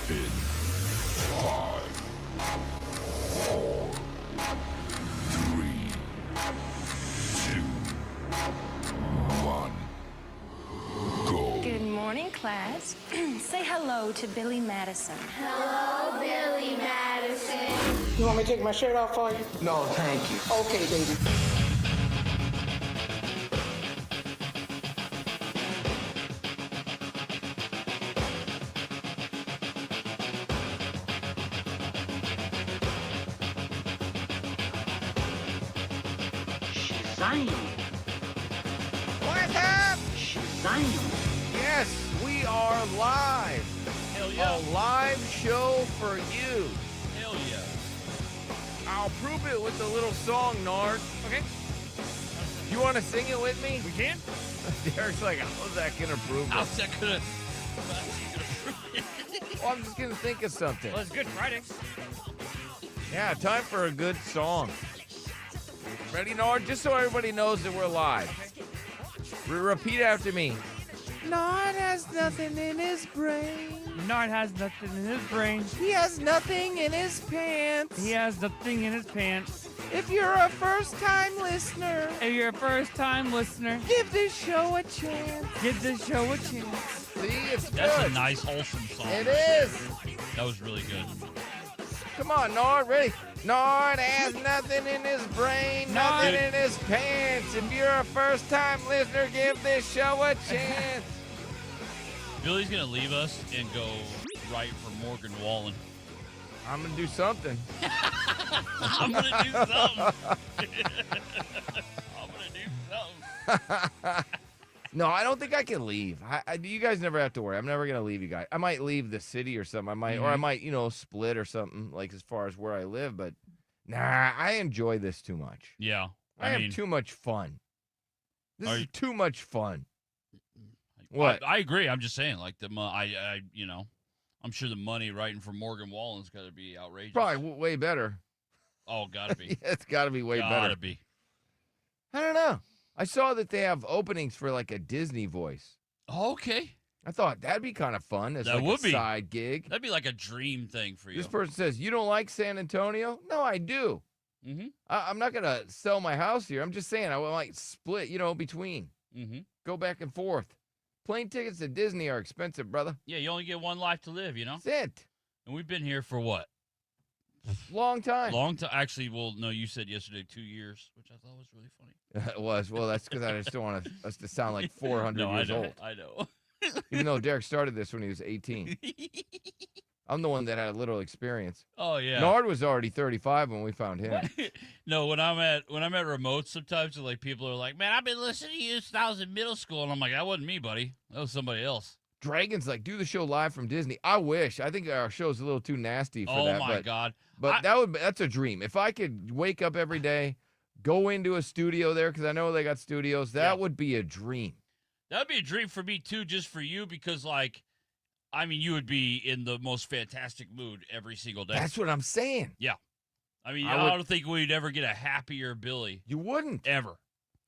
In 5, 4, 3, 2, 1, go. Good morning, class. Say hello to Billy Madison. Hello, Billy Madison. You want me to take my shirt off for you? No, thank you. Okay, baby. What's up? Yes, we are live. Hell yeah. A live show for you. Hell yeah. I'll prove it with a little song, Nard. Okay. You want to sing it with me? We can? Derek's like, how's that going to prove it? How's that gonna... Well, I'm just going to think of something. Well, it's Good Friday. Yeah, time for a good song. Ready, Nard? Just so everybody knows that we're live. Repeat after me. Nard has nothing in his brain. Nard has nothing in his brain. He has nothing in his pants. He has nothing in his pants. If you're a first-time listener, If you're a first-time listener, give this show a chance. give this show a chance. See, it's That's good. a nice, wholesome song. It is. That was really good. Come on, Nard, ready? Nard has nothing in his brain, nothing Nard. in his pants. If you're a first-time listener, give this show a chance. Billy's gonna leave us and go write for Morgan Wallen. I'm gonna do something. I'm gonna do something. I'm gonna do something. No, I don't think I can leave. You guys never have to worry. I'm never gonna leave you guys. I might leave the city or something. Or I might, split or something, like as far as where I live. But nah, I enjoy this too much. Yeah. I have too much fun. This Are is you- too much fun. What? I agree. I'm just saying, like I'm sure the money writing for Morgan Wallen's got to be outrageous. Probably way better. Oh, gotta be. Yeah, it's got to be way Gotta better. be. I don't know. I saw that they have openings for like a Disney voice. Okay. I thought that'd be kind of fun as That like would a be. side gig. That'd be like a dream thing for you. This person says, "You don't like San Antonio?" No, I do. Mm-hmm. I'm not gonna sell my house here. I'm just saying I might split, between, Mm-hmm. go back and forth. Plane tickets to Disney are expensive, brother. Yeah, you only get one life to live, That's it. And we've been here for what? Long time. Long time. Actually, well, no, you said yesterday 2 years, which I thought was really funny. It was. Well, that's because I just don't want us to sound like 400 No, years I know. old. I know. Even though Derek started this when he was 18. I'm the one that had a little experience. Oh yeah. Nard was already 35 when we found him. No, when I'm at remotes, sometimes like people are like, "Man, I've been listening to you since I was in middle school," and I'm like, "That wasn't me, buddy. That was somebody else." Dragon's like, do the show live from Disney. I wish. I think our show's a little too nasty for Oh that. my god. But that's a dream. If I could wake up every day, go into a studio there, because I know they got studios, that would be a dream. That'd be a dream for me too, just for you, because you would be in the most fantastic mood every single day. That's what I'm saying. I mean, I I would- don't think we'd ever get a happier Billy You wouldn't. ever.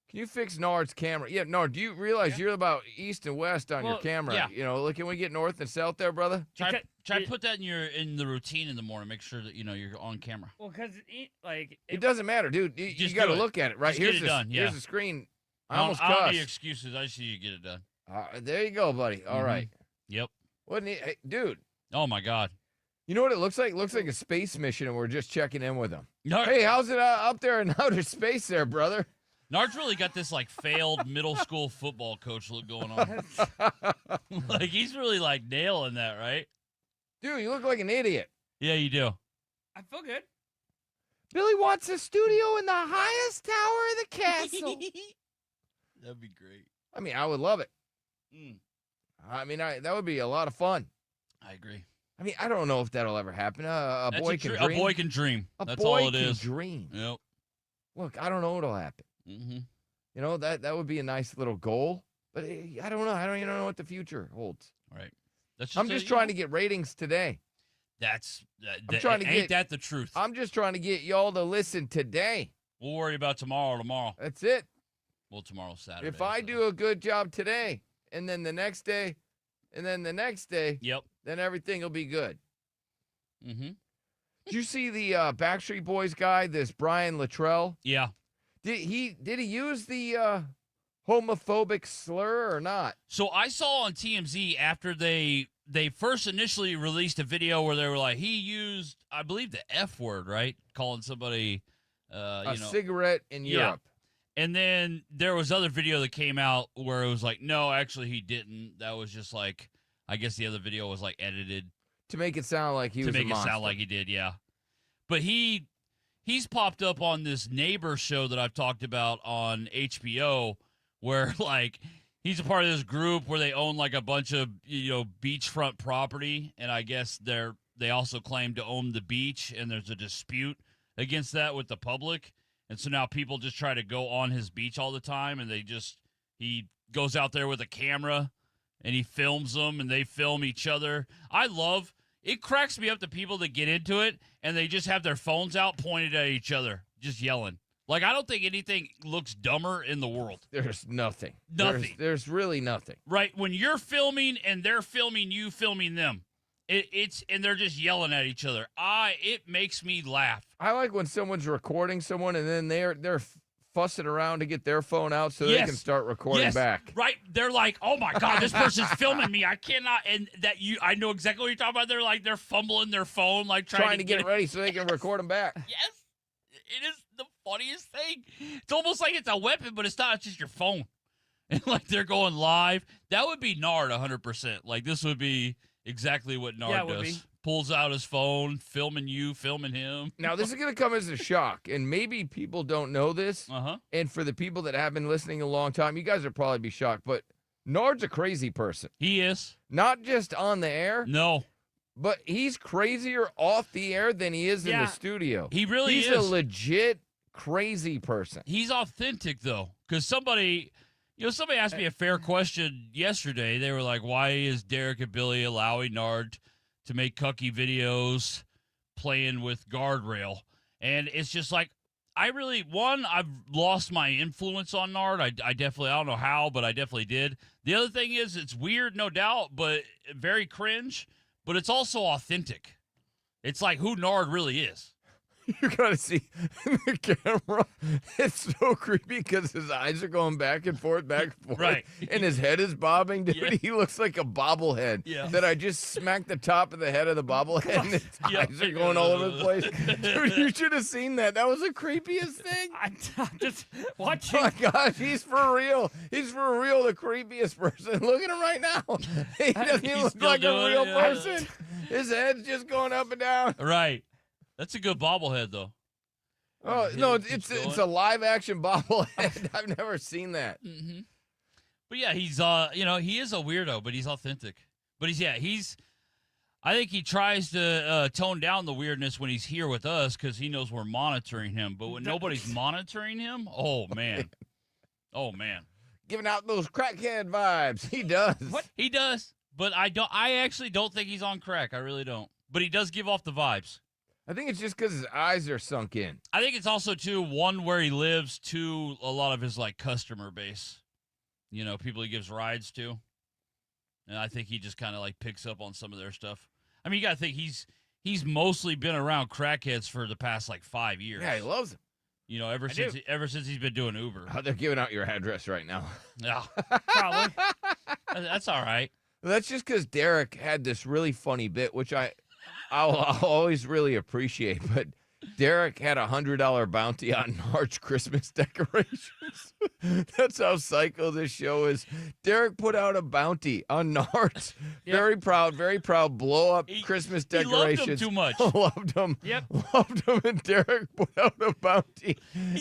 Can you fix Nard's camera? Yeah, Nard, do you realize you're about east and west on your Well, camera? yeah. Look, can we get north and south there, brother? Try Because- to put that in the routine in the morning. Make sure that you're on camera. Well, because It doesn't matter, dude. You Just got to do it. look at it, right? Just get it done, yeah. Here's the screen. I I almost don't need cussed. excuses. I just need you to get it done. There you go, buddy. All Mhm. right. Yep. Hey, dude, Oh my God. you know what it looks like? It looks like a space mission, and we're just checking in with them. Nard, Hey, how's it up there in outer space there, brother? Nard's really got this failed middle school football coach look going on. He's really nailing that, right? Dude, you look like an idiot. Yeah, you do. I feel good. Billy wants a studio in the highest tower of the castle. That'd be great. I mean, I would love it. Mm, I mean, that would be a lot of fun. I agree. I mean, I don't know if that'll ever happen. A That's boy a can dr- dream. A boy can dream. A That's boy all it can is. dream. Yep. Look, I don't know what'll happen. Mm-hmm. That would be a nice little goal. But I don't know. I don't even know what the future holds. Right. That's I'm just trying to get ratings today. I'm trying to ain't get- that the truth? I'm just trying to get y'all to listen today. We'll worry about tomorrow. That's it. Well, tomorrow's Saturday. If I so- do a good job today, and then the next day, and then the next day, Yep. then everything will be good. Mm-hmm. Did you see the Backstreet Boys guy, this Brian Luttrell? Yeah. Did he use the homophobic slur or not? So I saw on TMZ after they first initially released a video where they were like, he used, I believe, the F word, right? Calling somebody, A cigarette in Europe. And then there was other video that came out where it was like, no, actually he didn't. That was just like, I guess the other video was like edited To make it sound like he was a to make it monster. sound like he did, yeah. But he's popped up on this Neighbor show that I've talked about on HBO, where like he's a part of this group where they own like a bunch of beachfront property, and I guess they also claim to own the beach, and there's a dispute against that with the public, and so now people just try to go on his beach all the time, and he goes out there with a camera and he films them, and they film each other. It cracks me up the people that get into it and they just have their phones out pointed at each other, just yelling. Like, I don't think anything looks dumber in the world. There's nothing. Nothing. There's really nothing. Right? When you're filming and they're filming you, filming them, and they're just yelling at each other. It makes me laugh. I like when someone's recording someone and then they're fussing around to get their phone out so they can start recording back. Right? They're like, oh my God, this person's filming me. I cannot. And I know exactly what you're talking about. They're fumbling their phone, like trying to get it ready so they can record them back. Yes. It is the funniest thing. It's almost like it's a weapon, but it's not. It's just your phone. And like they're going live. That would be Nard 100%. Like this would be exactly what Nard does. Pulls out his phone, filming you, filming him. Now, this is going to come as a shock, and maybe people don't know this. And for the people that have been listening a long time, you guys would probably be shocked, but Nard's a crazy person. He is. Not just on the air. No. But he's crazier off the air than he is in the studio. He really is. He's a legit crazy person. He's authentic, though, because somebody asked me a fair question yesterday. They were like, why is Derek and Billy allowing Nard to make cucky videos playing with guardrail? And it's just like, I've lost my influence on Nard. I don't know how, but I definitely did. The other thing is, it's weird, no doubt, but very cringe, but it's also authentic. It's like who Nard really is. You gotta see the camera. It's so creepy because his eyes are going back and forth, right? And his head is bobbing. Dude, he looks like a bobblehead. That I just smacked the top of the head of the bobblehead, and his eyes are going all over the place. Dude, you should have seen that. That was the creepiest thing. I'm just watching. Oh my gosh, he's for real. He's for real the creepiest person. Look at him right now. He doesn't even look like a real person. His head's just going up and down. Right. That's a good bobblehead, though. Oh, no, it's a live-action bobblehead. I've never seen that. Mm-hmm. But, yeah, he's, he is a weirdo, but he's authentic. But I think he tries to tone down the weirdness when he's here with us because he knows we're monitoring him. But when nobody's monitoring him, oh, man. Oh, man. Giving out those crackhead vibes. He does. What? He does. But I actually don't think he's on crack. I really don't. But he does give off the vibes. I think it's just because his eyes are sunk in. I think it's also, too, one, where he lives, two, a lot of his, like, customer base. You know, people he gives rides to. And I think he just kind of, like, picks up on some of their stuff. I mean, you got to think he's mostly been around crackheads for the past, like, 5 years. Yeah, he loves them. You know, ever since he's been doing Uber. Oh, they're giving out your address right now. Yeah, probably. That's all right. That's just because Derek had this really funny bit, which I'll always really appreciate, but Derek had $100 bounty on Nard's Christmas decorations. That's how psycho this show is. Derek put out a bounty on Nard's very proud blow-up Christmas decorations. He loved him too much. Loved him. Yep. Loved him, and Derek put out a bounty.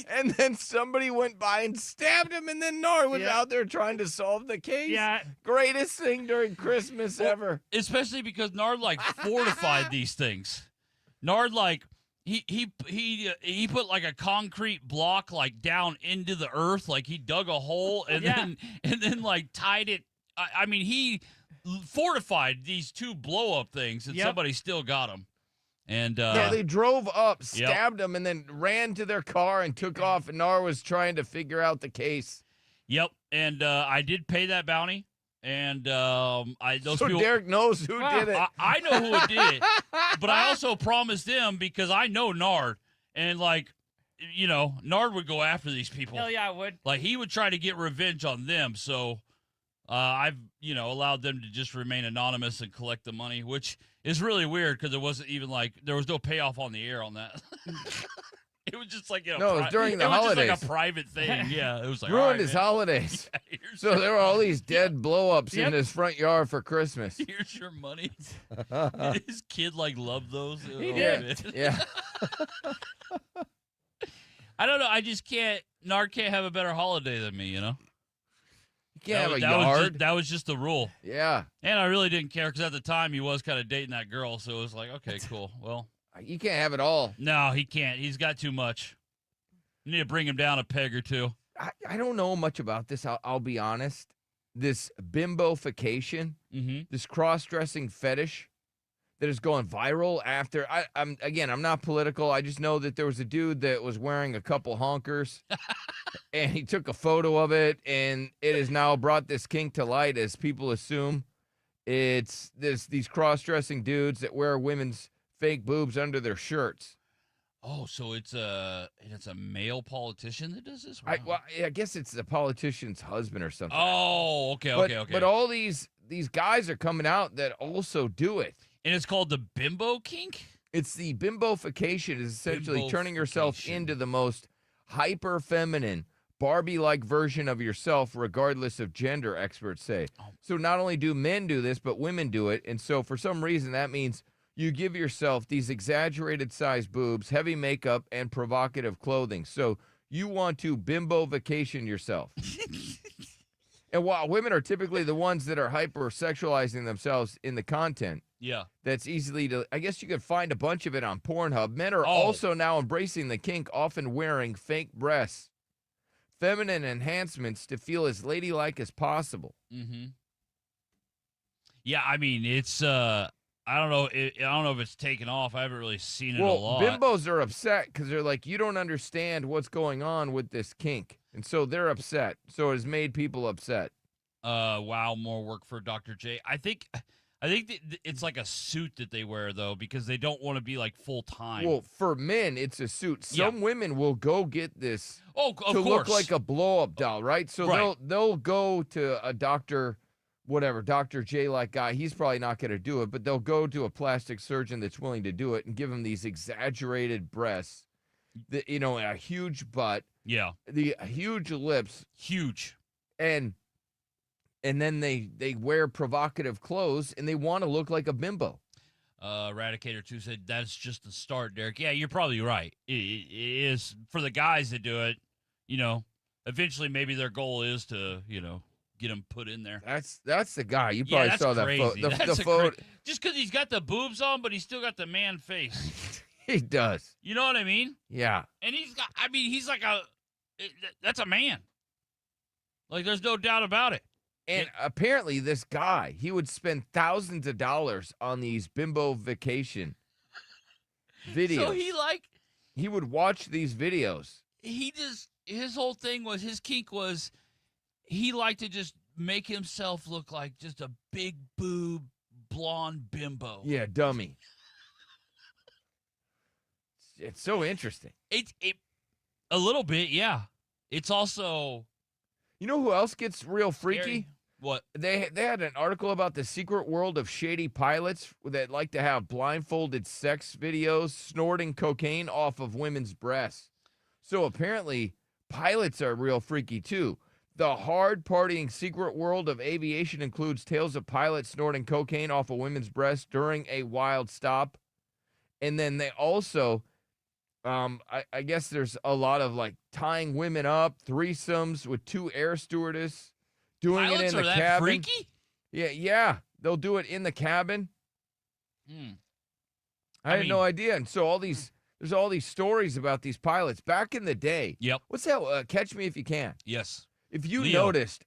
And then somebody went by and stabbed him, and then Nard was out there trying to solve the case. Yeah. Greatest thing during Christmas ever. Especially because Nard, like, fortified these things. Nard, like... He put like a concrete block like down into the earth, like he dug a hole and then like tied it. I mean, he fortified these two blow up things, and somebody still got them. And they drove up, stabbed them, and then ran to their car and took off. And Nard was trying to figure out the case. Yep, and I did pay that bounty, And those So people. Derek knows who did it. I know who did it, but I also promised them because I know Nard, and Nard would go after these people. Hell yeah, I would. Like he would try to get revenge on them. So I've allowed them to just remain anonymous and collect the money, which is really weird because it wasn't even there was no payoff on the air on that. It was just like No, it was during the holidays. It was just like a private thing. Yeah, it was like Ruined all right, his man. holidays. Yeah, here's So your- there were all these dead blow-ups Yep. in his front yard for Christmas. Here's your money. His kid loved those. He Oh, did. man. Yeah. I don't know. I just can't. Nard can't have a better holiday than me. You can't have a that yard. that was just the rule. Yeah. And I really didn't care because at the time he was kind of dating that girl, so it was like, okay, cool. Well, You can't have it all. no, he can't. He's got too much. You need to bring him down a peg or two. I don't know much about this. I'll be honest. This bimboification, Mm-hmm. this cross-dressing fetish that is going viral after. I'm not political. I just know that there was a dude that was wearing a couple honkers, and he took a photo of it, and it has now brought this kink to light as people assume it's these cross-dressing dudes that wear women's fake boobs under their shirts. Oh, so it's a male politician that does this? I Wow. guess it's the politician's husband or something. Oh, okay, but, okay. But all these guys are coming out that also do it. And it's called the bimbo kink? It's the bimboification is essentially turning yourself Bimboification. into the most hyper feminine, Barbie-like version of yourself, regardless of gender, experts say. Oh. So not only do men do this, but women do it. And so for some reason, that means you give yourself these exaggerated size boobs, heavy makeup, and provocative clothing. So you want to bimbo-vacation yourself. And while women are typically the ones that are hyper-sexualizing themselves in the content, Yeah. that's easily to, I guess you could find a bunch of it on Pornhub. Men are Oh. also now embracing the kink, often wearing fake breasts, feminine enhancements to feel as ladylike as possible. Mm-hmm. Yeah, I mean, it's I don't know. I don't know if it's taken off. I haven't really seen it a Well, lot. bimbos are upset because they're like, you don't understand what's going on with this kink. And so they're upset. So it has made people upset. Wow, more work for Dr. J. I think it's like a suit that they wear though because they don't want to be like full time. Well, for men, it's a suit. Some women will go get this of to course. look like a blow-up doll, right? So Right. they'll go to a doctor, whatever, Dr. J like guy. He's probably not going to do it, but they'll go to a plastic surgeon that's willing to do it and give him these exaggerated breasts, a huge butt, Yeah, the huge lips, huge. and then they wear provocative clothes and they want to look like a bimbo. Eradicator 2 said that's just the start, Derek. Yeah, you're probably right. It is for the guys that do it. Eventually maybe their goal is to get him put in there. That's the guy. You Yeah, probably that's saw that crazy. photo. That's The a photo. just because he's got the boobs on, but he's still got the man face. He does. You know what I mean? Yeah. And he's like that's a man. Like, there's no doubt about it. And apparently this guy, he would spend thousands of dollars on these bimbo vacation videos. So he would watch these videos. his whole thing was, his kink was, he liked to just make himself look like just a big boob blonde bimbo. Yeah, dummy. It's so interesting. It a little bit, yeah. It's also You know who else gets real freaky? scary. What? They had an article about the secret world of shady pilots that like to have blindfolded sex videos snorting cocaine off of women's breasts. So apparently pilots are real freaky too. The hard partying secret world of aviation includes tales of pilots snorting cocaine off of women's breasts during a wild stop. And then they also, I guess there's a lot of like tying women up, threesomes with two air stewardess. Doing Pilots it in are the that cabin. freaky? Yeah. They'll do it in the cabin. Hmm. I had no idea. And so there's all these stories about these pilots back in the day. Yep. What's that? Catch Me If You Can. Yes. If you Leo. noticed,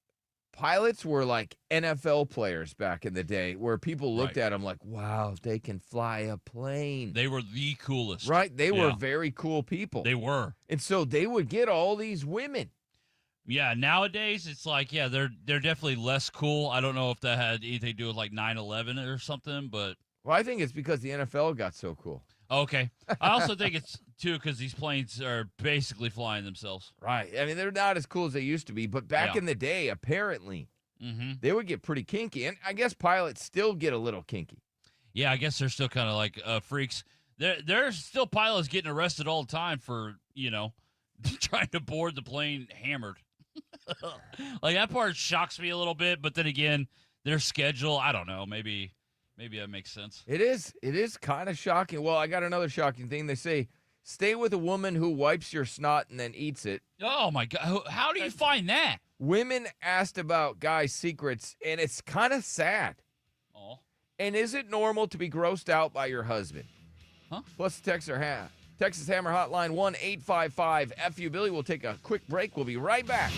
pilots were like NFL players back in the day, where people looked Right. at them like, wow, they can fly a plane. They were the coolest. Right? They were Yeah. very cool people. They were. And so they would get all these women. Yeah, nowadays it's like, yeah, they're definitely less cool. I don't know if that had anything to do with like 9/11 or something, but Well, I think it's because the NFL got so cool. okay. I also think it's too because these planes are basically flying themselves. Right. I mean, they're not as cool as they used to be, but back Yeah. in the day, apparently, Mm-hmm. they would get pretty kinky. And I guess pilots still get a little kinky. Yeah, I guess they're still kind of like freaks. There's still pilots getting arrested all the time for trying to board the plane hammered. Like that part shocks me a little bit, but then again, their schedule, I don't know, maybe that makes sense. It is kind of shocking. Well, I got another shocking thing. They say, stay with a woman who wipes your snot and then eats it. Oh my god, how do you find that? Women asked about guys' secrets, and it's kind of sad. Oh, And is it normal to be grossed out by your husband? Huh? Plus, Texas Hammer Hotline 1-855-FU. Billy, we'll take a quick break. We'll be right back.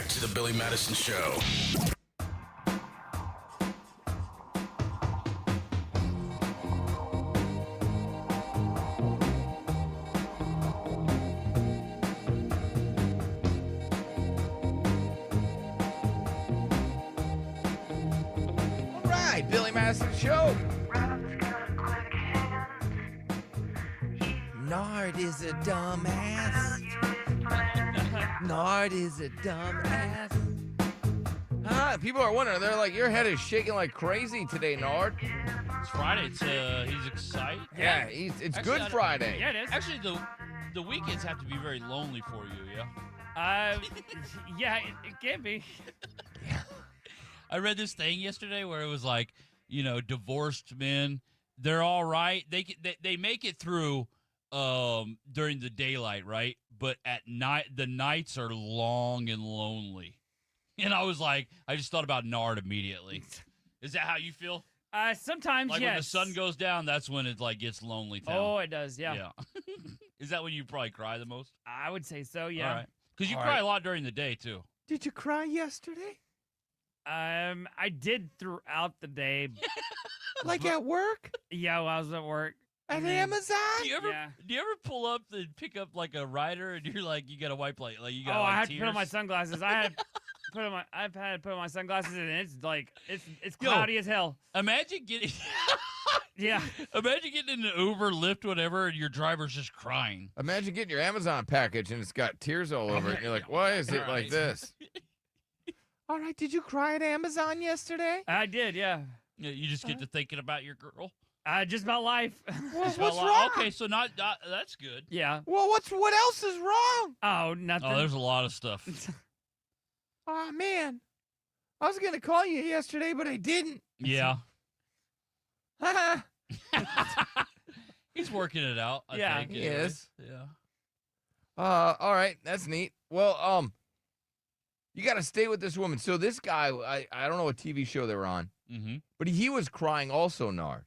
back to the Billy Madison Show. All right, Billy Madison Show. Nard is a dumbass. Nard is a dumbass. People are wondering. They're like, your head is shaking like crazy today, Nard. It's Friday. He's excited. Yeah, it's Actually, Good Friday. Yeah, it is. Actually, the weekends have to be very lonely for you, yeah? Yeah, it can be. I read this thing yesterday where it was like, divorced men, they're all right. They make it through during the daylight, right? But at night, the nights are long and lonely. And I was like, I just thought about Nard immediately. Is that how you feel? Sometimes, Like yes. when the sun goes down, that's when it like gets lonely town. Oh, it does, yeah. Yeah. Is that when you probably cry the most? I would say so, yeah. All right. Because you All cry right. a lot during the day too. Did you cry yesterday? I did throughout the day. Like at work? Yeah, while I was at work. At And then- Amazon? Do you ever Yeah. pull up and pick up like a rider and you're like you got a wipe like you got Oh, like, I had to put on my tears? sunglasses. I've had to put on my sunglasses, and it's like it's Yo. cloudy as hell. Imagine getting Yeah. Imagine getting in an Uber, Lyft, whatever, and your driver's just crying. Imagine getting your Amazon package and it's got tears all over it. And you're like, why is it like Right. this? All right, did you cry at Amazon yesterday? I did, yeah. You just get to thinking about your girl. Just about life. Well, Just what's about wrong? Okay, so not that's good. Yeah. Well, what else is wrong? Oh, nothing. Oh, there's a lot of stuff. Oh, man. I was going to call you yesterday, but I didn't. Yeah. Haha. He's working it out. I Yeah. think, He anyway. is. Yeah. All right, that's neat. Well, you got to stay with this woman. So this guy, I don't know what TV show they were on, Mm-hmm. but he was crying also, Nard.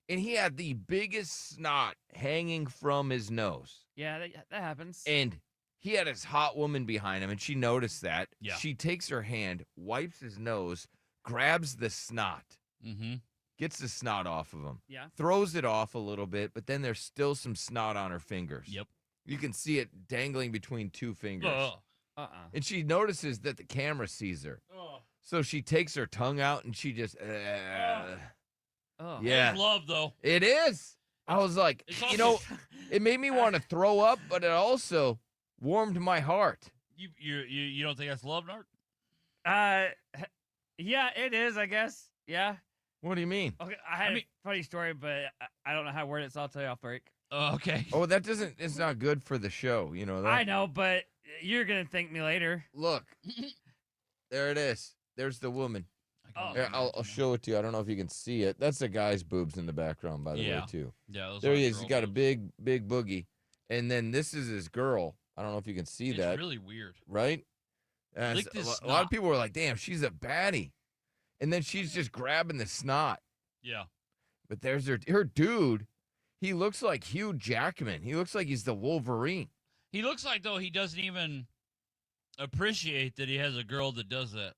And he had the biggest snot hanging from his nose. Yeah, that happens. And he had his hot woman behind him, and she noticed that. Yeah. She takes her hand, wipes his nose, grabs the snot, Mm-hmm. gets the snot off of him, Yeah. throws it off a little bit, but then there's still some snot on her fingers. Yep. You can see it dangling between two fingers. Oh. And she notices that the camera sees her. So she takes her tongue out and she just, Oh. yeah. It's love though. It is. I was like, It's you also- know, it made me want to throw up, but it also warmed my heart. You don't think that's love, Nard? Yeah, it is, I guess. Yeah. What do you mean? Okay, I had a funny story, but I don't know how to word it, so I'll tell you off break. Okay. Oh, that doesn't, it's not good for the show. You know that? I know, but you're going to thank me later. Look, there it is. There's the woman. Oh. Here, I'll show it to you. I don't know if you can see it. That's the guy's boobs in the background, by the Yeah. way, too. Yeah. those There are he is. He's girl got a boobs. big boogie. And then this is his girl. I don't know if you can see It's that. really weird. Right? And Lick this a lot of snot. people were like, damn, she's a baddie. And then she's just grabbing the snot. Yeah. But there's her dude. He looks like Hugh Jackman. He looks like he's the Wolverine. He looks like though he doesn't even appreciate that he has a girl that does that.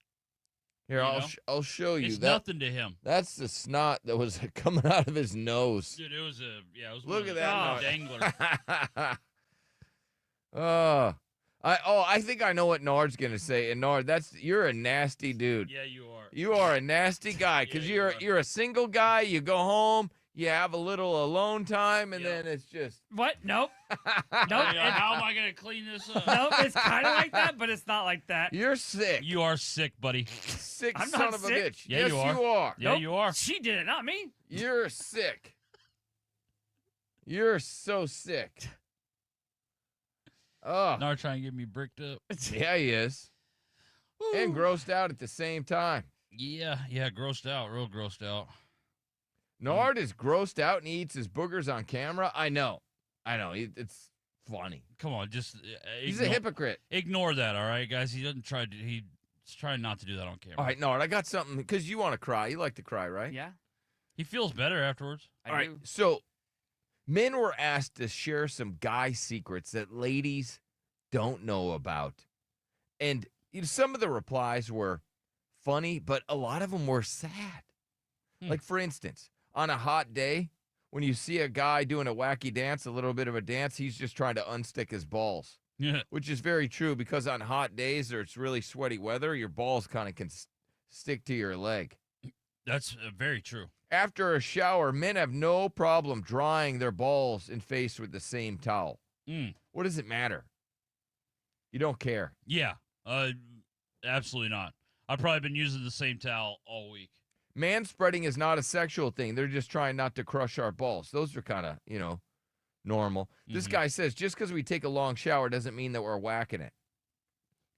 Here, You I'll know? I'll show you It's that. nothing to him. That's the snot that was coming out of his nose. Dude, it was Look one at of that the dangler. I think I know what Nard's gonna say. And Nard, you're a nasty dude. Yeah, you are. You are a nasty guy because Yeah, you are. you're a single guy. You go home, you have a little alone time, and Yep. then it's just What? Nope. Nope. Yeah, how am I gonna clean this up? Nope. It's kind of like that, but it's not like that. you're sick. You are sick, buddy. Sick I'm son not of a sick. bitch. Yeah, yes, you are. you are. Yeah, Nope. you are. She did it, not me. You're sick. You're so sick. Oh, Nard trying to get me bricked up. yeah, he is. And grossed out at the same time. Yeah, grossed out, real grossed out. Nard is grossed out and he eats his boogers on camera. I know. It's funny. Come on, just He's a hypocrite. Ignore that, all right, guys. He's trying not to do that on camera. All right, Nard, I got something because you want to cry. You like to cry, right? Yeah, He feels better afterwards. I All right. do. So, men were asked to share some guy secrets that ladies don't know about. And some of the replies were funny, but a lot of them were sad. Like, for instance, on a hot day, when you see a guy doing a wacky dance, a little bit of a dance, he's just trying to unstick his balls. Yeah. Which is very true because on hot days or it's really sweaty weather, your balls kind of can stick to your leg. That's very true. After a shower, men have no problem drying their balls and face with the same towel. What does it matter? You don't care. Yeah. Absolutely not. I've probably been using the same towel all week. Man spreading is not a sexual thing. They're just trying not to crush our balls. Those are kind of, normal. This guy says just because we take a long shower doesn't mean that we're whacking it.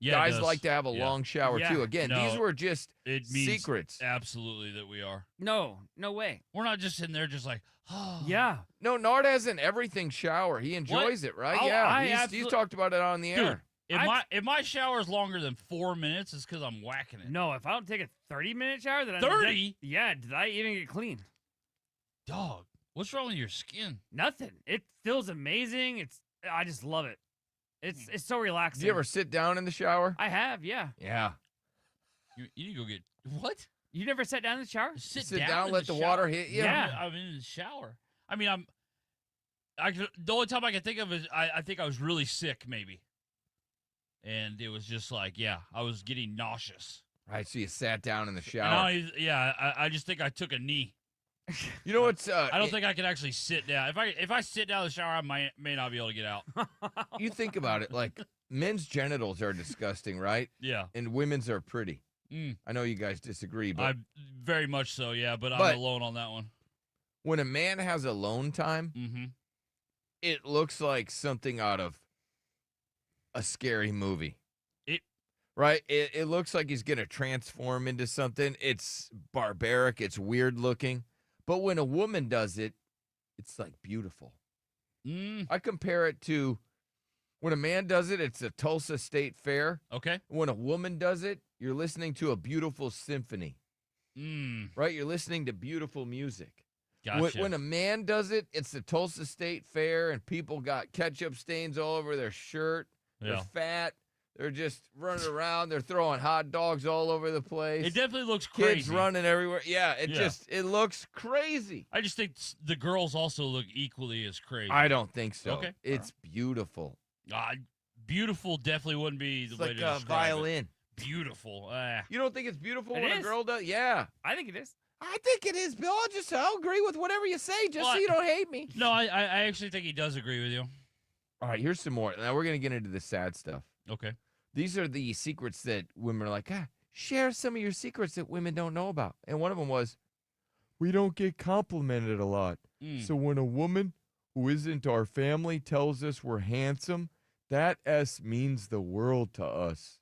Yeah, Guys like to have a long shower, Yeah. too. Again, No, these were just it means secrets. Absolutely that we are. No way. We're not just sitting there just like, oh. Yeah. No, Nard has an everything shower. He enjoys it, right? Oh, I Yeah, he's talked about it on the air. Dude, if my shower is longer than 4 minutes, it's because I'm whacking it. No, if I don't take a 30-minute shower, then 30? Yeah, did I even get clean? Dog, what's wrong with your skin? Nothing. It feels amazing. I just love it. It's so relaxing. Do you ever sit down in the shower? I have, yeah. Yeah. You need to go get what? You never sat down in the shower? Sit down, down in let the shower? water hit you. Yeah. I'm in the shower. I mean, the only time I can think of is I think I was really sick, maybe. And it was just like, yeah, I was getting nauseous. Right, so you sat down in the And shower. I just think I took a knee. You know what's I don't think I could actually sit down. If I sit down in the shower, I may not be able to get out. you think about it, like men's genitals are disgusting, right? Yeah. And women's are pretty. Mm. I know you guys disagree, but I very much so, yeah, but But- I'm alone on that one. when a man has alone time, Mm-hmm. it looks like something out of a scary movie. Right? It looks like he's going to transform into something. It's barbaric. It's weird looking. But when a woman does it, it's like beautiful. I compare it to when a man does it, it's a Tulsa State Fair. Okay. When a woman does it, you're listening to a beautiful symphony. Right? You're listening to beautiful music. Gotcha. When a man does it, it's the Tulsa State Fair, and people got ketchup stains all over their shirt. They're fat. They're just running around. They're throwing hot dogs all over the place. It definitely looks crazy. Kids running everywhere. Yeah, it looks crazy. I just think the girls also look equally as crazy. I don't think so. Okay. It's beautiful. Beautiful definitely wouldn't be the It's way like to a describe violin. it. Beautiful. You don't think it's beautiful It when a is. girl does? Yeah. I think it is. I think it is, Bill. I'll agree with whatever you say, just so you don't hate me. No, I actually think he does agree with you. All right, here's some more. Now we're going to get into the sad stuff. Okay. These are the secrets that women are like, share some of your secrets that women don't know about. And one of them was, we don't get complimented a lot. So when a woman who isn't our family tells us we're handsome, that S means the world to us.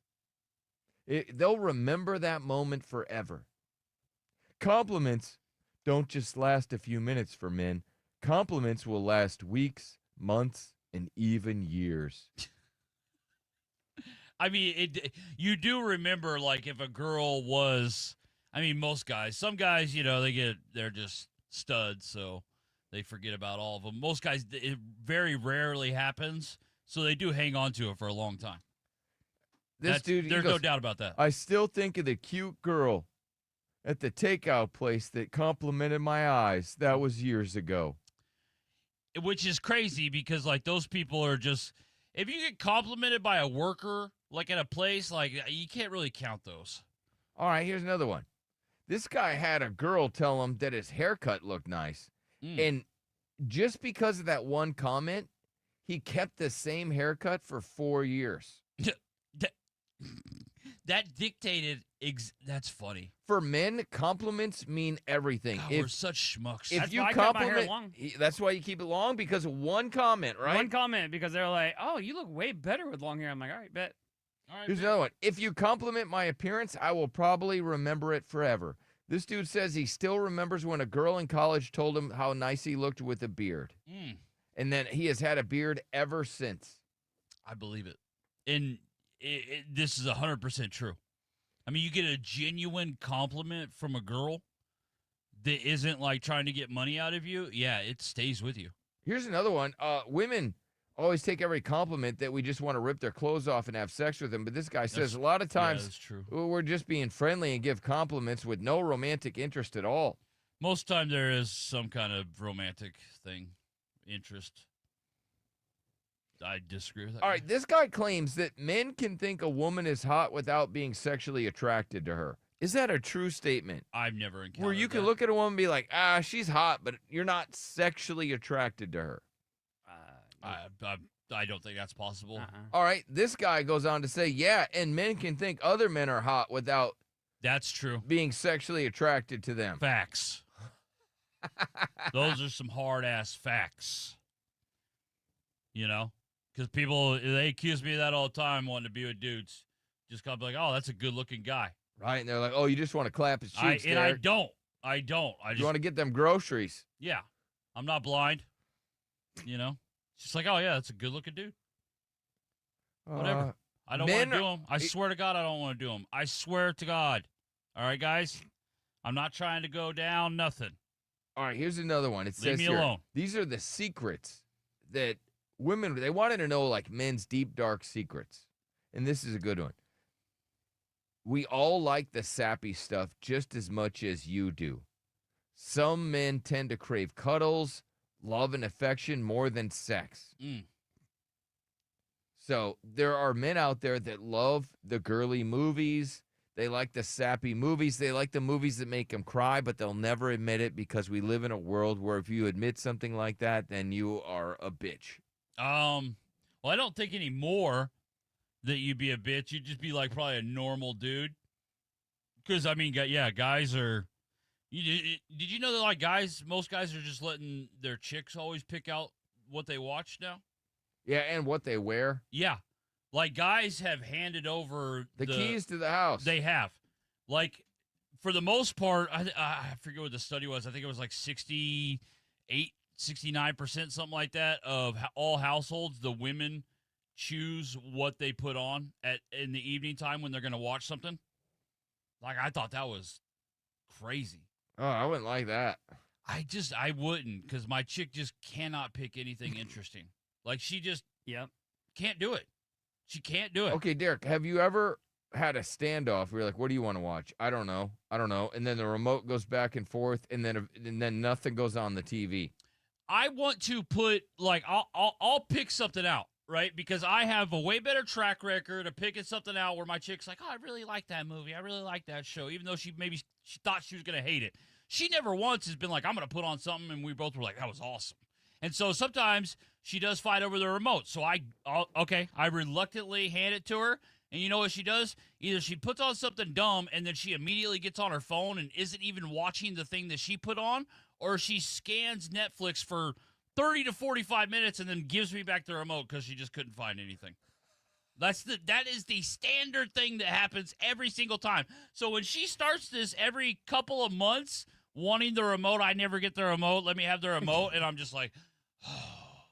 They'll remember that moment forever. Compliments don't just last a few minutes for men. Compliments will last weeks, months, and even years. I mean, you do remember, like, if a girl was, I mean, most guys, some guys, they're just studs, so they forget about all of them. Most guys, it very rarely happens, so they do hang on to it for a long time. There's no doubt about that. I still think of the cute girl at the takeout place that complimented my eyes. That was years ago. Which is crazy because, like, those people are just, if you get complimented by a worker, like at a place, like, you can't really count those. All right, here's another one. This guy had a girl tell him that his haircut looked nice. And just because of that one comment, he kept the same haircut for 4 years. That dictated, that's funny. For men, compliments mean everything. God, we're such schmucks. If That's you why I cut my hair compliment, long. that's why you keep it long, because of one comment, right? One comment because they're like, "Oh, you look way better with long hair." I'm like, "All right, bet." All right, Here's another one. If you compliment my appearance, I will probably remember it forever. This dude says he still remembers when a girl in college told him how nice he looked with a beard. And then he has had a beard ever since. I believe it. And this is 100% true. I mean, you get a genuine compliment from a girl that isn't like trying to get money out of you. Yeah, it stays with you. Here's another one. Women always take every compliment that we just want to rip their clothes off and have sex with them. But this guy says a lot of Yeah, times that's true. we're just being friendly and give compliments with no romantic interest at all. Most time there is some kind of romantic thing, interest. I disagree with that. All right, this guy claims that men can think a woman is hot without being sexually attracted to her. Is that a true statement? I've never encountered Where you can that. look at a woman and be like, she's hot, but you're not sexually attracted to her. I don't think that's possible. All right, this guy goes on to say, yeah, and men can think other men are hot without That's true. being sexually attracted to them. Facts. Those are some hard ass facts. You know, because people they accuse me of that all the time, wanting to be with dudes. Just come like, oh, that's a good looking guy. Right, and they're like, oh, you just want to clap his cheeks, I Derek. don't. I just You want to get them groceries. yeah. I'm not blind. You know, it's just like, oh yeah, that's a good looking dude. Whatever. I don't want men to do are- them. I swear to God, I don't want to do them. I swear to God. All right, guys. I'm not trying to go down nothing. All right, here's another one. It Leave says me here, alone. these are the secrets that women, they wanted to know, like men's deep, dark secrets. And this is a good one. We all like the sappy stuff just as much as you do. Some men tend to crave cuddles, love, and affection more than sex. Mm. So there are men out there that love the girly movies. They like the sappy movies. They like the movies that make them cry, but they'll never admit it because we live in a world where if you admit something like that, then you are a bitch. Well, I don't think anymore that you'd be a bitch. You'd just be like probably a normal dude. Because, I mean, yeah, guys are... did you know that, like, most guys are just letting their chicks always pick out what they watch now? Yeah, and what they wear. Yeah. Like, guys have handed over The keys to the house. They have. Like, for the most part, I forget what the study was. I think it was like 68, 69%, something like that, of all households, the women choose what they put on in the evening time when they're going to watch something. Like, I thought that was crazy. Oh, I wouldn't like that. I wouldn't, because my chick just cannot pick anything interesting. Like, she just can't do it. She can't do it. Okay, Derek, have you ever had a standoff where you're like, what do you want to watch? I don't know. And then the remote goes back and forth, and then nothing goes on the TV. I want to put, like, I'll pick something out, right? Because I have a way better track record of picking something out where my chick's like, oh, I really like that movie. I really like that show, even though she thought she was going to hate it. She never once has been like, I'm going to put on something, and we both were like, that was awesome. And so sometimes she does fight over the remote. So I reluctantly hand it to her. And you know what she does? Either she puts on something dumb and then she immediately gets on her phone and isn't even watching the thing that she put on, or she scans Netflix for 30 to 45 minutes and then gives me back the remote because she just couldn't find anything. That is the standard thing that happens every single time. So when she starts this every couple of months wanting the remote, I never get the remote. Let me have the remote. And I'm just like,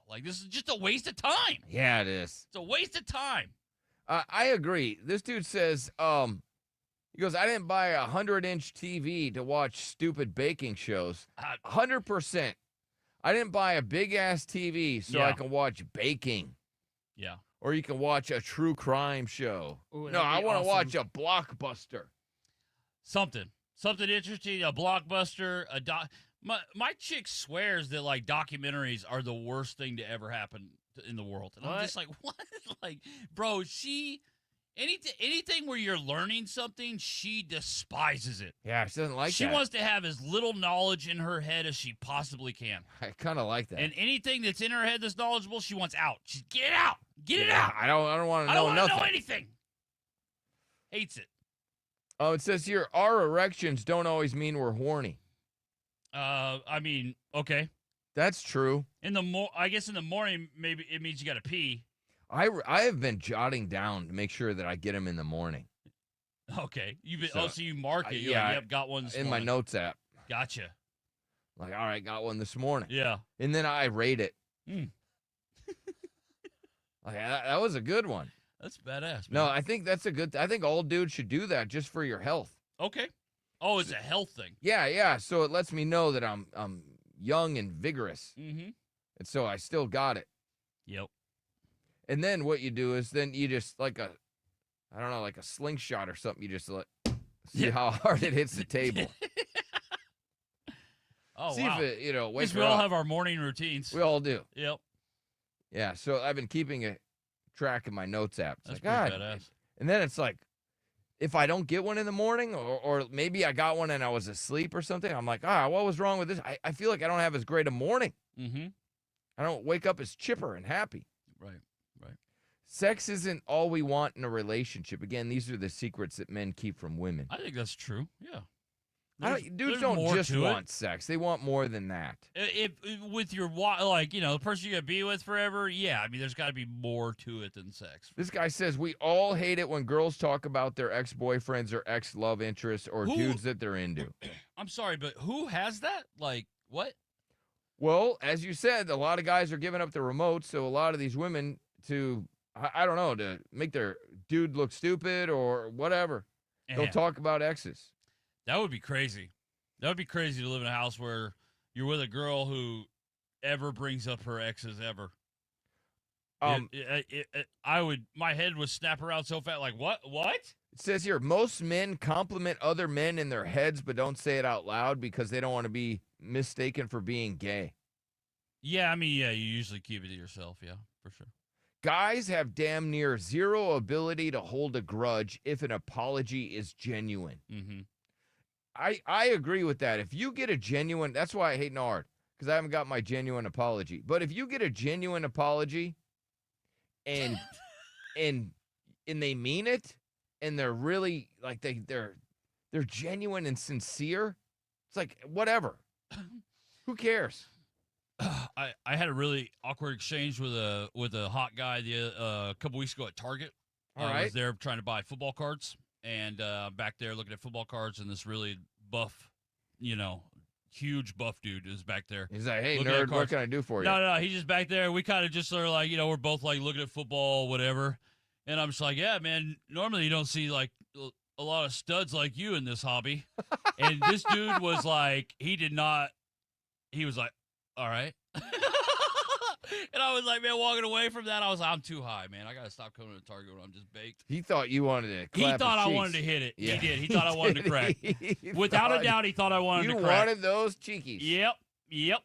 like, this is just a waste of time. Yeah, it is. It's a waste of time. I agree. This dude says, he goes, I didn't buy a 100-inch TV to watch stupid baking shows. 100%. I didn't buy a big-ass TV so I can watch baking. Yeah. Or you can watch a true crime show. Ooh, No, I want to watch a blockbuster. Something interesting, a blockbuster, My chick swears that, like, documentaries are the worst thing to ever happen in the world. And I'm just like, what? Like, bro, anything where you're learning something, she despises it. Yeah, she doesn't like that. She wants to have as little knowledge in her head as she possibly can. I kind of like that. And anything that's in her head that's knowledgeable, she wants out. She's, get it out. Get it out. I don't want to I know don't want nothing. to know anything. Hates it. Oh, it says here, our erections don't always mean we're horny. I mean, okay. That's true. I guess in the morning, maybe it means you got to pee. I have been jotting down to make sure that I get them in the morning. Okay. So you mark it. You're yeah, like, yep, got one this in morning. my notes app. Gotcha. Like, all right, got one this morning. Yeah. And then I rate it. Mm. Like, that was a good one. That's badass, man. No, I think that's a good. I think all dudes should do that just for your health. Okay. Oh, it's a health thing. Yeah. So it lets me know that I'm young and vigorous, Mm-hmm. and so I still got it. Yep. And then what you do is then you just like a slingshot or something. You just see how hard it hits the table. Oh, see wow. if it, wake Because we her all up. have our morning routines. We all do. Yep. Yeah, so I've been keeping a track in my notes app. It's That's like, pretty God. badass. And then it's like, if I don't get one in the morning, or maybe I got one and I was asleep or something, I'm like, what was wrong with this? I feel like I don't have as great a morning. Mm-hmm. I don't wake up as chipper and happy. Right. Sex isn't all we want in a relationship. Again, these are the secrets that men keep from women. I think that's true. Yeah. Dudes there's don't more just to it. want sex. They want more than that. If with your the person you're gonna be with forever, yeah. I mean, there's got to be more to it than sex. This guy says we all hate it when girls talk about their ex-boyfriends or ex-love interests or dudes that they're into. I'm sorry, but who has that? Like, what? Well, as you said, a lot of guys are giving up the remote, so a lot of these women to make their dude look stupid or whatever. They'll talk about exes. That would be crazy. That would be crazy to live in a house where you're with a girl who ever brings up her exes ever. My head would snap around so fast. Like, what? It says here, most men compliment other men in their heads but don't say it out loud because they don't want to be mistaken for being gay. Yeah, I mean, yeah, you usually keep it to yourself. Yeah, for sure. Guys have damn near zero ability to hold a grudge if an apology is genuine. Mm-hmm. I agree with that. If you get a genuine, that's why I hate Nard, because I haven't got my genuine apology. But if you get a genuine apology and they mean it, and they're really like they're genuine and sincere, it's like whatever. Who cares? I had a really awkward exchange with a hot guy a couple weeks ago at Target. All I right. was there trying to buy football cards, and back there looking at football cards, and this really buff, huge buff dude is back there. He's like, hey, looking at nerd, what cards. can I do for you? No, he's just back there. We kind of just are like, we're both like looking at football, whatever. And I'm just like, yeah, man, normally you don't see like a lot of studs like you in this hobby. And this dude was like, he was like, all right. And I was like, man, walking away from that, I was like, I'm too high, man. I got to stop coming to Target when I'm just baked. He thought you wanted to clap He thought his I cheeks. wanted to hit it. Yeah. He did. He thought I wanted to crack. He Without a thought doubt, he thought I wanted to you crack. wanted those cheekies. Yep.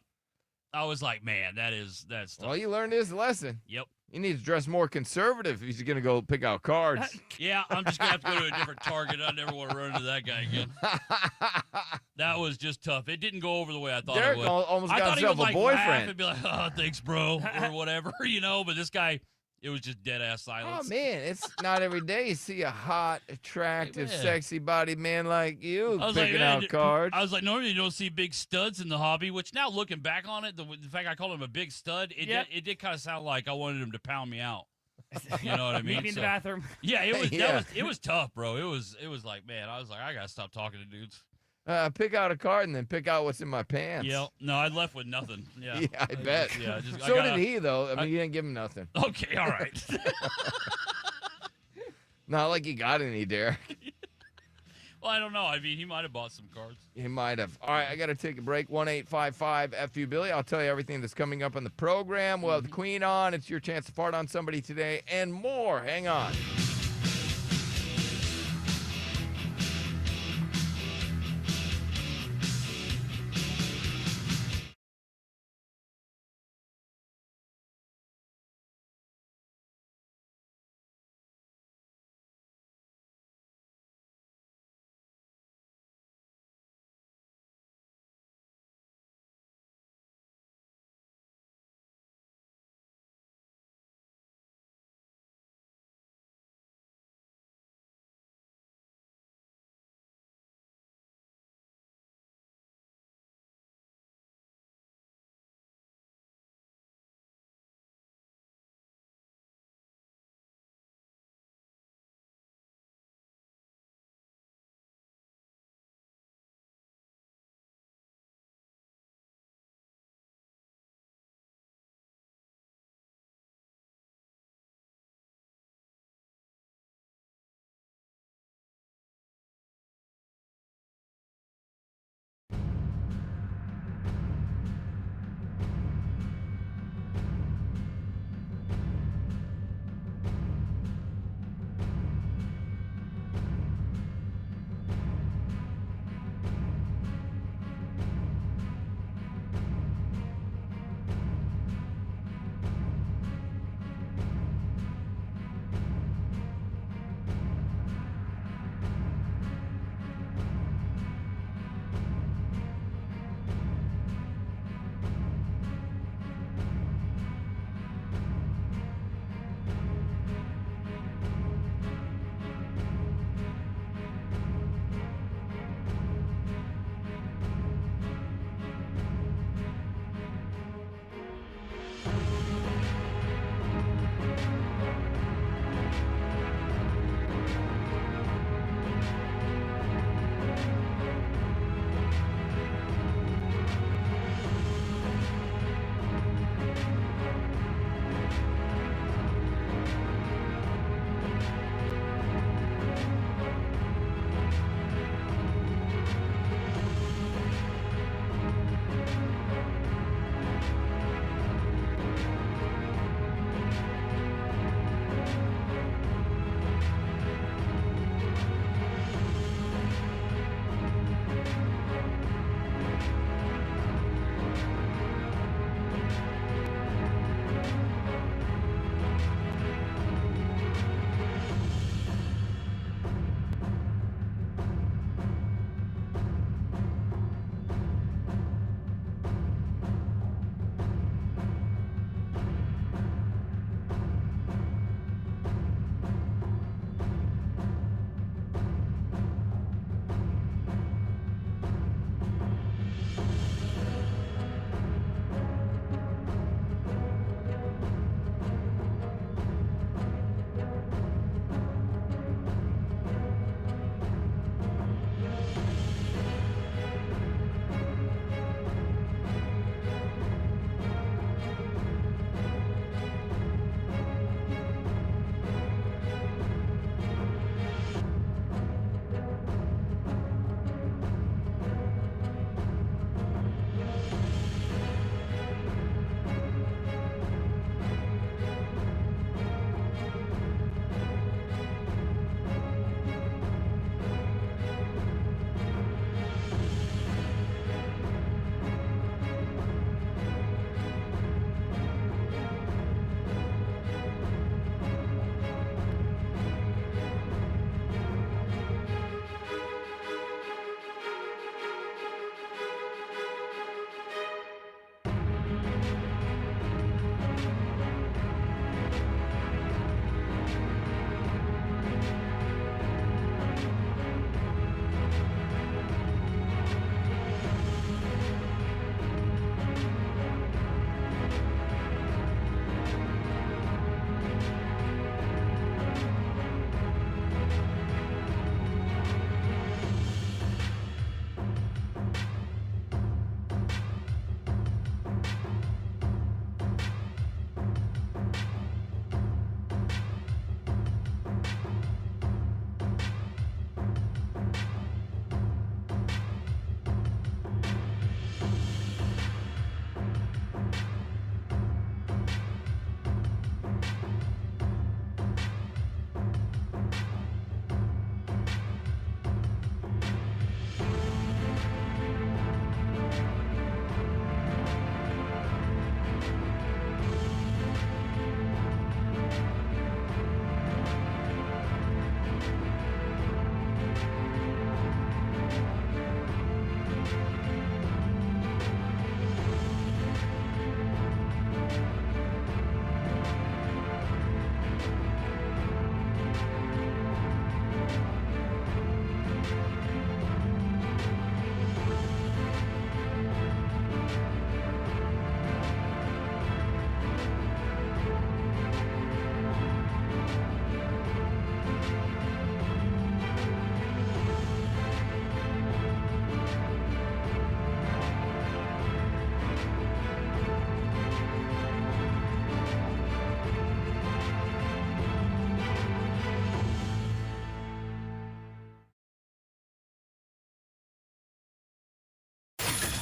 I was like, man, that's tough. Well, you learned his lesson. Yep. You need to dress more conservative if he's going to go pick out cards. Yeah, I'm just going to have to go to a different Target. I never want to run into that guy again. That was just tough. It didn't go over the way I thought Derek it would. almost I got thought he would himself a like laugh boyfriend. and be like, oh, thanks, bro, or whatever, but this guy, it was just dead-ass Oh, silence. man, it's not every day you see a hot, attractive, man. sexy-bodied man like you I was picking like, out man, cards. I was like, normally you don't see big studs in the hobby, which now looking back on it, the fact I called him a big stud, it did kind of sound like I wanted him to pound me out. You know what I mean? Meet me in the bathroom. Yeah, it was, Yeah. it was tough, bro. It was like, man, I was like, I got to stop talking to dudes. Pick out a card and then pick out what's in my pants. Yeah, no, I left with nothing. Yeah, Yeah, I bet. Just, So did he, though. I mean, you didn't give him nothing. Okay, all right. Not like he got any, Derek. Well, I don't know. I mean, he might have bought some cards. He might have. All right, I got to take a break. 1-855-FU Billy. I'll tell you everything that's coming up on the program. We'll have the Queen on. It's your chance to fart on somebody today and more. Hang on.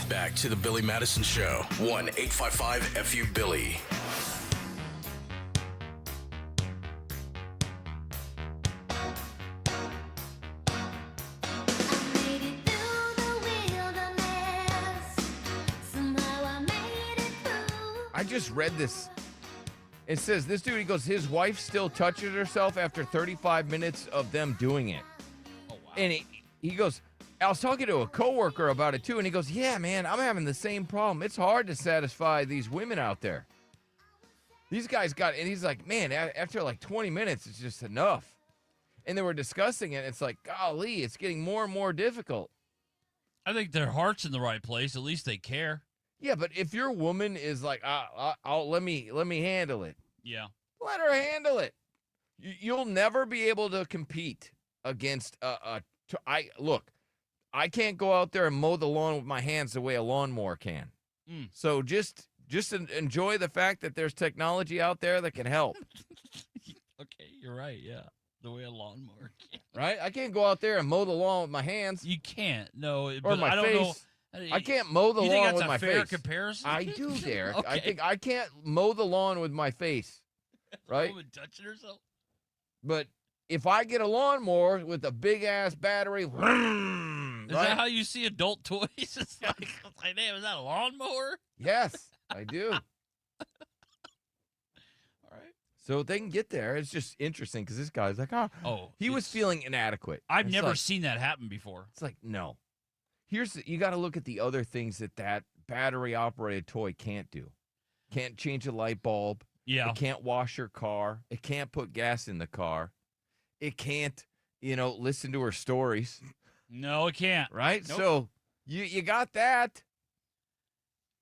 Back to the Billy Madison Show. 1-855-FU-BILLY. I just read this. It says this dude, he goes, his wife still touches herself after 35 minutes of them doing it. Oh, wow. And he goes, I was talking to a coworker about it too, and he goes, yeah, man, I'm having the same problem. It's hard to satisfy these women out there. These guys and he's like, man, after like 20 minutes, it's just enough. And they were discussing it. It's like, golly, it's getting more and more difficult. I think their heart's in the right place. At least they care. Yeah, but if your woman is like, let me handle it. Yeah. Let her handle it. You'll never be able to compete against I can't go out there and mow the lawn with my hands the way a lawnmower can. Mm. So just enjoy the fact that there's technology out there that can help. Okay, you're right. Yeah, the way a lawnmower can. Right? I can't go out there and mow the lawn with my hands. You can't. No, Or but my I don't face. know. I can't mow the You think lawn that's with a my fair face. comparison? I do, Derek. Okay. I think I can't mow the lawn with my face. Right? Woman touching herself. But if I get a lawnmower with a big ass battery, Is that how you see adult toys? It's like, damn, is that a lawnmower? yes, I do. All right. So they can get there. It's just interesting because this guy's like, he was it's- feeling inadequate. I've It's never like- seen that happen before. It's like, no. You got to look at the other things that battery operated toy can't do. Can't change a light bulb. Yeah. It can't wash your car. It can't put gas in the car. It can't, listen to her stories. No, it can't. Right? Nope. So you got that.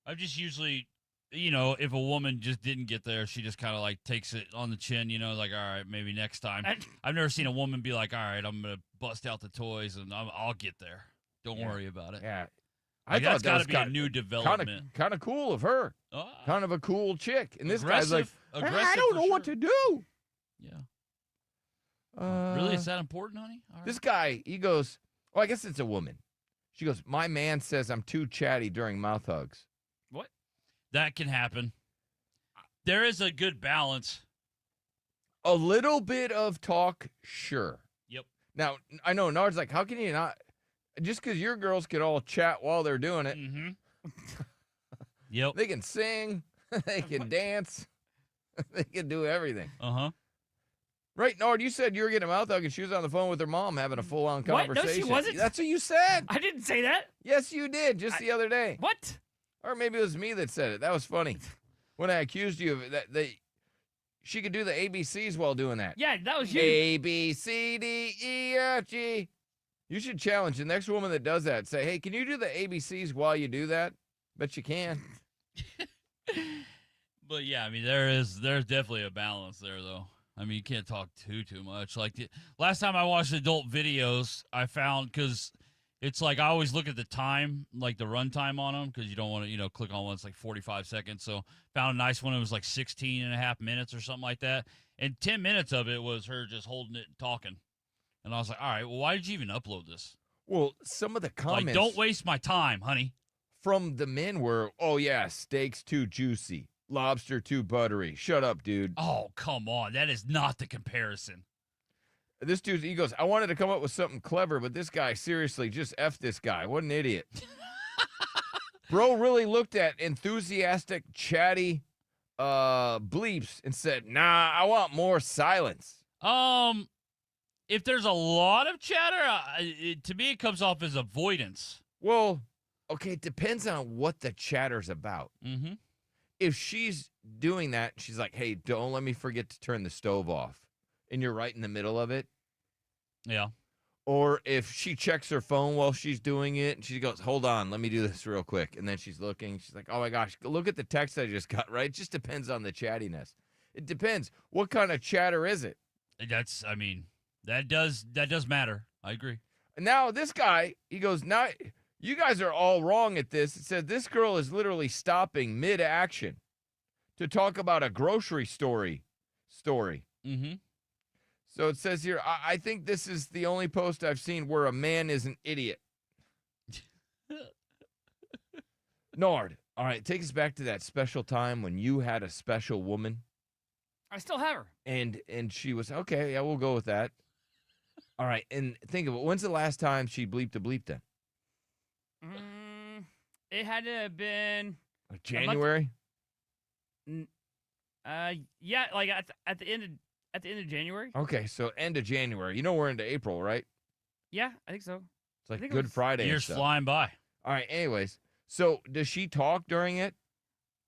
I've just usually, if a woman just didn't get there, she just kind of like takes it on the chin, like, all right, maybe next time. I've never seen a woman be like, all right, I'm going to bust out the toys and I'll get there. Don't worry about it. Yeah. Like, thought that's that got was to be a new development. Kind of cool of her. Oh, Kind of a cool chick. And this guy's like, aggressive I don't for know what sure. to do. Yeah. Really? Is that important, honey? All right. This guy, he goes, I guess it's a woman. She goes, my man says I'm too chatty during mouth hugs. What? That can happen. There is a good balance. A little bit of talk, sure. Yep. Now, I know Nard's like, how can you not? Just because your girls can all chat while they're doing it. Mm-hmm. Yep. They can sing. They can dance. They can do everything. Uh-huh. Right, Nard, you said you were getting a mouth hug and she was on the phone with her mom having a full-on What? No, conversation. she wasn't. That's what you said. I didn't say that. Yes, you did, just the other day. What? Or maybe it was me that said it. That was funny. When I accused you of it, she could do the ABCs while doing that. Yeah, that was you. A, B, C, D, E, F, G. You should challenge the next woman that does that. Say, hey, can you do the ABCs while you do that? Bet you can. But yeah, I mean, there's definitely a balance there, though. I mean, you can't talk too much. Like last time I watched adult videos, I found, because it's like I always look at the time, like the run time on them, because you don't want to, click on one that's like 45 seconds. So found a nice one. It was like 16 and a half minutes or something like that. And 10 minutes of it was her just holding it and talking. And I was like, all right, well, why did you even upload this? Well, some of the comments Like, don't waste my time, honey. from the men were, oh, yeah, steak's too juicy. Lobster too buttery. Shut up, dude. Oh, come on. That is not the comparison. This dude, he goes, I wanted to come up with something clever, but this guy, seriously, just F this guy. What an idiot. Bro really looked at enthusiastic, chatty bleeps and said, nah, I want more silence. If there's a lot of chatter, to me it comes off as avoidance. Well, okay, it depends on what the chatter's about. Mm-hmm. If she's doing that, she's like, hey, don't let me forget to turn the stove off. And you're right in the middle of it. Yeah. Or if she checks her phone while she's doing it, and she goes, hold on, let me do this real quick. And then she's looking. She's like, oh, my gosh, look at the text I just got, right? It just depends on the chattiness. It depends. What kind of chatter is it? That does matter. I agree. And now this guy, he goes, now you guys are all wrong at this. It said this girl is literally stopping mid-action to talk about a grocery story. Mm-hmm. So it says here, I think this is the only post I've seen where a man is an idiot. Nard, all right, take us back to that special time when you had a special woman, I still have her. and she was okay. Yeah, we'll go with that. All right, and think of it. When's the last time she bleeped a bleep then? It had to have been. Like January. Yeah, like at the end of January. Okay, so end of January. You know we're into April, right? Yeah, I think so. It's like think it Good was- Friday. and Years stuff. flying by. All right. Anyways, so does she talk during it?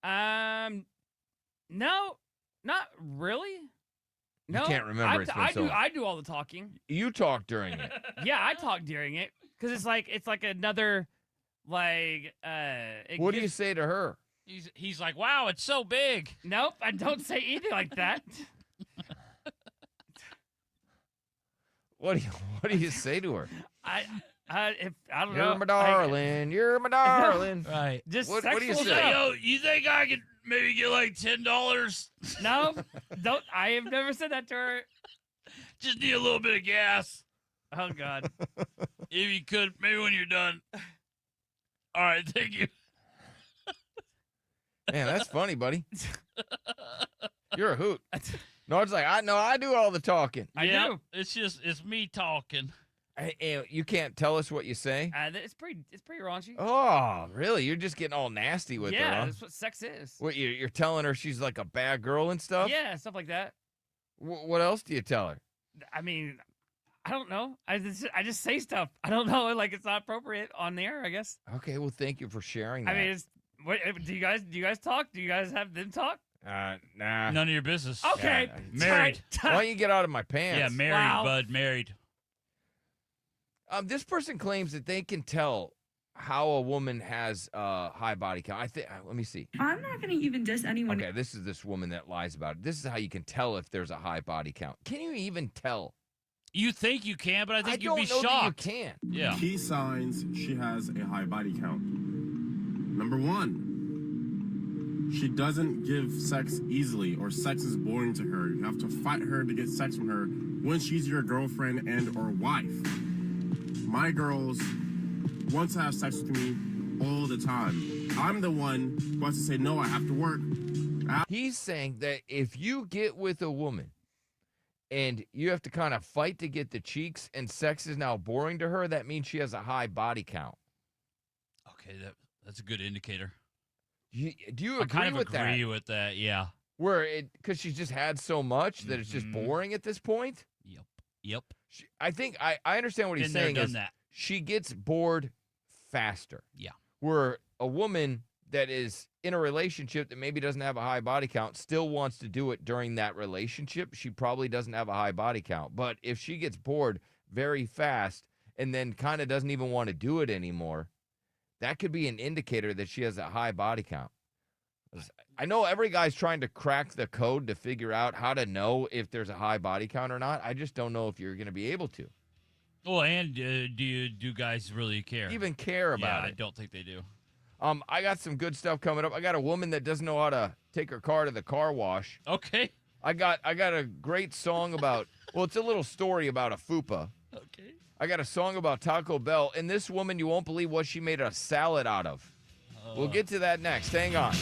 No, not really. No, can't remember, it's been I so do. long. I do all the talking. You talk during it. Yeah, I talk during it because it's like another like. What do you say to her? He's like, wow, it's so big. Nope, I don't say anything like that. What do you say to her? I don't know. You're my darling. You're my darling. Right. Just What do you sexual say? stuff. Yo, you think I could maybe get like $10? No, don't. I have never said that to her. Just need a little bit of gas. Oh God. If you could, maybe when you're done. All right, thank you. Man, that's funny, buddy. You're a hoot. Nard's like, I do all the talking. I Yeah, do. it's me talking. You can't tell us what you say? It's pretty raunchy. Oh, really? You're just getting all nasty with her, Yeah, huh? that's what sex is. What, you're telling her she's like a bad girl and stuff? Yeah, stuff like that. What else do you tell her? I mean, I don't know. I just say stuff. I don't know. Like it's not appropriate on the air, I guess. Okay, well, thank you for sharing that. I mean, do you guys talk? Do you guys have them talk? nah. None of your business. Okay, Yeah, married. Why don't you get out of my pants? Yeah, married, Wow. bud, married. This person claims that they can tell how a woman has high body count. I think. Let me see. I'm not going to even diss anyone. Okay, this is this woman that lies about it. This is how you can tell if there's a high body count. Can you even tell? You think you can, but I think you'd be don't know shocked. that you can. Yeah. Key signs she has a high body count. Number one, she doesn't give sex easily, or sex is boring to her. You have to fight her to get sex from her when she's your girlfriend and or wife. My girls want to have sex with me all the time. I'm the one who has to say, no, I have to work. He's saying that if you get with a woman and you have to kind of fight to get the cheeks and sex is now boring to her, that means she has a high body count. Okay, that's a good indicator. Do you I agree kind of with agree that? with that. Yeah. Because she's just had so much that it's just Mhm. boring at this point? Yep. I think I understand what he's Been there, saying done is that. she gets bored faster. Yeah. Where a woman that is in a relationship that maybe doesn't have a high body count still wants to do it during that relationship, she probably doesn't have a high body count. But if she gets bored very fast and then kind of doesn't even want to do it anymore, that could be an indicator that she has a high body count. I know every guy's trying to crack the code to figure out how to know if there's a high body count or not. I just don't know if you're going to be able to. Well, and do guys really care? Even care about I it. don't think they do. I got some good stuff coming up. I got a woman that doesn't know how to take her car to the car wash. Okay. I got a great song about, well, it's a little story about a fupa. Okay. I got a song about Taco Bell, and this woman, you won't believe what she made a salad out of. We'll get to that next. Hang on.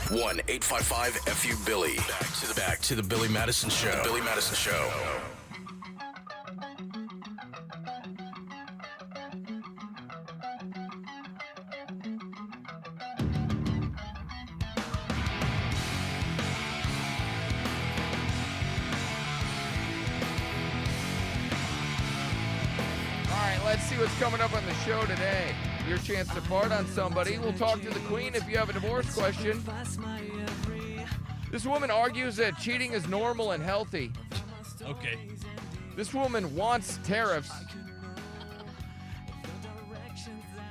1-855-FU-BILLY. Back to the Billy Madison Show. The Billy Madison Show. Let's see what's coming up on the show today. Your chance to fart on somebody. We'll talk to the queen if you have a divorce question. This woman argues that cheating is normal and healthy. Okay. This woman wants tariffs.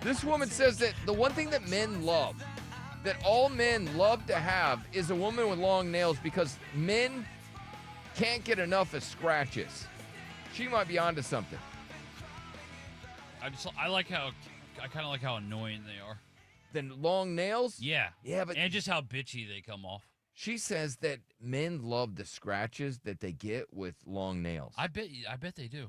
This woman says that the one thing that men love, that all men love to have, is a woman with long nails because men can't get enough of scratches. She might be onto something. I kind of like how annoying they are. Then long nails? Yeah. Yeah, but... And just how bitchy they come off. She says that men love the scratches that they get with long nails. I bet they do.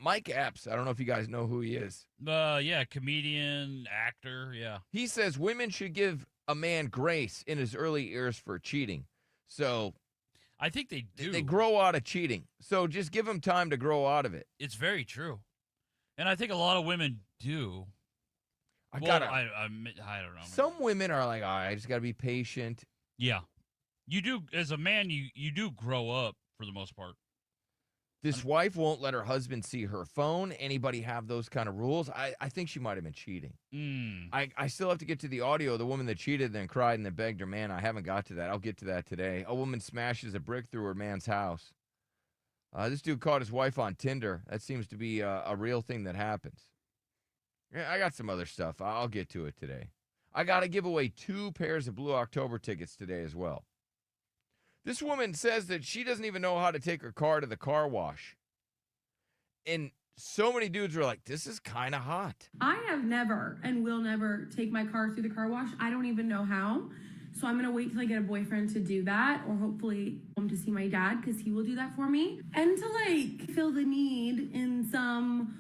Mike Epps, I don't know if you guys know who he is. Yeah, comedian, actor, yeah. He says women should give a man grace in his early years for cheating. So... I think they do. They grow out of cheating. So just give them time to grow out of it. It's very true. And I think a lot of women do. I don't know. Some women are like, I just got to be patient. Yeah. You do, as a man, you do grow up for the most part. This wife won't let her husband see her phone. Anybody have those kind of rules? I think she might have been cheating. I still have to get to the audio of the woman that cheated and then cried and then begged her man. I haven't got to that. I'll get to that today. A woman smashes a brick through her man's house. This dude caught his wife on Tinder. That seems to be a real thing that happens. Yeah, I got some other stuff. I'll get to it today. I got to give away 2 pairs of Blue October tickets today as well. This woman says that she doesn't even know how to take her car to the car wash. And so many dudes are like, this is kind of hot. I have never and will never take my car through the car wash. I don't even know how. So I'm going to wait till I get a boyfriend to do that, or hopefully home to see my dad because he will do that for me. And to like feel the need in some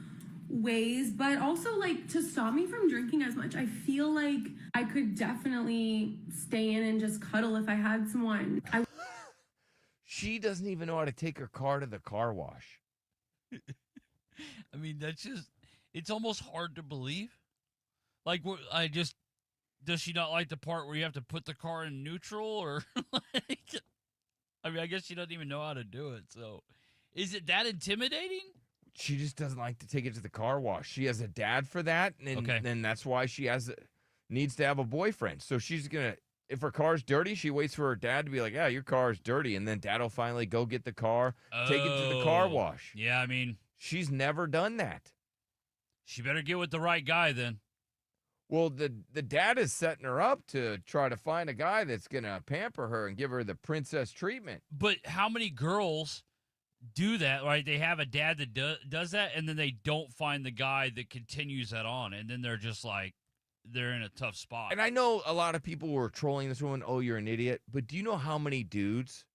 ways, but also like to stop me from drinking as much. I feel like I could definitely stay in and just cuddle if I had someone. She doesn't even know how to take her car to the car wash. I mean, that's just, it's almost hard to believe. Like, does she not like the part where you have to put the car in neutral, or like, I mean, I guess she doesn't even know how to do it. So is it that intimidating? She just doesn't like to take it to the car wash. She has a dad for that, and that's why she needs to have a boyfriend. So she's going to, if her car's dirty, she waits for her dad to be like, yeah, your car's dirty, and then dad will finally go get the car, take it to the car wash. Yeah, I mean. She's never done that. She better get with the right guy then. Well, the dad is setting her up to try to find a guy that's going to pamper her and give her the princess treatment. But how many girls do that, right? They have a dad that does that, and then they don't find the guy that continues that on, and then they're just like, they're in a tough spot. And I know a lot of people were trolling this woman, oh, you're an idiot. But do you know how many dudes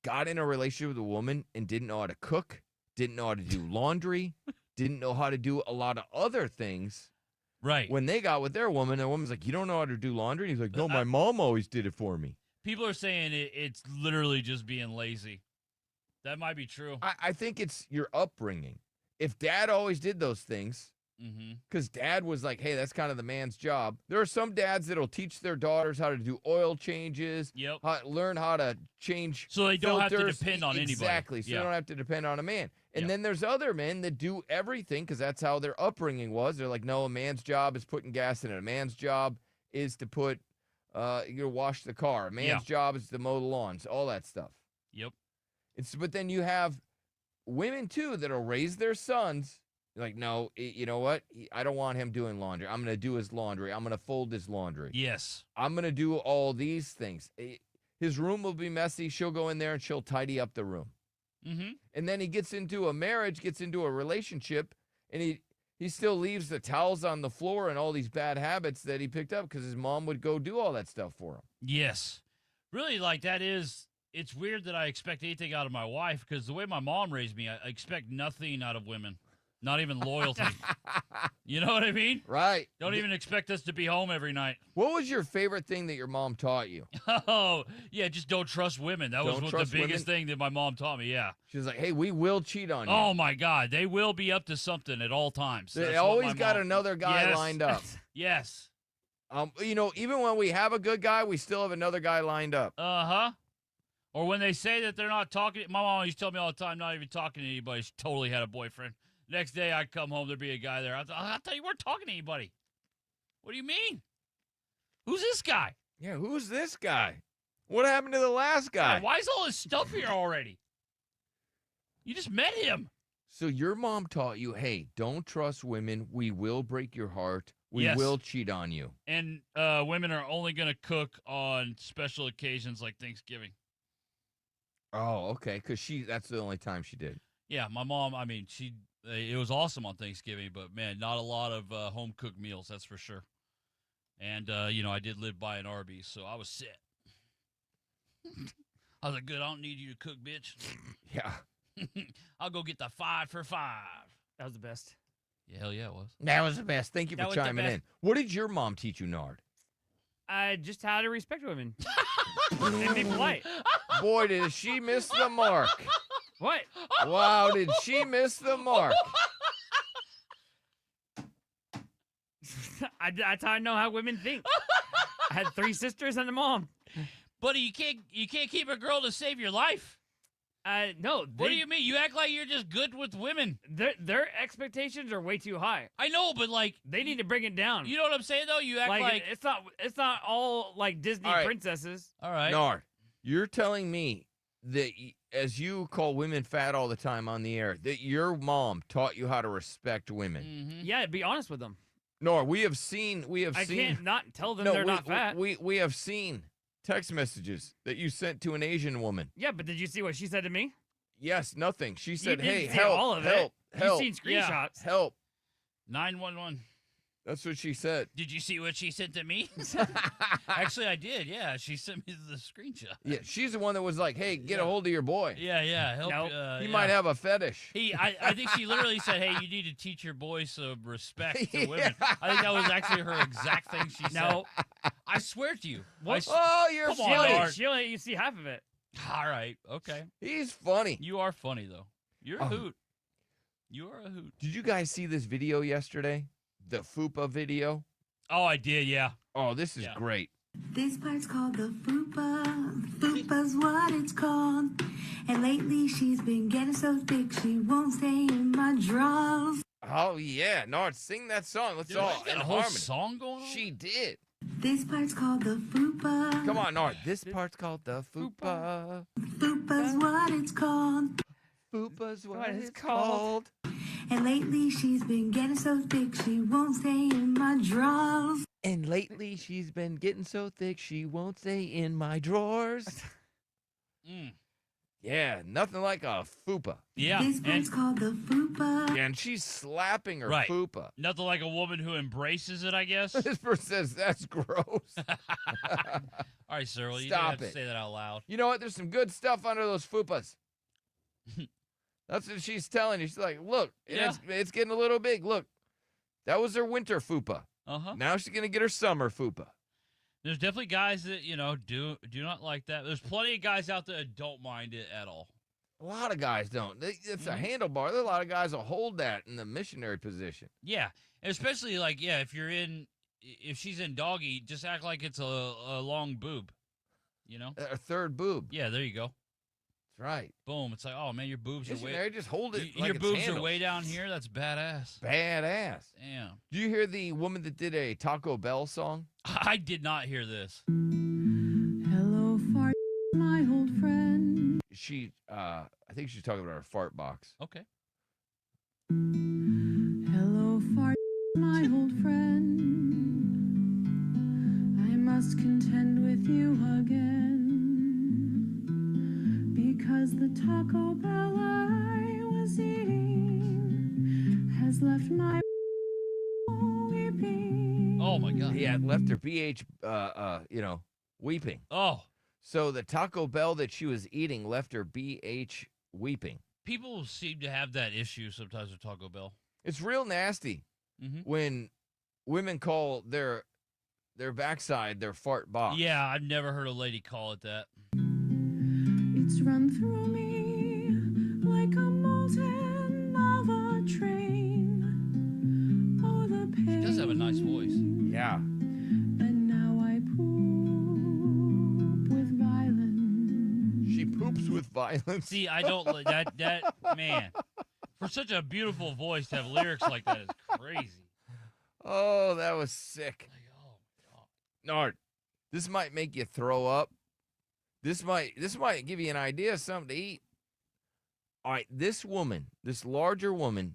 got in a relationship with a woman and didn't know how to cook, didn't know how to do laundry, didn't know how to do a lot of other things? Right. When they got with their woman, the woman's like, you don't know how to do laundry? And he's like, no, my mom always did it for me. People are saying it's literally just being lazy. That might be true. I think it's your upbringing. If dad always did those things, because dad was like, hey, that's kind of the man's job. There are some dads that'll teach their daughters how to do oil changes, learn how to change so they don't filters. have to depend on anybody. Exactly, so they don't have to depend on a man. And then there's other men that do everything because that's how their upbringing was. They're like, no, a man's job is putting gas in it. A man's job is to put, wash the car. A man's job is to mow the lawns, all that stuff. Yep. But then you have women, too, that'll raise their sons. Like, no, you know what? I don't want him doing laundry. I'm going to do his laundry. I'm going to fold his laundry. Yes. I'm going to do all these things. His room will be messy. She'll go in there and she'll tidy up the room. And then he gets into a marriage, gets into a relationship, and he still leaves the towels on the floor and all these bad habits that he picked up because his mom would go do all that stuff for him. Yes. Really, like, it's weird that I expect anything out of my wife because the way my mom raised me, I expect nothing out of women. Not even loyalty. You know what I mean? Right. Don't even expect us to be home every night. What was your favorite thing that your mom taught you? Oh, yeah, just don't trust women. That was Don't what the trust biggest women? thing that my mom taught me, yeah. She was like, hey, we will cheat on you. Oh, my God. They will be up to something at all times. They That's what always my got mom- another guy Yes. lined up. Yes. Even when we have a good guy, we still have another guy lined up. Uh-huh. Or when they say that they're not talking, my mom used to tell me all the time, not even talking to anybody. She totally had a boyfriend. Next day I'd come home, there'd be a guy there. I thought you weren't talking to anybody. What do you mean? Who's this guy? Yeah, who's this guy? What happened to the last guy? Yeah, why is all this stuff here already? You just met him. So your mom taught you, hey, don't trust women. We will break your heart. We Yes. will cheat on you. And women are only going to cook on special occasions like Thanksgiving. Oh, okay, because that's the only time she did. Yeah, my mom, I mean, it was awesome on Thanksgiving, but man, not a lot of home cooked meals, that's for sure. And, I did live by an Arby's, so I was set. I was like, good, I don't need you to cook, bitch. Yeah. I'll go get the 5 for $5. That was the best. Yeah, hell yeah, it was. That was the best. Thank you That for was the chiming best. in. What did your mom teach you, Nard? Just how to respect women and be polite. Boy, did she miss the mark. What? Wow, did she miss the mark. That's how I know how women think. I had 3 sisters and a mom. Buddy, you can't keep a girl to save your life. No. What do you mean? You act like you're just good with women. Their expectations are way too high. I know, but like They need to bring it down. you know what I'm saying though? You act like it's not all like Disney All right. princesses. all right. Nard, you're telling me that as you call women fat all the time on the air, that your mom taught you how to respect women. Mhm. Yeah, be honest with them. Nard, we have seen. I can't not tell them No, they're not fat. we have seen text messages that you sent to an Asian woman. Yeah, but did you see what she said to me? Yes, nothing. She said, didn't "Hey, see help, all of it. help, help, You've seen Yeah. screenshots. help." 911. That's what she said. Did you see what she sent to me? Actually, I did. Yeah, she sent me the screenshot. Yeah, she's the one that was like, "Hey, get a hold of your boy. Yeah. Help. Nope. He yeah. might have a fetish." I think she literally said, "Hey, you need to teach your boys some respect to women." Yeah. I think that was actually her exact thing she said. No. I swear to you. What? Oh, you're Come on, funny. Nard. She'll let you see half of it. All right. Okay. He's funny. You are funny though. You're a Oh. hoot. You are a hoot. Did you guys see this video yesterday? The FUPA video? Oh, I did. Yeah. Oh, this is Yeah. great. This part's called the fupa. Fupa's what it's called. And lately she's been getting so thick she won't stay in my drawers. Oh, yeah. Nard, sing that song. Let's Dude, all she's got in a whole harmony. song going on. She did. This part's called the fupa. Come on, Nard. This part's called the FUPA. Fupa's what it's called. FUPA's what What it's it's called. called. And lately she's been getting so thick she won't stay in my drawers. And lately she's been getting so thick she won't stay in my drawers. Mm. Yeah, nothing like a FUPA. Yeah. This And part's called the fupa. Yeah, and she's slapping her Right. FUPA. nothing like a woman who embraces it, I guess. This person says that's gross. All right, sir. Well, you Stop didn't have it. to say that out loud. You know what? There's some good stuff under those FUPAs. That's what she's telling you. She's like, look, Yeah. it's getting a little big. Look, that was her winter FUPA. Uh-huh. Now she's going to get her summer FUPA. There's definitely guys that, do not like that. There's plenty of guys out there that don't mind it at all. A lot of guys don't. It's a handlebar. There's a lot of guys will hold that in the missionary position. Yeah. And especially like, yeah, if she's in doggy, just act like it's a long boob. You know? A third boob. Yeah, there you go. That's right. Boom. It's like, oh man, your boobs are Missionary, just hold it like your it's boobs handled. are way down here. That's badass. Badass. Damn. Do you hear the woman that did a Taco Bell song? I did not hear this. Hello, fart, my old friend. She, I think she's talking about her fart box. Okay. Hello, fart, my old friend. I must contend with you again. Because the Taco Bell I was eating has left my weeping. Oh my God. Yeah, it left her BH, weeping. Oh. So the Taco Bell that she was eating left her BH weeping. People seem to have that issue sometimes with Taco Bell. It's real nasty when women call their backside their fart box. Yeah, I've never heard a lady call it that. It's run through me like a molten lava train. Oh, the pain. She does have a nice voice. Yeah. And now I poop with violence. She poops with violence. See, I don't that man. For such a beautiful voice to have lyrics like that is crazy. Oh, that was sick. Like, oh my God. Nard, this might make you throw up. This might give you an idea of something to eat. All right, this larger woman,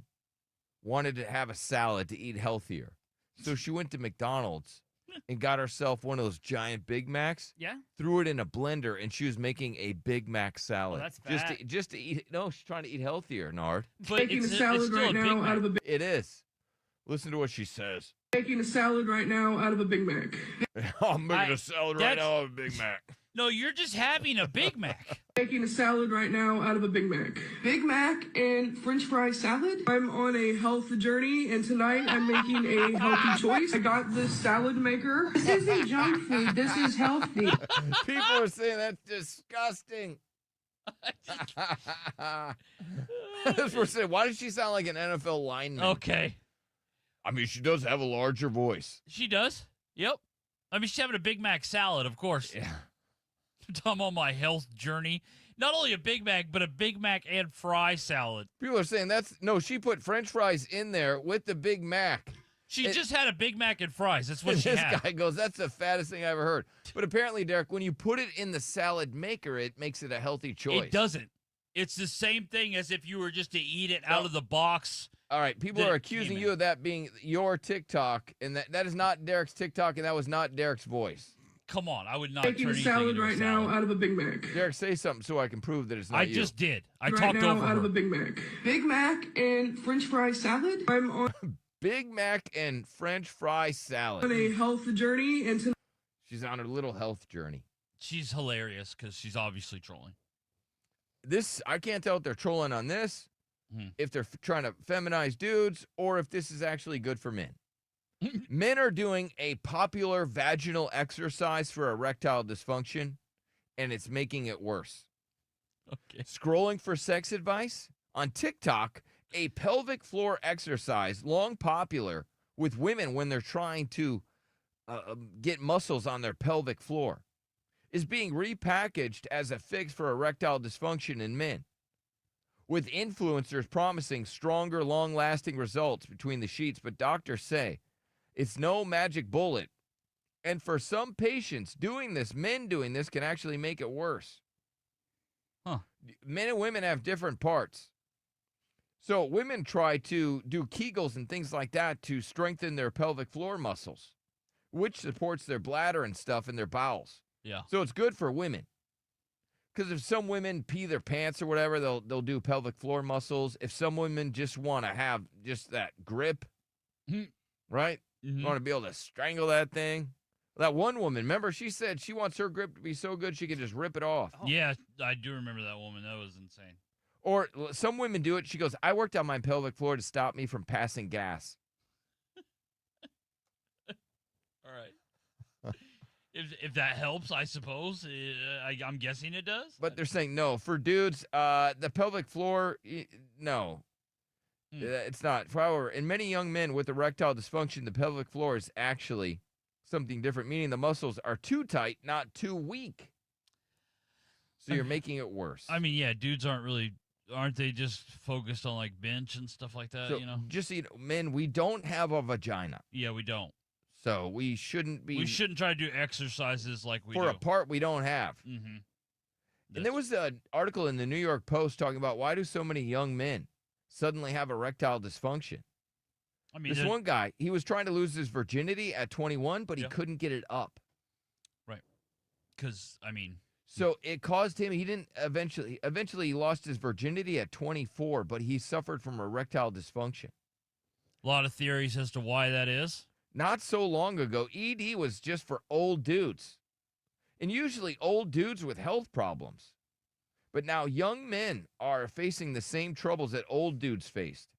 wanted to have a salad to eat healthier. So she went to McDonald's and got herself one of those giant Big Macs. Yeah. Threw it in a blender, and she was making a Big Mac salad. that's just to eat. No, she's trying to eat healthier, Nard. But Making a it's salad still right a Big now Mac. out of a It is. Listen to what she says. making a salad right now out of a Big Mac. I'm making a salad right that's- now of a Big Mac. No, you're just having a Big Mac. Making a salad right now out of a Big Mac. Big Mac and French fry salad. I'm on a health journey, and tonight I'm making a healthy choice. I got this salad maker. This isn't junk food. This is healthy. People are saying that's disgusting. That's what we're saying. Why does she sound like an NFL lineman? Okay. I mean, she does have a larger voice. She does? Yep. I mean, she's having a Big Mac salad, of course. Yeah. I'm on my health journey. Not only a Big Mac, but a Big Mac and fry salad. People are saying she put French fries in there with the Big Mac. She just had a Big Mac and fries. That's what she This had. guy goes, that's the fattest thing I ever heard. But apparently, Derek, when you put it in the salad maker, it makes it a healthy choice. It doesn't. It's the same thing as if you were just to eat it out of the box. All right, people that are it came accusing in. you of that being your TikTok, and that is not Derek's TikTok, and that was not Derek's voice. Come on, I would not Making turn a anything salad into a right salad. now out of a Big Mac. Derek, say something so I can prove that it's not I you. just did. I Right talked now over out of her. a Big Mac. Big Mac and French fry salad. I'm on Big Mac and French fry salad. a health journey, and tonight She's on her little health journey. She's hilarious because she's obviously trolling. I can't tell if they're trolling on this, if they're trying to feminize dudes, or if this is actually good for men. Men are doing a popular vaginal exercise for erectile dysfunction, and it's making it worse. Okay. Scrolling for sex advice on TikTok, a pelvic floor exercise, long popular with women when they're trying to get muscles on their pelvic floor, is being repackaged as a fix for erectile dysfunction in men, with influencers promising stronger, long-lasting results between the sheets. But doctors say it's no magic bullet. And for some patients men doing this can actually make it worse. Huh. Men and women have different parts. So women try to do Kegels and things like that to strengthen their pelvic floor muscles, which supports their bladder and stuff in their bowels. Yeah. So it's good for women. Because if some women pee their pants or whatever, they'll do pelvic floor muscles. If some women just want to have just that grip, right? Mhm. Want to be able to strangle that thing. That one woman, remember, she said she wants her grip to be so good she can just rip it off. Yeah, I do remember that woman. That was insane. Or some women do it. She goes, I worked on my pelvic floor to stop me from passing gas. All right. If that helps, I suppose. I'm guessing it does. But they're saying no. For dudes, the pelvic floor, no. It's not. However, in many young men with erectile dysfunction, the pelvic floor is actually something different, meaning the muscles are too tight, not too weak. So you're making it worse. I mean, yeah, dudes aren't they just focused on like bench and stuff like that, So you know? just so you know, men, we don't have a vagina. Yeah, we don't. So we shouldn't be. We shouldn't try to do exercises like we for do. a part we don't have. Mm-hmm. And there was an article in the New York Post talking about why do so many young men suddenly have erectile dysfunction. I mean, this one guy, he was trying to lose his virginity at 21, but he couldn't get it up. Right. Because, I mean. So it caused him, he didn't eventually he lost his virginity at 24, but he suffered from erectile dysfunction. A lot of theories as to why that is. Not so long ago, ED was just for old dudes. And usually old dudes with health problems. But now young men are facing the same troubles that old dudes faced.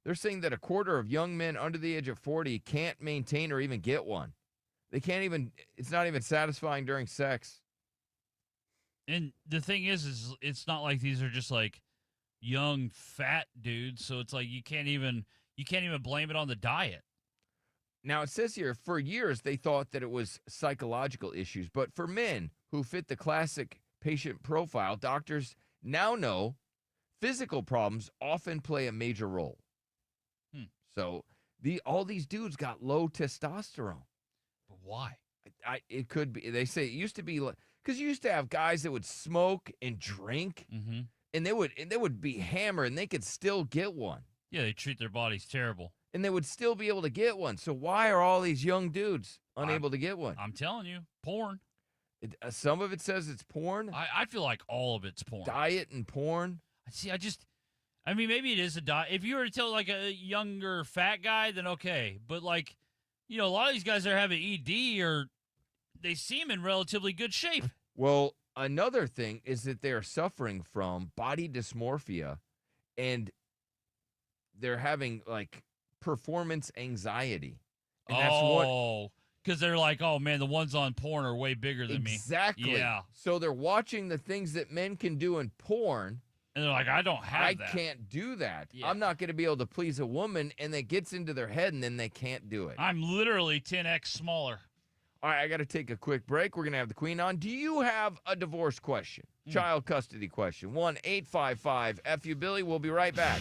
They're saying that a quarter of young men under the age of 40 can't maintain or even get one. They can't even, it's not even satisfying during sex. And the thing is it's not like these are just like young fat dudes, so it's like you can't even blame it on the diet. Now, it says here, for years, they thought that it was psychological issues. But for men who fit the classic patient profile, doctors now know physical problems often play a major role. So all these dudes got low testosterone. But why? It could be. They say it used to be because you used to have guys that would smoke and drink, and they would be hammered, and they could still get one. Yeah, they treat their bodies terrible. And they would still be able to get one. So why are all these young dudes unable to get one? I'm telling you, porn. Some of it says it's porn. I feel like all of it's porn. Diet and porn. See, I mean, maybe it is a diet. If you were to tell like a younger fat guy, then okay. But like, a lot of these guys that are having ED they seem in relatively good shape. Well, another thing is that they are suffering from body dysmorphia, and they're having like performance anxiety. And that's because they're like, oh man, the ones on porn are way bigger than me. Exactly. Yeah. So they're watching the things that men can do in porn. And they're like, I don't have that. I can't do that. Yeah. I'm not going to be able to please a woman, and that gets into their head, and then they can't do it. I'm literally 10x smaller. All right, I got to take a quick break. We're going to have the queen on. Do you have a divorce question? Child custody question? 1-855-FU-BILLY. We'll be right back.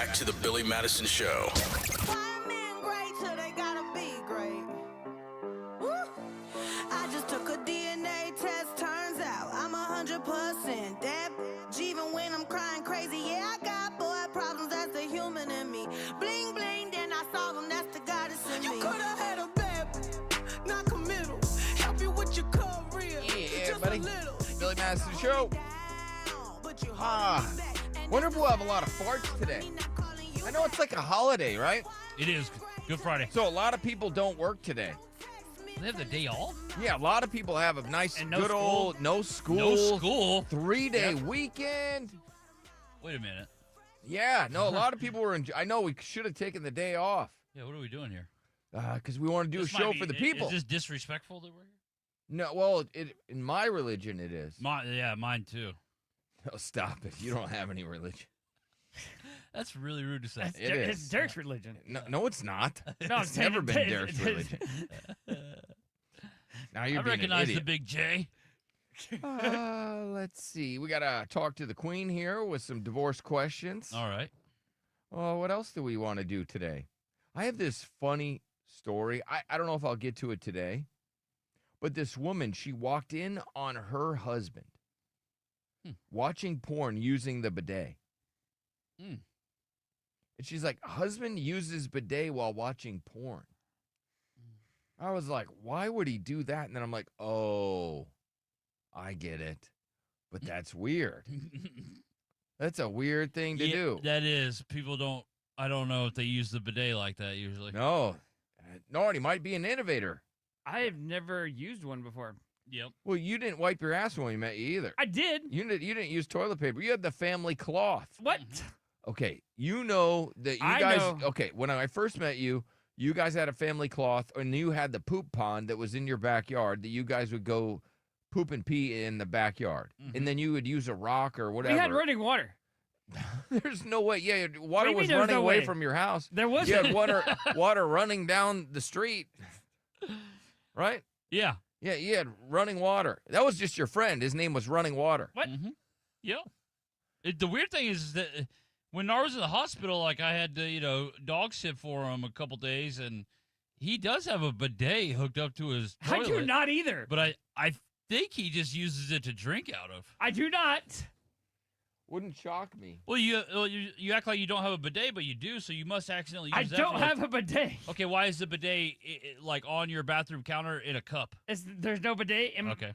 back to the Billy Madison Show. Why men great till they gotta be great? Woo! I just took a DNA test, turns out I'm 100% that bitch. Even when I'm crying crazy, yeah, I got boy problems, that's the human in me. Bling bling, then I solve them, that's the goddess in me. You could've had a bad bitch, not committal. Help you with your career, Yeah, just buddy. a little. Billy Madison Show. Wonder if we'll have a lot of farts today. I know it's like a holiday, right? It is Good Friday. So a lot of people don't work today. They have the day off? Yeah, a lot of people have a nice, And no good school. old no school. No school. 3-day Yep. weekend. Wait a minute. Yeah, no, a lot of people were. I know we should have taken the day off Yeah, what are we doing here? because we want to do This a might show be- for the i- people. Is this disrespectful that we're here? No, well, in my religion it is. Mine too. Oh, stop it! You don't have any religion. That's really rude to say. That's It It's is. Derek's religion. No, it's not. No, I'm It's saying never it been is. Derek's religion. Now you're I being recognize an the idiot. big J. Let's see. We gotta talk to the queen here with some divorce questions. All right. Oh, what else do we want to do today? I have this funny story. I don't know if I'll get to it today, but this woman, she walked in on her husband watching porn using the bidet. Hmm. And she's like, husband uses bidet while watching porn. I was like, why would he do that? And then I'm like, oh, I get it. But that's weird. That's a weird thing to do. That is. People don't. I don't know if they use the bidet like that usually. No. Nard, he might be an innovator. I have never used one before. Yep. Well, you didn't wipe your ass when we met you either. I did. You didn't use toilet paper. You had the family cloth. What? Okay, you know that you I guys. know. Okay, when I first met you, you guys had a family cloth, and you had the poop pond that was in your backyard that you guys would go poop and pee in the backyard, and then you would use a rock or whatever. We had running water. There's no way. Yeah, water What do you was mean there's running no away way? from your house. There was You had water running down the street, right? Yeah. Yeah, you had running water. That was just your friend. His name was Running Water. What? Yep. The weird thing is that when I was in the hospital, like I had to, dog sit for him a couple days, and he does have a bidet hooked up to his I toilet. do not either. But I think he just uses it to drink out of. I do not. Wouldn't shock me. Well, you act like you don't have a bidet, but you do, so you must accidentally use I that. don't for, like- have a bidet. Okay, why is the bidet like on your bathroom counter in a cup? There's no bidet. Okay.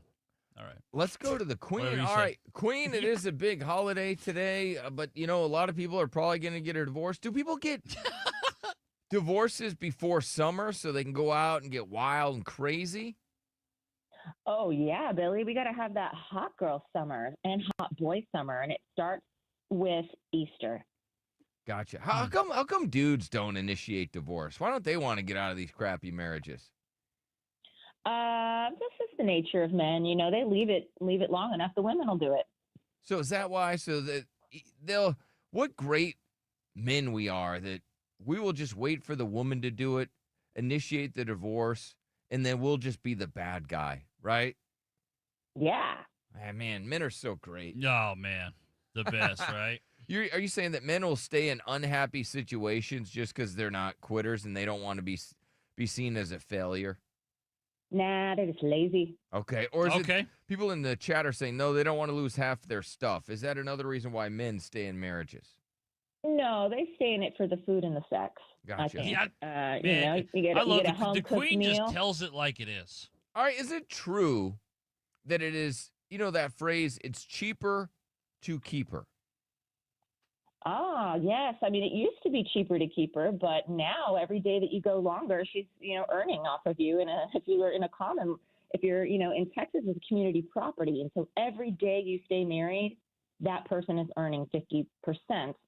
All right. Let's go to the queen. Whatever you All say. right, queen, it is a big holiday today, but, a lot of people are probably going to get a divorce. Do people get divorces before summer so they can go out and get wild and crazy? Oh, yeah, Billy. We got to have that hot girl summer and hot boy summer, and it starts with Easter. Gotcha. How come dudes don't initiate divorce? Why don't they want to get out of these crappy marriages? This is the nature of men. They leave it long enough. The women will do it. So is that why? So that what great men we are that we will just wait for the woman to do it, initiate the divorce, and then we'll just be the bad guy, right? Yeah. Man, men are so great. Oh, man. The best, right? Are you saying that men will stay in unhappy situations just because they're not quitters and they don't want to be seen as a failure? Nah, they're just lazy. Okay. Or is Okay. it people in the chat are saying, no, they don't want to lose half their stuff. Is that another reason why men stay in marriages? No, they stay in it for the food and the sex. I Gotcha. think. Yeah, you get I love a home the cooked queen meal. just tells it like it is. All right. Is it true that it is, that phrase, it's cheaper to keep her? Ah, yes. I mean, it used to be cheaper to keep her, but now every day that you go longer, she's, earning off of you. And if you were if you're, in Texas, it's community property. And so every day you stay married, that person is earning 50%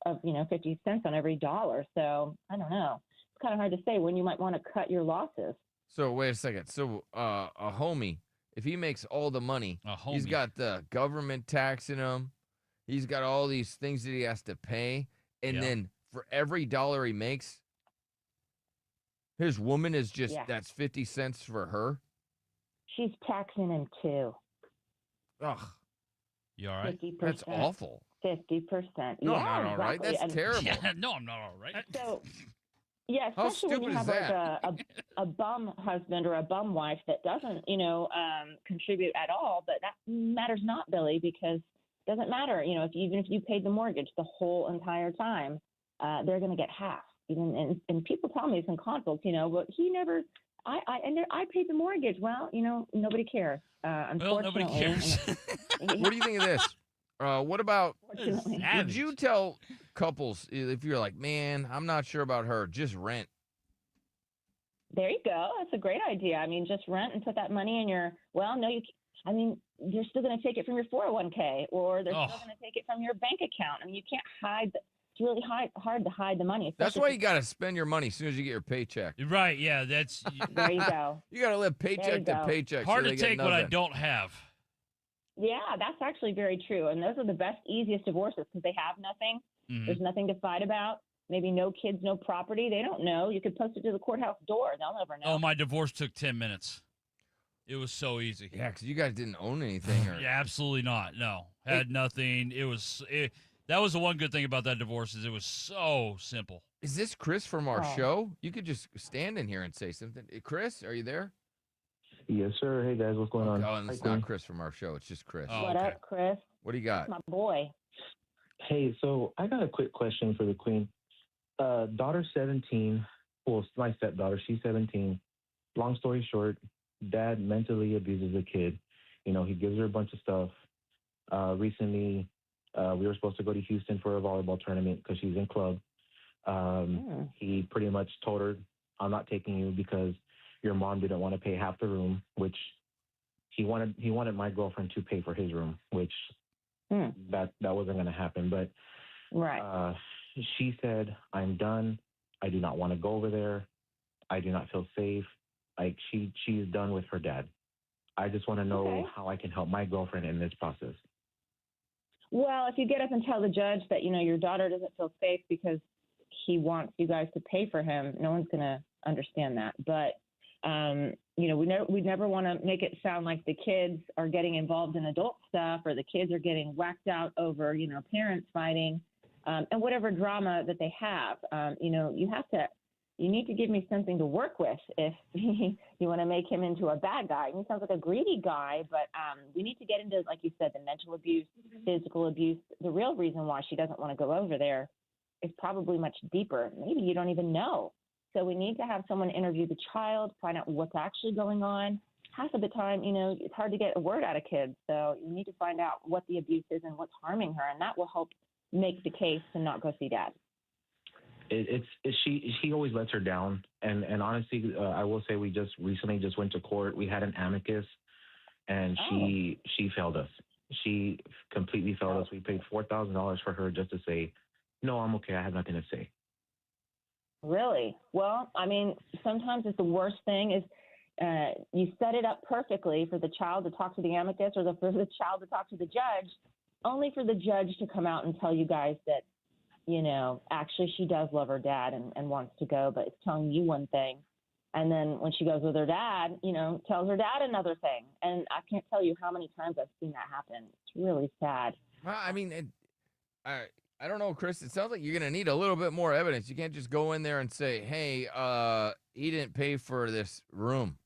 of, 50 cents on every dollar. So I don't know. It's kind of hard to say when you might want to cut your losses. So wait a second. So a homie, if he makes all the money, he's homie. got the government taxing him. He's got all these things that he has to pay. And Yeah. then for every dollar he makes, his woman is just, that's 50 cents for her. She's taxing him too. Ugh, You all right? 50%. that's awful. 50%. No, yeah, I'm not all right. exactly. That's And terrible. Yeah, no, I'm not all right. So, yeah, How especially when you stupid have is like a bum husband or a bum wife that doesn't, contribute at all. But that matters not, Billy, because it doesn't matter. Even if you paid the mortgage the whole entire time, they're going to get half. And people tell me it's in conflicts, but he never. I paid the mortgage. Well, nobody cares. Well, nobody Unfortunately, cares. What do you think of this? What about, Unfortunately. would you tell couples if you're like, man, I'm not sure about her, just rent? There you go. That's a great idea. I mean, just rent and put that money in your. Well, no, they're still going to take it from your 401k, or they're still going to take it from your bank account. I mean, you can't hide. It's really hard to hide the money. That's why you got to spend your money as soon as you get your paycheck. Right, yeah, that's There you go. You got to live paycheck to paycheck. hard so to they get take what I nothing. don't have. Yeah, that's actually very true. And those are the best, easiest divorces because they have nothing. Mhm. There's nothing to fight about. Maybe no kids, no property. They don't know. You could post it to the courthouse door. They'll never know. Oh, my divorce took 10 minutes. It was so easy. Yeah, because you guys didn't own anything. Or... Yeah, absolutely not. No, had nothing. That was the one good thing about that divorce is it was so simple. Is this Chris from our Oh. show? You could just stand in here and say something. Chris, are you there? Yes, sir. Hey, guys, what's going on? Oh, and it's Hi, not Queen. Chris from our show. It's just Chris. Oh, What okay. up, Chris? What do you got? My boy. Hey, so I got a quick question for the Queen. Daughter 17, well, it's my stepdaughter, she's 17. Long story short, dad mentally abuses the kid. He gives her a bunch of stuff. Recently, we were supposed to go to Houston for a volleyball tournament because she's in club. He pretty much told her, I'm not taking you because your mom didn't want to pay half the room, which he wanted my girlfriend to pay for his room, which that wasn't going to happen. But Right. she said, I'm done. I do not want to go over there. I do not feel safe. Like she's done with her dad. I just want to know Okay. how I can help my girlfriend in this process. Well, if you get up and tell the judge that, your daughter doesn't feel safe because he wants you guys to pay for him, no one's going to understand that. But, we never want to make it sound like the kids are getting involved in adult stuff or the kids are getting whacked out over, parents fighting and whatever drama that they have. You need to give me something to work with if you want to make him into a bad guy. He sounds like a greedy guy, but we need to get into, like you said, the mental abuse, physical abuse. The real reason why she doesn't want to go over there is probably much deeper. Maybe you don't even know. So we need to have someone interview the child, find out what's actually going on. Half of the time, it's hard to get a word out of kids. So you need to find out what the abuse is and what's harming her, and that will help make the case to not go see dad. She always lets her down, and honestly, I will say we just recently went to court. We had an amicus, and she failed us. She completely failed us. We paid $4,000 for her just to say, no, I'm okay. I have nothing to say. Really? Well, I mean, sometimes it's the worst thing is you set it up perfectly for the child to talk to the amicus or for the child to talk to the judge, only for the judge to come out and tell you guys that, actually she does love her dad and wants to go, but it's telling you one thing. And then when she goes with her dad, tells her dad another thing. And I can't tell you how many times I've seen that happen. It's really sad. Well, I mean, I don't know, Chris. It sounds like you're going to need a little bit more evidence. You can't just go in there and say, hey, he didn't pay for this room.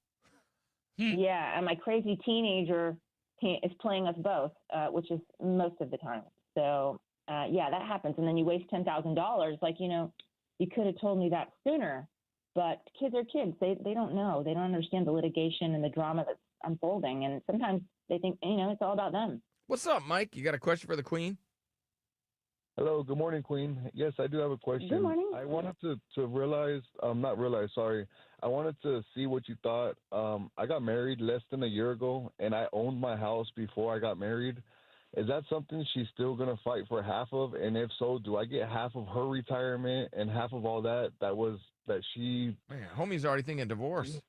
Yeah, and my crazy teenager is playing us both, which is most of the time. So, yeah, that happens. And then you waste $10,000. Like, you could have told me that sooner. But kids are kids. They don't know. They don't understand the litigation and the drama that's unfolding. And sometimes they think, it's all about them. What's up, Mike? You got a question for the Queen? Hello, good morning, Queen. Yes, I do have a question. Good morning. I wanted to realize, I wanted to see what you thought. I got married less than a year ago, and I owned my house before I got married. Is that something she's still going to fight for half of? And if so, do I get half of her retirement and half of all that she... Man, homie's already thinking divorce.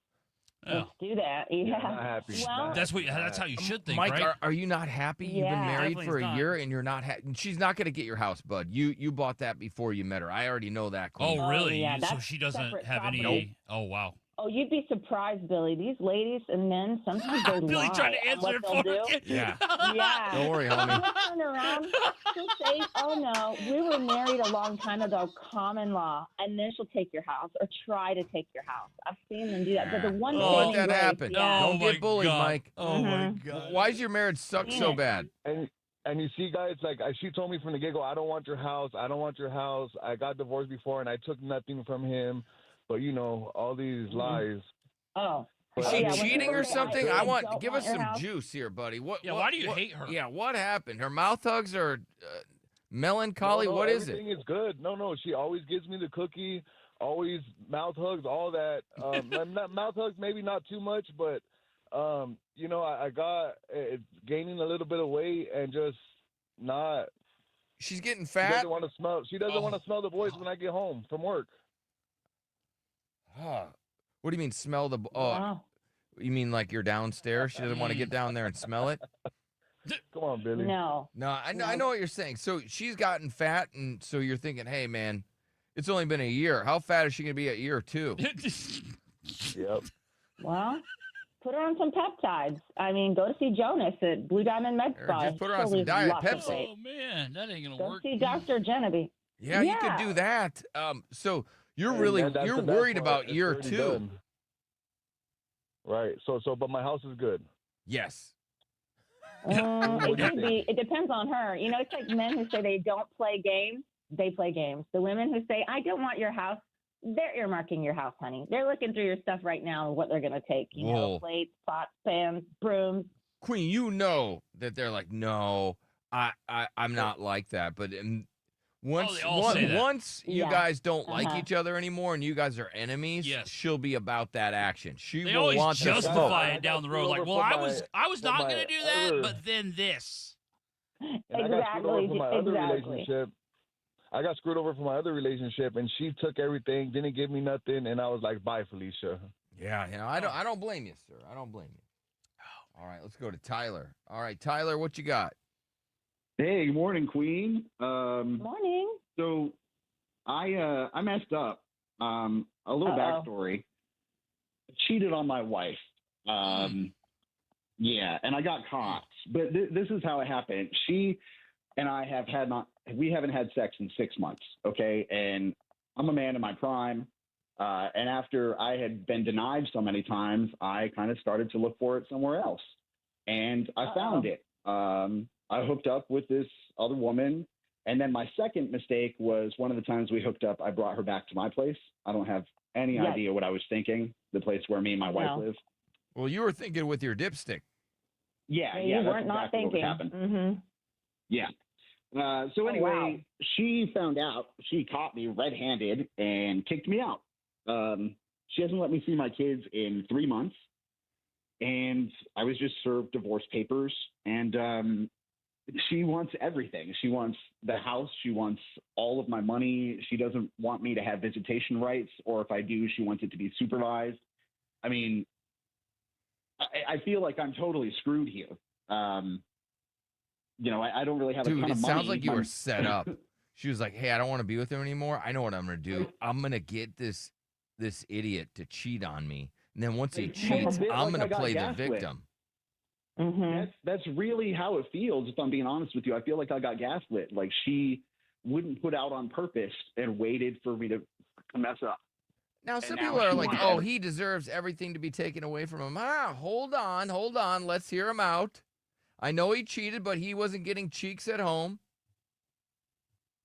Let's do that. Yeah. Not happy. Well, That's how you should think, Mike, right? are you not happy? You've been Yeah. married Definitely for a not. year and you're not happy. She's not going to get your house, bud. You bought that before you met her. I already know that, Queen. Oh, really? yeah, So that's she doesn't separate have any. property. Oh, wow. Oh, you'd be surprised, Billy. These ladies and men, sometimes they Billy lie. trying to And answer what it they'll for do, you. Yeah. yeah. Don't worry, homie. She'll turn around. She'll say, oh, no, we were married a long time ago, common law. And then she'll take your house or try to take your house. I've seen them do that. But the one Don't let saving that grace, happen. yeah. Don't my get bullied, God. Mike. Oh, my God. Why does your marriage suck so bad? And you see, guys, like she told me from the get-go, I don't want your house. I don't want your house. I got divorced before, and I took nothing from him. But, you know, all these lies. Oh. Is Oh, she yeah, when cheating people or say, something? I Give don't us want your some house. juice here, buddy. What? Yeah, why do you hate her? Yeah, what happened? Her mouth hugs are melancholy. No, What is it? everything is good. No, she always gives me the cookie, always mouth hugs, all that. Mouth hugs, maybe not too much, but, you know, I got gaining a little bit of weight and just not. She's getting She fat. doesn't want to smell. She doesn't want to smell the boys when I get home from work. What do you mean smell the? Wow. You mean like you're downstairs? She doesn't want to get down there and smell it. Come on, Billy. No. No, I know what you're saying. So she's gotten fat, and so you're thinking, hey, man, it's only been a year. How fat is she gonna be at year 2? Yep. Well, put her on some peptides. I mean, go to see Jonas at Blue Diamond Med Or Spa. just put her on She'll some lose Diet lots of Pepsi. weight. Oh, man, that ain't going to Go work. see Dr. Genevieve. Yeah, you could do that. So you're really And that's you're the best worried part. about It's year already 2. done. Right. So, but my house is good. Yes. It could be. It depends on her. You know, it's like men who say they don't play games. They play games. The women who say, I don't want your house, they're earmarking your house, honey. They're looking through your stuff right now and what they're going to take. You Whoa. know, plates, pots, pans, brooms. Queen, you know that they're like, no, I'm not like that. But once they all say that. once you Yeah. guys don't like Uh-huh. each other anymore and you guys are enemies, Yes. she'll be about that action. She They will always want to justify smoke. it down the road. Like, well, I was not going to do that, but then this. And I got screwed over Exactly. from my other Exactly. relationship. I got screwed over from my other relationship, and she took everything, didn't give me nothing, and I was like, "Bye, Felicia." Yeah, you know, I don't blame you, sir. I don't blame you. All right, let's go to Tyler. All right, Tyler, what you got? Hey, good morning, Queen. Morning. So I messed up. A little backstory. Cheated on my wife. Yeah, and I got caught. But this is how it happened. She and I we haven't had sex in 6 months. Okay, and I'm a man in my prime. And after I had been denied so many times, I kind of started to look for it somewhere else. And I found it. I hooked up with this other woman. And then my second mistake was one of the times we hooked up, I brought her back to my place. I don't have any Yes. idea what I was thinking, the place where me and my wife No. live. Well, you were thinking with your dipstick. Yeah, You yeah. That's weren't not exactly what thinking. happened. Mm-hmm. Yeah. So Oh, anyway, wow. she found out. She caught me red-handed and kicked me out. She hasn't let me see my kids in 3 months, and I was just served divorce papers. And she wants everything. She wants the house. She wants all of my money. She doesn't want me to have visitation rights, or if I do, she wants it to be supervised. I mean, I feel like I'm totally screwed here. You know, I don't really have a Dude, ton it of money. sounds like you were set up. She was like, hey, I don't want to be with him anymore. I know what I'm going to do. I'm going to get this idiot to cheat on me. And then once he cheats, I'm going to play the victim. Mm-hmm. That's really how it feels, if I'm being honest with you. I feel like I got gaslit. Like she wouldn't put out on purpose and waited for me to mess up. Now, some now people are she like, wants oh, everything. he deserves everything to be taken away from him. Hold on. Let's hear him out. I know he cheated, but he wasn't getting cheeks at home.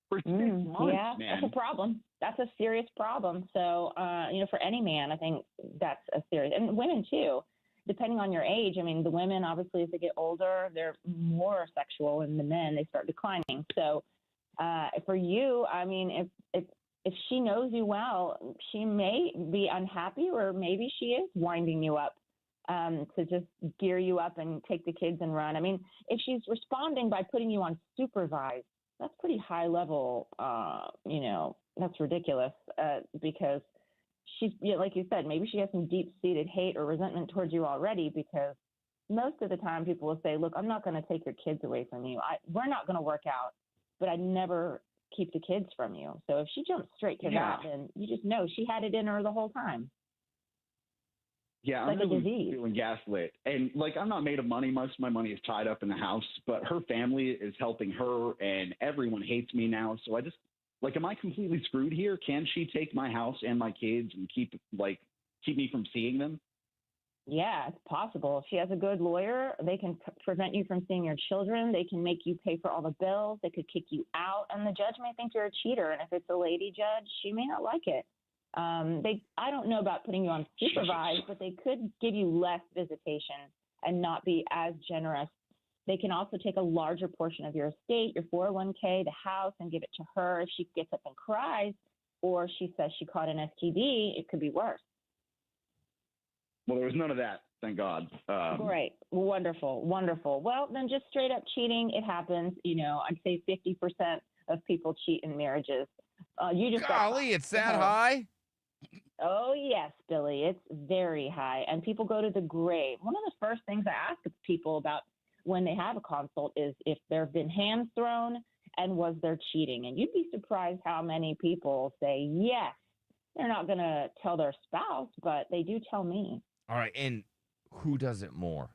For 6 months, Yeah, man. that's a problem. That's a serious problem. So, you know, for any man, I think that's a serious, and women too, depending on your age. I mean, the women, obviously, as they get older, they're more sexual, and the men, they start declining. So, for you, I mean, if she knows you well, she may be unhappy, or maybe she is winding you up to just gear you up and take the kids and run. I mean, if she's responding by putting you on supervised, that's pretty high level. You know, that's ridiculous because she's, you know, like you said, maybe she has some deep seated hate or resentment towards you already, because most of the time people will say, look, I'm not going to take your kids away from you. We're not going to work out, but I'd never keep the kids from you. So if she jumps straight to that, then you just know she had it in her the whole time. Yeah, It's I'm like a really disease. feeling gaslit. And like, I'm not made of money. Most of my money is tied up in the house, but her family is helping her and everyone hates me now. So I just, like, am I completely screwed here? Can she take my house and my kids and keep me from seeing them? Yeah, it's possible. If she has a good lawyer, they can prevent you from seeing your children. They can make you pay for all the bills. They could kick you out, and the judge may think you're a cheater. And if it's a lady judge, she may not like it. I don't know about putting you on supervised, but they could give you less visitation and not be as generous. They can also take a larger portion of your estate, your 401k, the house, and give it to her. If she gets up and cries, or she says she caught an STD, it could be worse. Well, there was none of that, thank God. Great. Wonderful. Wonderful. Well, then just straight up cheating, it happens. You know, I'd say 50% of people cheat in marriages. You just Golly, it's that high? Oh, yes, Billy. It's very high. And people go to the grave. One of the first things I ask people about when they have a consult is if there have been hands thrown and was there cheating. And you'd be surprised how many people say yes. They're not going to tell their spouse, but they do tell me. All right, and who does it more?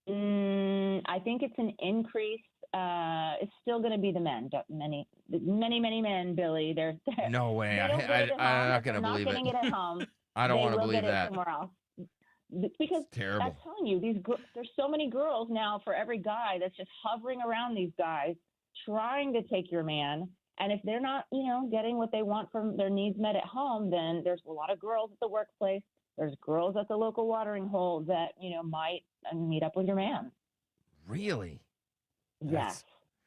I think it's an increase. It's still going to be the men. Many men, Billy. They're No way. they don't get it at I'm home. not going to They're believe not it. getting it at home. I don't They want to will believe get it that. somewhere else. Because terrible. I'm telling you, there's so many girls now for every guy that's just hovering around these guys, trying to take your man. And if they're not, getting what they want from their needs met at home, then there's a lot of girls at the workplace. There's girls at the local watering hole that, might meet up with your man. Really? Yes.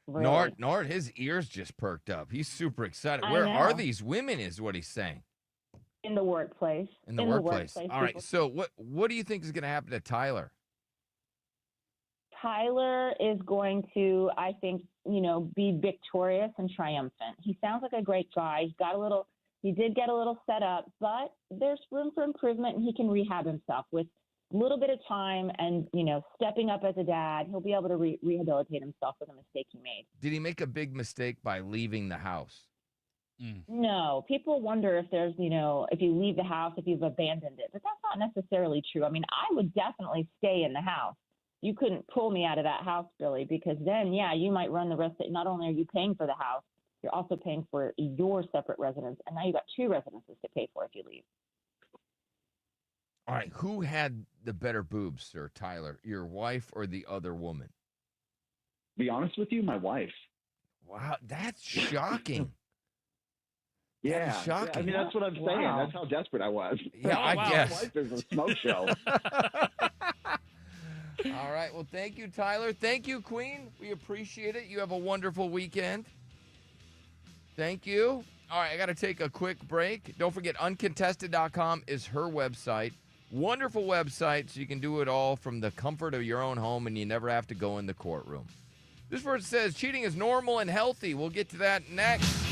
Really. Nard, his ears just perked up. He's super excited. I Where are know. these women is what he's saying. In the workplace. In the workplace. All right. So what do you think is going to happen to Tyler? Tyler is going to, I think, be victorious and triumphant. He sounds like a great guy. He did get a little set up, but there's room for improvement, and he can rehab himself with a little bit of time and, stepping up as a dad. He'll be able to rehabilitate himself with a mistake he made. Did he make a big mistake by leaving the house? No, people wonder if there's, if you leave the house, if you've abandoned it, but that's not necessarily true. I mean, I would definitely stay in the house. You couldn't pull me out of that house, Billy, because then, you might run the risk that not only are you paying for the house, you're also paying for your separate residence, and now you've got two residences to pay for if you leave. All right, who had the better boobs, sir, Tyler, your wife or the other woman? To be honest with you, my wife. Wow, that's shocking. Yeah, That is shocking. I mean, that's what I'm saying. Wow. That's how desperate I was. Yeah, I guess. My wife is a smoke show. All right, well, thank you, Tyler. Thank you, Queen. We appreciate it. You have a wonderful weekend. Thank you. All right, I got to take a quick break. Don't forget, uncontested.com is her website. Wonderful website, so you can do it all from the comfort of your own home, and you never have to go in the courtroom. This verse says cheating is normal and healthy. We'll get to that next.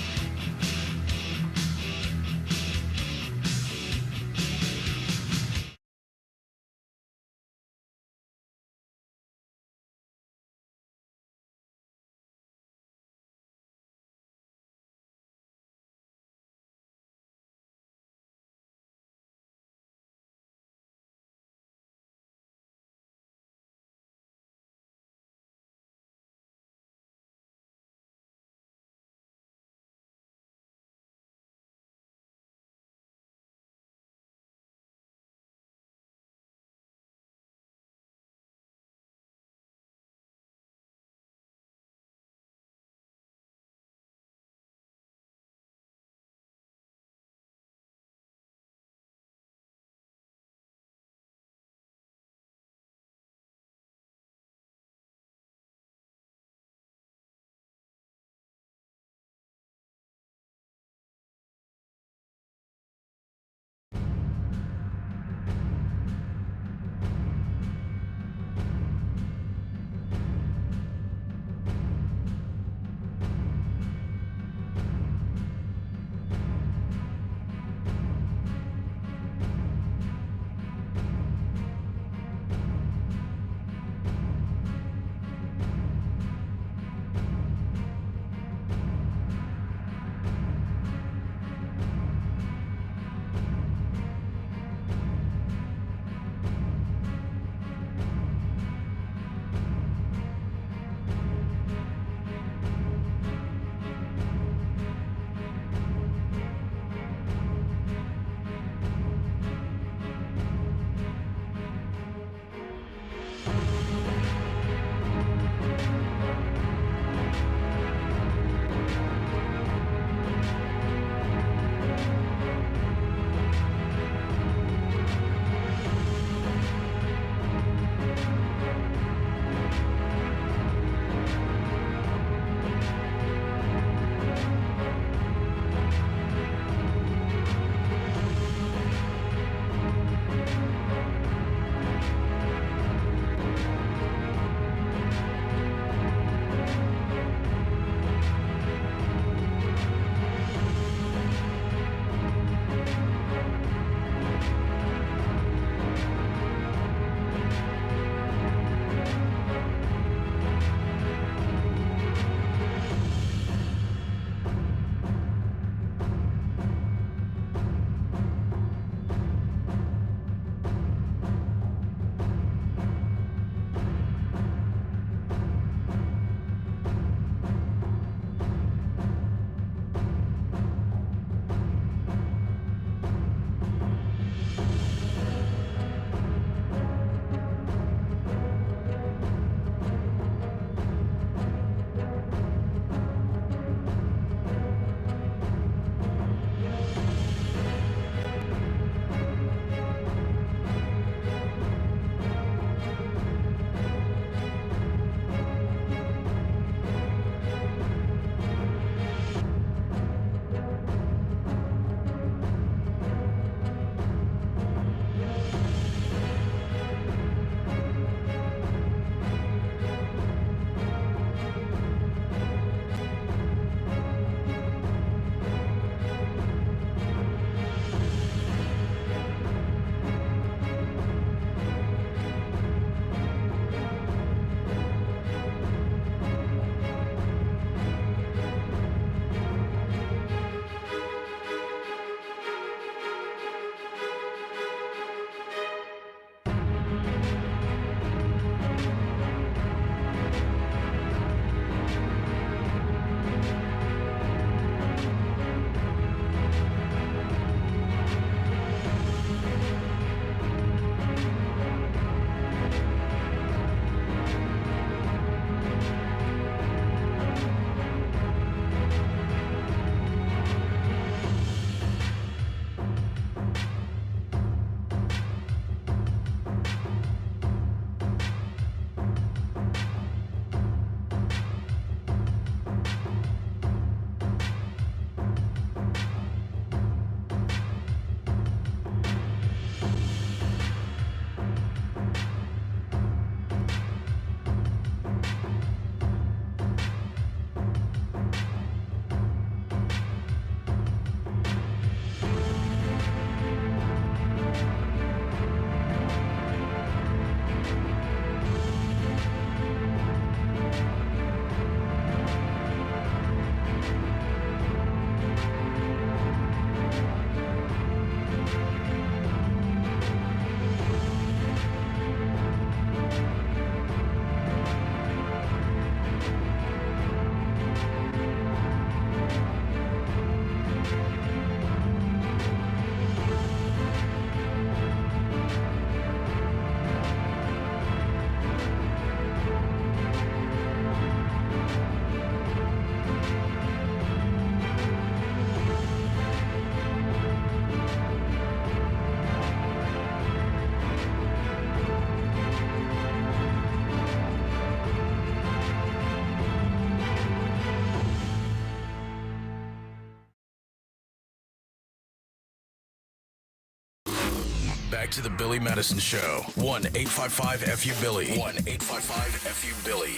to the Billy Madison Show. 1-855-FU-BILLY. 1-855-FU-BILLY.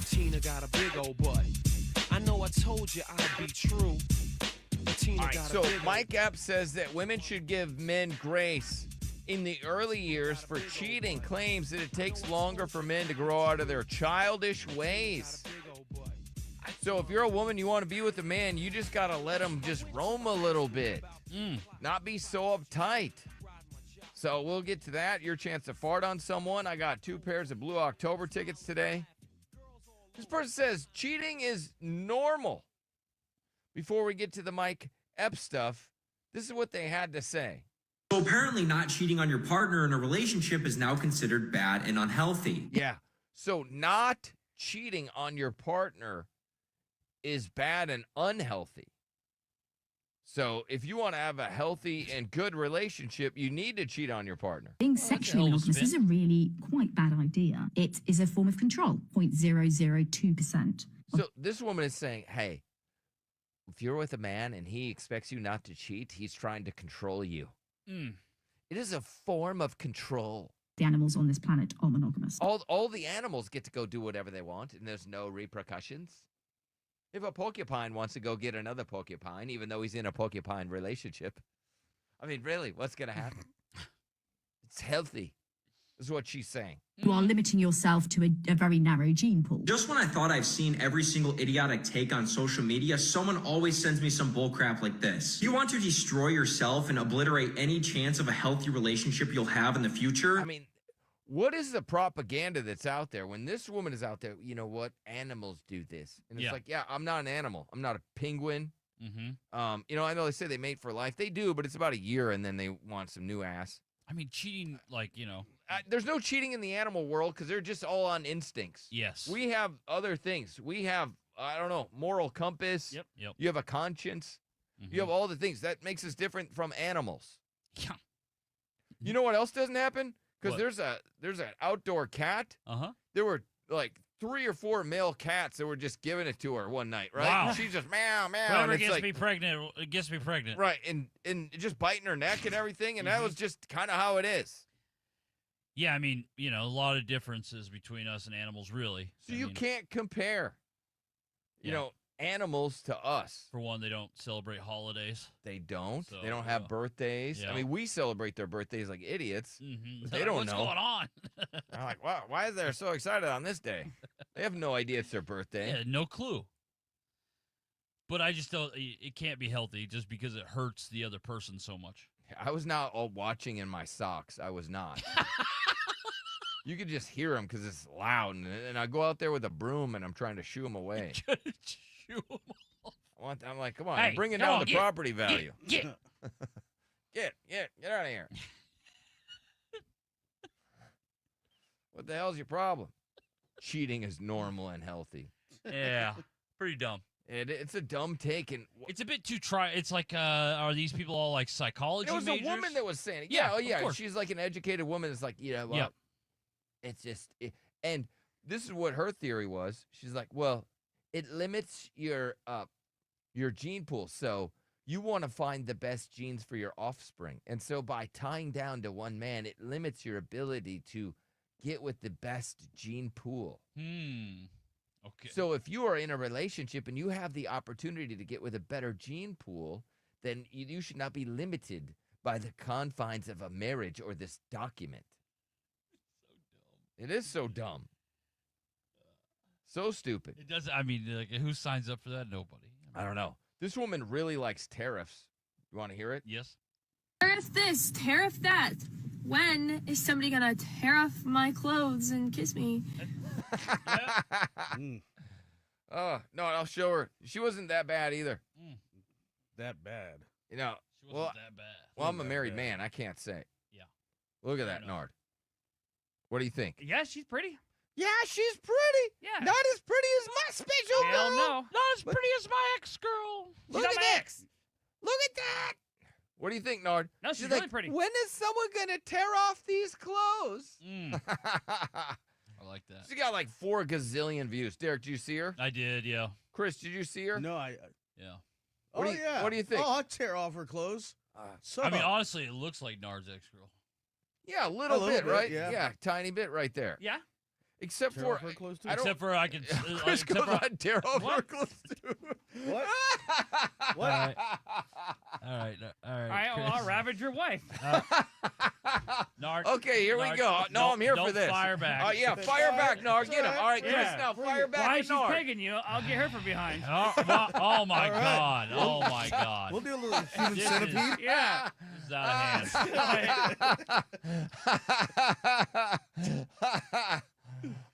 Tina got a big old butt. I know I told you I'd be true. Tina All right, got a so big old Mike Epps says that women should give men grace in the early years for cheating, claims that it takes longer for men to grow out of their childish ways. So if you're a woman, you want to be with a man, you just got to let him just roam a little bit. Not be so uptight. So we'll get to that. Your chance to fart on someone. I got 2 pairs of Blue October tickets today. This person says cheating is normal. Before we get to the Mike Epps stuff, this is what they had to say. So apparently not cheating on your partner in a relationship is now considered bad and unhealthy. Yeah. So not cheating on your partner is bad and unhealthy. So if you want to have a healthy and good relationship, you need to cheat on your partner. Being sexually monogamous is a really quite bad idea. It is a form of control, 0.002%. So this woman is saying, hey, if you're with a man and he expects you not to cheat, he's trying to control you. It is a form of control. The animals on this planet are monogamous. All the animals get to go do whatever they want, and there's no repercussions. If a porcupine wants to go get another porcupine, even though he's in a porcupine relationship, I mean, really, what's going to happen? It's healthy, is what she's saying. You are limiting yourself to a very narrow gene pool. Just when I thought I've seen every single idiotic take on social media, someone always sends me some bullcrap like this. You want to destroy yourself and obliterate any chance of a healthy relationship you'll have in the future? I mean, what is the propaganda that's out there? When this woman is out there, you know what? Animals do this. And it's like, yeah, I'm not an animal. I'm not a penguin. You know, I know they say they mate for life. They do, but it's about a year, and then they want some new ass. I mean, cheating, like, you know. There's no cheating in the animal world because they're just all on instincts. Yes. We have other things. We have, I don't know, moral compass. Yep. You have a conscience. You have all the things. That makes us different from animals. Yeah. You know what else doesn't happen? Because there's an outdoor cat. There were like 3 or 4 male cats that were just giving it to her one night, right? Wow. And she's just meow, meow. Whoever and it's gets like, me pregnant, it gets me pregnant. right, and just biting her neck and everything, and that was just kind of how it is. Yeah, I mean, you know, a lot of differences between us and animals, really. So you can't compare, you know, animals to us. For one, they don't celebrate holidays. They don't. So, they don't have birthdays. yeah. I mean, we celebrate their birthdays like idiots. But they Like, don't what's know. going on? I'm like, wow, why is they so excited on this day? They have no idea it's their birthday. Yeah, no clue. But I just don't. It can't be healthy just because it hurts the other person so much. I was not all watching in my socks. I was not. You could just hear them because it's loud, and I go out there with a broom and I'm trying to shoo them away. Shoo 'em off. I'm like, come on, Hey, I'm bringing come down on, the get- property value. Get. Get out of here. What the hell's your problem? Cheating is normal and healthy. Yeah, pretty dumb. It's a dumb take, and It's a bit too It's like, are these people all like psychology there was majors? a woman that was saying it. Yeah, Oh of yeah. course. She's like an educated woman. It's like, you know what? Yeah. It's just, and this is what her theory was. She's like, well, it limits your gene pool. So you want to find the best genes for your offspring. And so by tying down to one man, it limits your ability to get with the best gene pool. Okay. So if you are in a relationship and you have the opportunity to get with a better gene pool, then you should not be limited by the confines of a marriage or this document. It is so dumb. So stupid. It does. I mean, like, who signs up for that? Nobody. I don't know. This woman really likes tariffs. You want to hear it? Yes. Tariff this, tariff that. When is somebody gonna tear off my clothes and kiss me? Oh, no, I'll show her. She wasn't that bad either. That bad. You know, She wasn't that bad. well, I'm a that married bad. man. I can't say. Yeah. Look at Fair that, enough. Nard. What do you think? Yeah, she's pretty. Yeah, she's pretty. Yeah. Not as pretty as my special Hell girl. no. Not as pretty as my ex-girl. Look not at my that. ex. Look at that. What do you think, Nard? No, she's like, really pretty. when is someone going to tear off these clothes? I like that. She got like 4 gazillion views. Derek, did you see her? I did, yeah. Chris, did you see her? No, I. Yeah. What Oh do you- yeah. what do you think? Oh, I'll tear off her clothes. I mean, honestly, it looks like Nard's ex-girl. Yeah, a little little bit, bit, right? yeah. tiny bit right there. Yeah. Except Tear for off her clothes too? I don't. Except for I can. Chris except goes for, on tear off her What? clothes too. What? All What? right. All right. All right. All right, well, I'll Chris. ravage your wife. Nard, Okay, here we Nard, go. No, don't- I'm here for don't this. fire back. Yeah, fire back, Nard. Get him. All right, Chris, Yeah. now fire back Why at she's Nard. pegging you, I'll get her from behind. Oh my All right. God. Oh my God. We'll do a little human This is- centipede. Yeah. This is out of hand.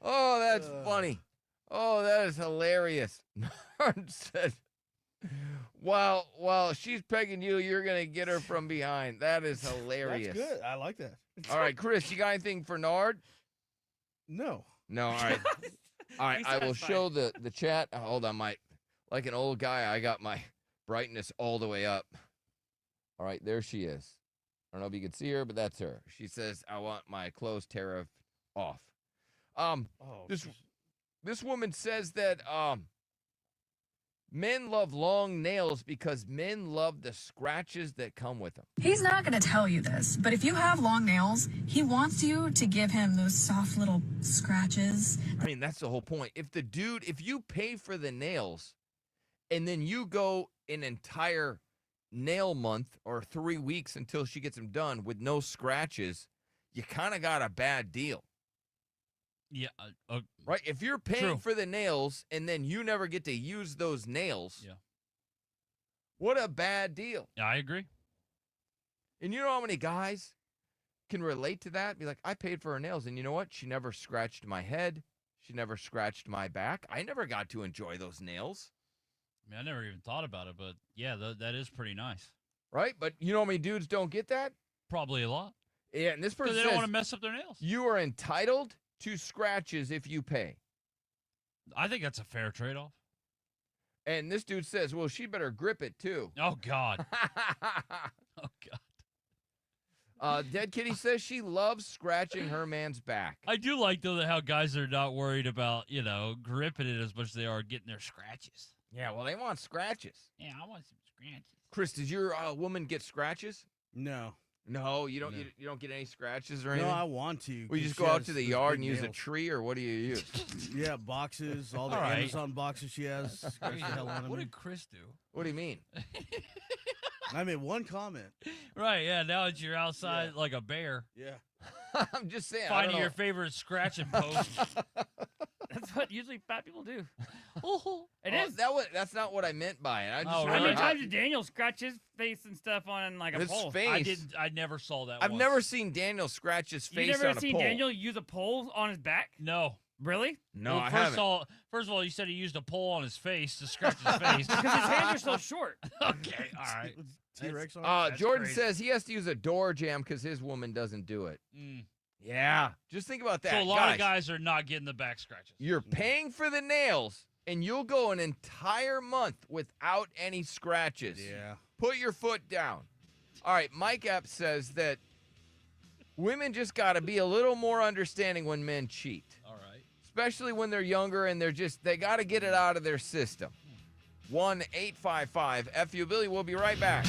Oh, that's funny. Oh, that is hilarious. Nard said, while she's pegging you, you're going to get her from behind. That is hilarious. That's good. I like that. All right, Chris, you got anything for Nard? No. No, all right. All right, He's I will satisfied. show the chat. Hold on, like an old guy, I got my brightness all the way up. All right, there she is. I don't know if you can see her, but that's her. She says, I want my clothes tariff off. This woman says that men love long nails because men love the scratches that come with them. He's not going to tell you this, but if you have long nails, he wants you to give him those soft little scratches. I mean, that's the whole point. If you pay for the nails and then you go an entire nail month or 3 weeks until she gets them done with no scratches, you kind of got a bad deal. Yeah. Right? If you're paying True. for the nails and then you never get to use those nails, Yeah. what a bad deal. Yeah, I agree. And you know how many guys can relate to that? Be like, I paid for her nails, and you know what? She never scratched my head. She never scratched my back. I never got to enjoy those nails. I mean, I never even thought about it, but yeah, that is pretty nice. Right? But you know how many dudes don't get that? Probably a lot. Yeah, and this person Because they says don't want to mess up their nails. you are entitled to scratches if you pay. I think that's a fair trade-off. And this dude says, well, she better grip it too. Oh, God. Oh, God. Dead Kitty says she loves scratching her man's back. I do like, though, how guys are not worried about, gripping it as much as they are getting their scratches. Yeah, well, they want scratches. Yeah, I want some scratches. Chris, does your woman get scratches? No. No, you don't. No. You don't get any scratches or anything. No, I want to. We 'cause just she go out has to the those yard big and use a nails. tree, or what do you use? Yeah, boxes, all the All right. Amazon boxes she has. Scratch the hell out of What me. did Chris do? What do you mean? I made one comment. Right, yeah, now that you're outside like a bear, Yeah. I'm just saying. I finding don't your know. favorite scratching post. That's what usually fat people do. It Oh, is. That's not what I meant by it. I just Oh, How really? many times did Daniel scratch his face and stuff on like a His pole? face. I never saw that I've once. never seen Daniel scratch his face You never on a seen pole. Daniel use a pole on his back? No. Really? No, Well, I first haven't. First of all, you said he used a pole on his face to scratch his face. Because his hands are so short. Okay, all right. T-Rex on That's Jordan crazy. says he has to use a door jam because his woman doesn't do it. Mm. Yeah, just think about that. So a lot guys, of guys are not getting the back scratches. you're paying for the nails, and you'll go an entire month without any scratches. Yeah. Put your foot down. All right, Mike Epps says that women just got to be a little more understanding when men cheat. All right. Especially when they're younger and they got to get it out of their system. 1-855-FU Billy. We'll be right back.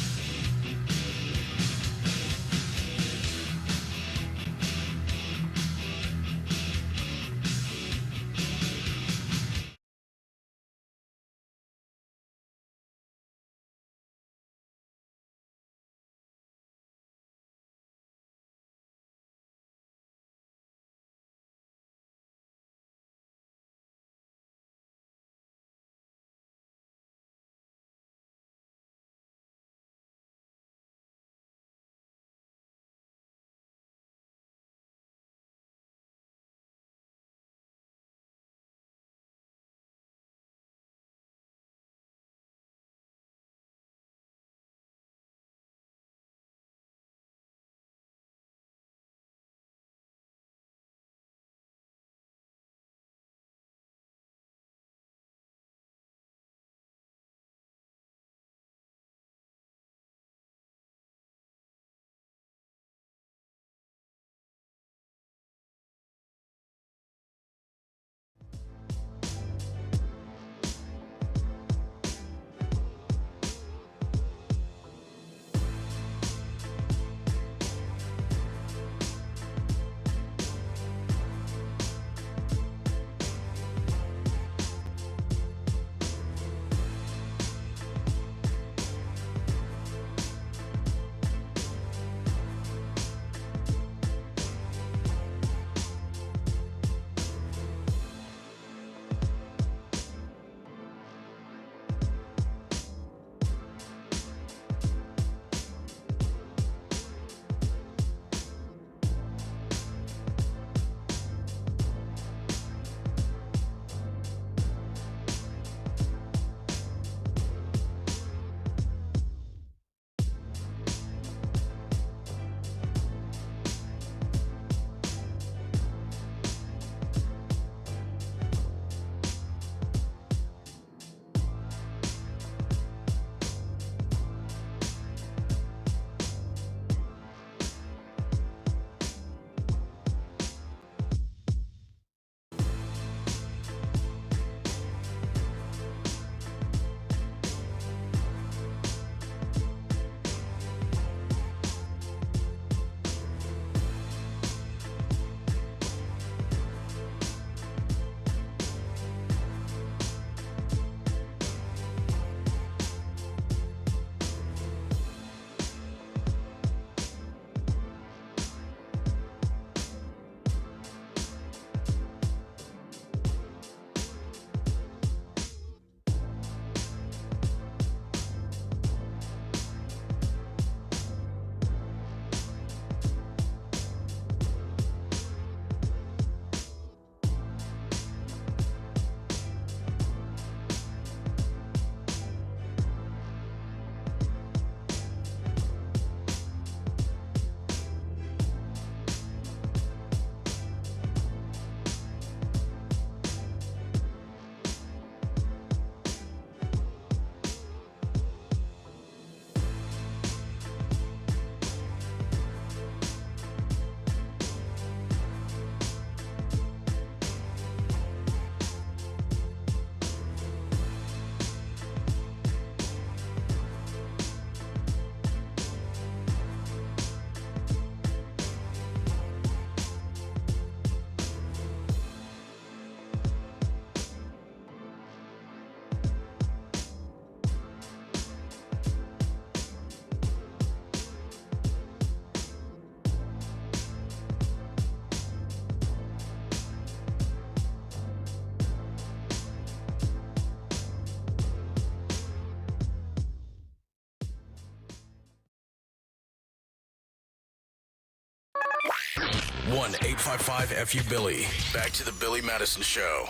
1-855-FU-Billy. Back to the Billy Madison Show.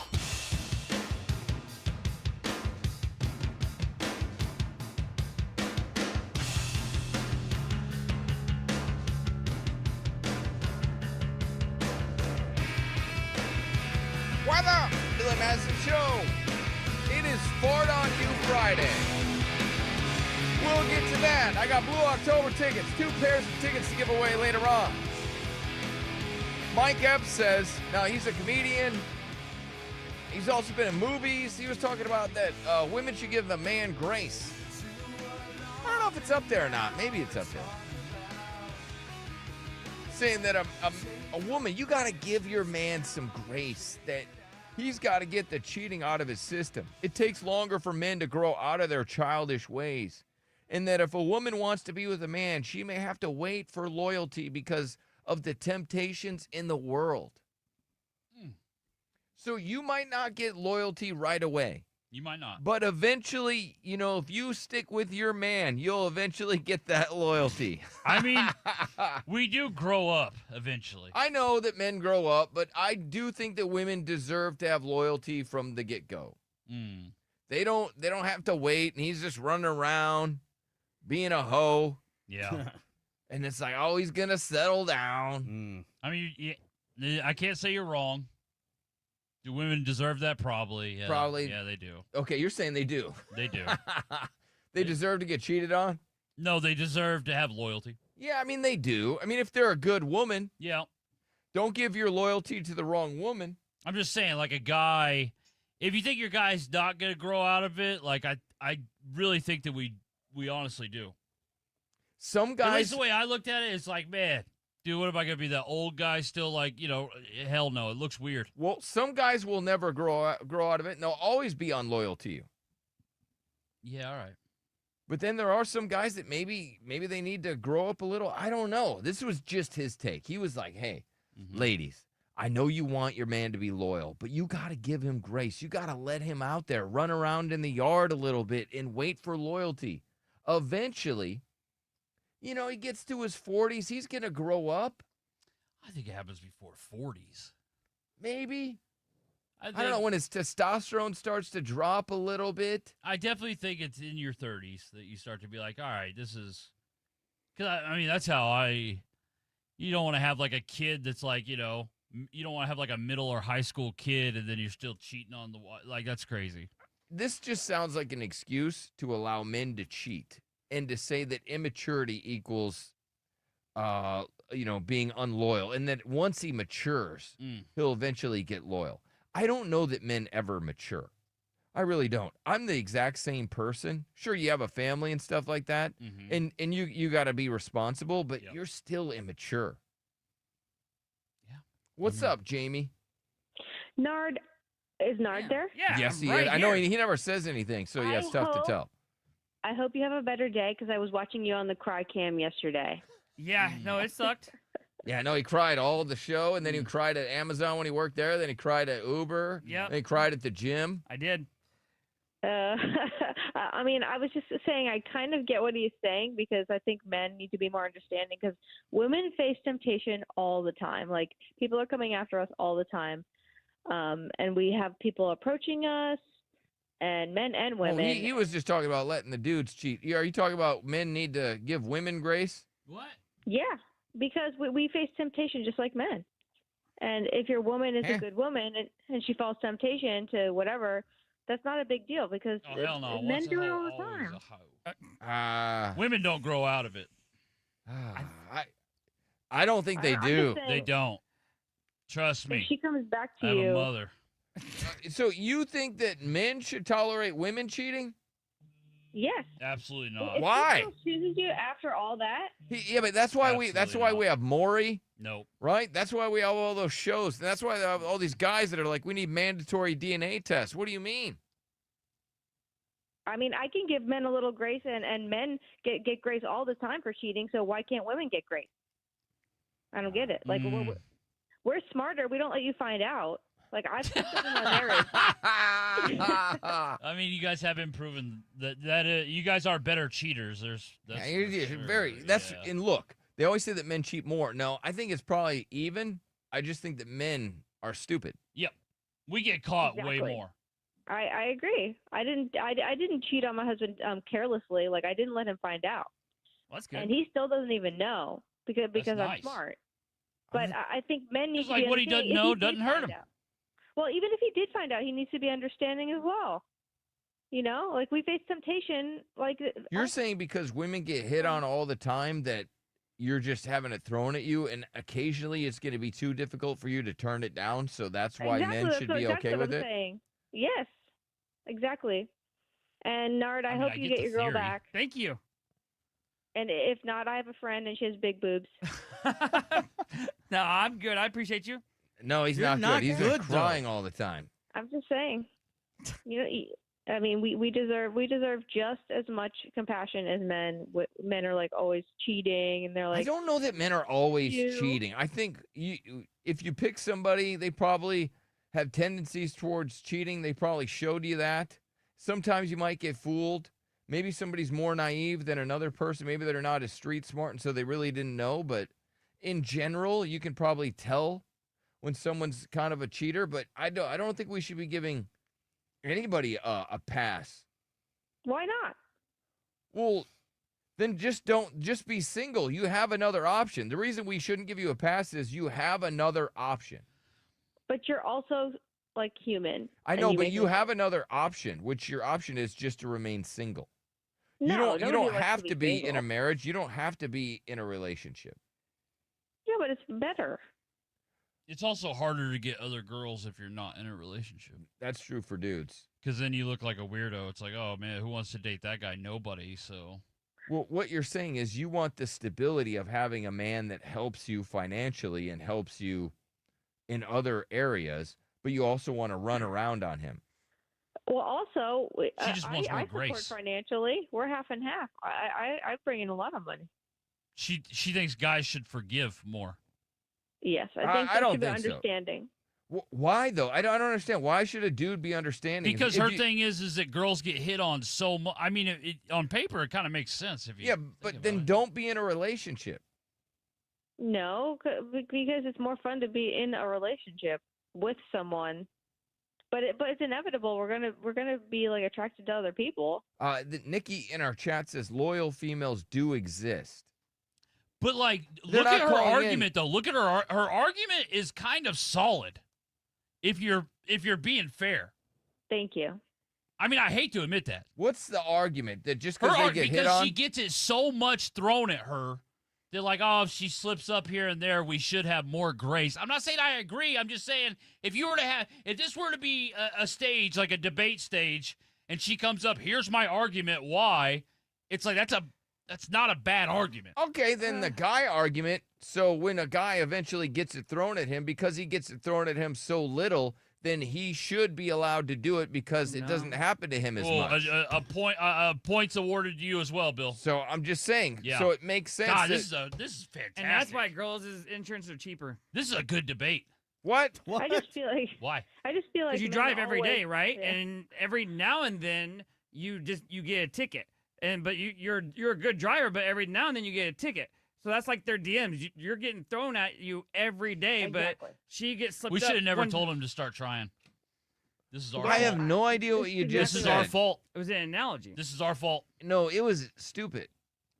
Weather! Billy Madison Show. It is Ford on You Friday. We'll get to that. I got Blue October tickets, 2 pairs of tickets to give away later on. Mike Epps says, now he's a comedian. He's also been in movies. He was talking about that women should give the man grace. I don't know if it's up there or not. Maybe it's up there. Saying that a woman, you got to give your man some grace, that he's got to get the cheating out of his system. It takes longer for men to grow out of their childish ways. And that if a woman wants to be with a man, she may have to wait for loyalty because of the temptations in the world. So you might not get loyalty right away. You might not. But eventually, you know, if you stick with your man, you'll eventually get that loyalty. I mean, we do grow up eventually. I know that men grow up, but I do think that women deserve to have loyalty from the get-go. They don't have to wait, and he's just running around being a hoe. Yeah. And it's like, oh, he's going to settle down. I mean, I can't say you're wrong. Do women deserve that? Probably. Yeah. Probably. Yeah, they do. Okay, you're saying they do. They do. They deserve to get cheated on? No, they deserve to have loyalty. Yeah, I mean, they do. I mean, if they're a good woman. Yeah. Don't give your loyalty to the wrong woman. I'm just saying, like a guy, if you think your guy's not going to grow out of it, like I really think that we honestly do. Some guys. At least the way I looked at it, it's like, man, dude, what am I going to be, that old guy still, like, you know, hell no, it looks weird. Well, some guys will never grow out of it, and they'll always be unloyal to you. Yeah, all right. But then there are some guys that maybe they need to grow up a little. I don't know. This was just his take. He was like, hey, ladies, I know you want your man to be loyal, but you got to give him grace. You got to let him out there, run around in the yard a little bit and wait for loyalty. Eventually, you know, he gets to his 40s. He's going to grow up. I think it happens before 40s. Maybe. I don't know, when his testosterone starts to drop a little bit. I definitely think it's in your 30s that you start to be like, all right, this is... Because, I mean, that's how you don't want to have, like, a kid that's, like, you know, you don't want to have, like, a middle or high school kid and then you're still cheating on the... Like, that's crazy. This just sounds like an excuse to allow men to cheat and to say that immaturity equals, you know, being unloyal, and that once he matures, he'll eventually get loyal. I don't know that men ever mature. I really don't. I'm the exact same person. Sure, you have a family and stuff like that, and you got to be responsible, but you're still immature. Yeah. What's up, Jamie? Nard, is Nard there? Yeah. Yes, he is. I know he never says anything, so yeah, it's tough to tell. I hope you have a better day because I was watching you on the Cry Cam yesterday. Yeah, no, it sucked. Yeah, no, he cried all the show, and then he cried at Amazon when he worked there. Then he cried at Uber. Yeah. Then he cried at the gym. I did. I mean, I was just saying I kind of get what he's saying because I think men need to be more understanding because women face temptation all the time. Like, people are coming after us all the time. And we have people approaching us, and men and women. Well, he was just talking about letting the dudes cheat. Are you talking about men need to give women grace? What? Yeah, because we face temptation just like men. And if your woman is a good woman and she falls temptation to whatever, that's not a big deal because hell no. men Once do a it hoe, all the always time. a hoe. Women don't grow out of it. I don't think they do. They don't. Trust me. If she comes back to I have you. a mother. So you think that men should tolerate women cheating? Yes. Absolutely not. If Why? She still chooses you after all that? Yeah, but that's why we have Maury. Nope. Right? That's why we have all those shows. And that's why they have all these guys that are like, we need mandatory DNA tests. What do you mean? I mean, I can give men a little grace, and men get grace all the time for cheating. So why can't women get grace? I don't get it. Like we're smarter. We don't let you find out. Like I've been in my marriage. I mean, you guys have been proven that you guys are better cheaters. And look, They always say that men cheat more. No, I think it's probably even. I just think that men are stupid. Yep. We get caught Exactly. way more. I agree. I didn't cheat on my husband carelessly. Like, I didn't let him find out. Well, that's good. And he still doesn't even know because I'm nice. smart. But I think men need It's to like be what he doesn't understanding. If know he doesn't did hurt find him. out- Well, even if he did find out, he needs to be understanding as well. You know, like we face temptation. Like You're saying because women get hit on all the time that you're just having it thrown at you, and occasionally it's going to be too difficult for you to turn it down. So that's why exactly, men should be exactly okay what with I'm it. saying. Yes, exactly. And Nard, I mean, hope I you get get the your girl theory. back. Thank you. And if not, I have a friend and she has big boobs. No, I'm good. I appreciate you. No, he's You're not not good. He's good, been crying all the time. I'm just saying. You know, I mean, we deserve just as much compassion as men. Men are like always cheating, and they're I like, don't know that men are always you. cheating. I think if you pick somebody, they probably have tendencies towards cheating. They probably showed you that. Sometimes you might get fooled. Maybe somebody's more naive than another person. Maybe they're not as street smart, and so they really didn't know. But in general, you can probably tell when someone's kind of a cheater. But I don't think we should be giving anybody a pass. Why not? Well, then just be single. You have another option. The reason we shouldn't give you a pass is you have another option. But you're also like human. I and know, but make you mistakes. have another option, which your option is just to remain single. No, you nobody don't likes have to be in a single. marriage. You don't have to be in a relationship. Yeah, but it's better. It's also harder to get other girls if you're not in a relationship. That's true for dudes. Because then you look like a weirdo. It's like, oh, man, who wants to date that guy? Nobody, so. Well, what you're saying is you want the stability of having a man that helps you financially and helps you in other areas, but you also want to run around on him. Well, also, She just wants more I support grace. financially. We're half and half. I bring in a lot of money. She thinks guys should forgive more. Yes, I I think there don't should be think so. understanding. Why though? I don't understand. Why should a dude be understanding? Because If her you- thing is that girls get hit on so much. I mean, on paper, it kind of makes sense if you. Yeah, but then don't be in a relationship. No, because it's more fun to be in a relationship with someone. But it's inevitable. We're gonna be like attracted to other people. Nikki in our chat says loyal females do exist. But like, They're look at not her calling in. argument though. Look at her. Her argument is kind of solid. If you're being fair. Thank you. I mean, I hate to admit that. What's the argument that just Her because they arg- get hit because on? she gets it so much thrown at her. They're like, oh, if she slips up here and there, we should have more grace. I'm not saying I agree. I'm just saying if this were to be a stage, like a debate stage, and she comes up, here's my argument why, it's like that's not a bad argument. Okay, then the guy argument. So when a guy eventually gets it thrown at him, because he gets it thrown at him so little, then he should be allowed to do it because it doesn't happen to him as Oh, much. points awarded to you as well, Bill. So I'm just saying. Yeah. So it makes sense. God, that- this is fantastic. And that's why girls' insurance are cheaper. This is a good debate. What? I just feel like Why? I just feel like Because you men drive every always- day, right? Yeah. And every now and then you get a ticket. But you're a good driver, but every now and then you get a ticket. So that's like their DMs. You're getting thrown at you every day, Exactly. but she gets slipped We up should have never one- told him to start trying. This is our I fault. have no idea what you just This is said. our fault. It was an analogy. This is our fault. No, it was stupid.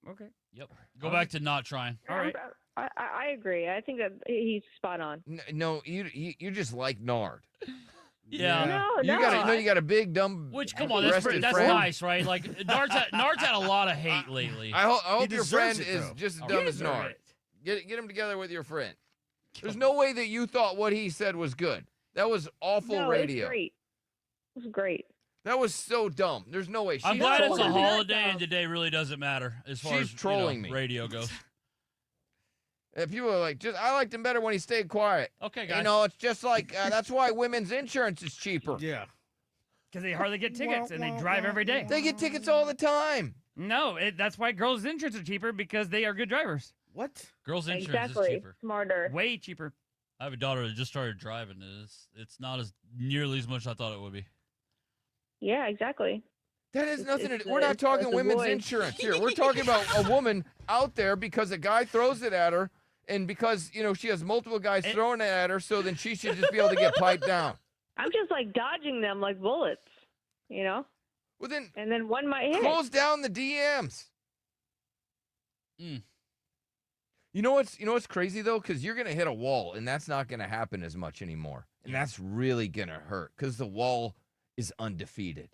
Okay. Yep. Go back to not trying. All right. I agree. I think that he's spot on. No, you just like Nard. Yeah. No, You got a big dumb. Which come on, that's breasted that's friend. nice, right? Like Nard's had a lot of hate lately. I hope your friend deserves it, is though. just as Oh, dumb he as deserves Nard. it. Get him together with your friend. There's no way that you thought what he said was good. That was awful No, radio. it's great. It was great. That was so dumb. There's no way. I'm She's glad it's a trolling me. holiday and today really doesn't matter as far She's as trolling me. radio goes. If people are like, I liked him better when he stayed quiet. Okay, guys. You know, it's just like that's why women's insurance is cheaper. Yeah. Because they hardly get tickets and they drive every day. They get tickets all the time. No, that's why girls' insurance are cheaper because they are good drivers. What? Girls' insurance Exactly. is cheaper. Smarter. Way cheaper. I have a daughter that just started driving. It's not as nearly as much as I thought it would be. Yeah, exactly. That has nothing to it's do. We're not talking it's a women's voice. insurance here. We're talking about a woman out there because a guy throws it at her, and because she has multiple guys throwing it at her, so then she should just be able to get piped down. I'm just like dodging them like bullets, Well, then, and then one might hit. close down the DMs. Mm. You know what's crazy though, because you're gonna hit a wall, and that's not gonna happen as much anymore, and that's really gonna hurt because the wall is undefeated.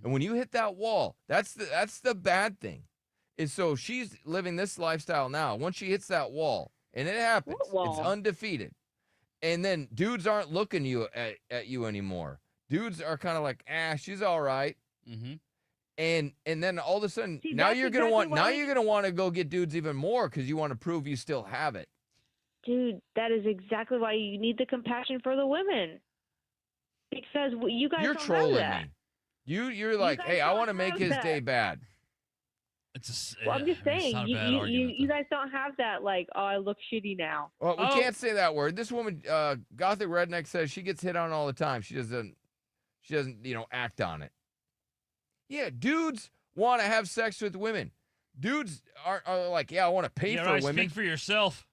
And when you hit that wall, that's the bad thing. Is so she's living this lifestyle now. Once she hits that wall, and it happens, it's undefeated. And then dudes aren't looking at you anymore. Dudes are kind of like, she's all right. Mm-hmm. And then all of a sudden, now that's you're gonna exactly you're gonna want to go get dudes even more because you want to prove you still have it. Dude, that is exactly why you need the compassion for the women. Because you guys You're don't trolling have that. me. You're like, guys hey, I don't want to make have his that. day bad. Well, I'm just saying, not a bad argument, you guys don't have that, like, oh, I look shitty now. Well, we can't say that word. This woman, Gothic Redneck, says she gets hit on all the time. She doesn't, act on it. Yeah, dudes want to have sex with women. Dudes are like, I want to pay for women. Speak for yourself.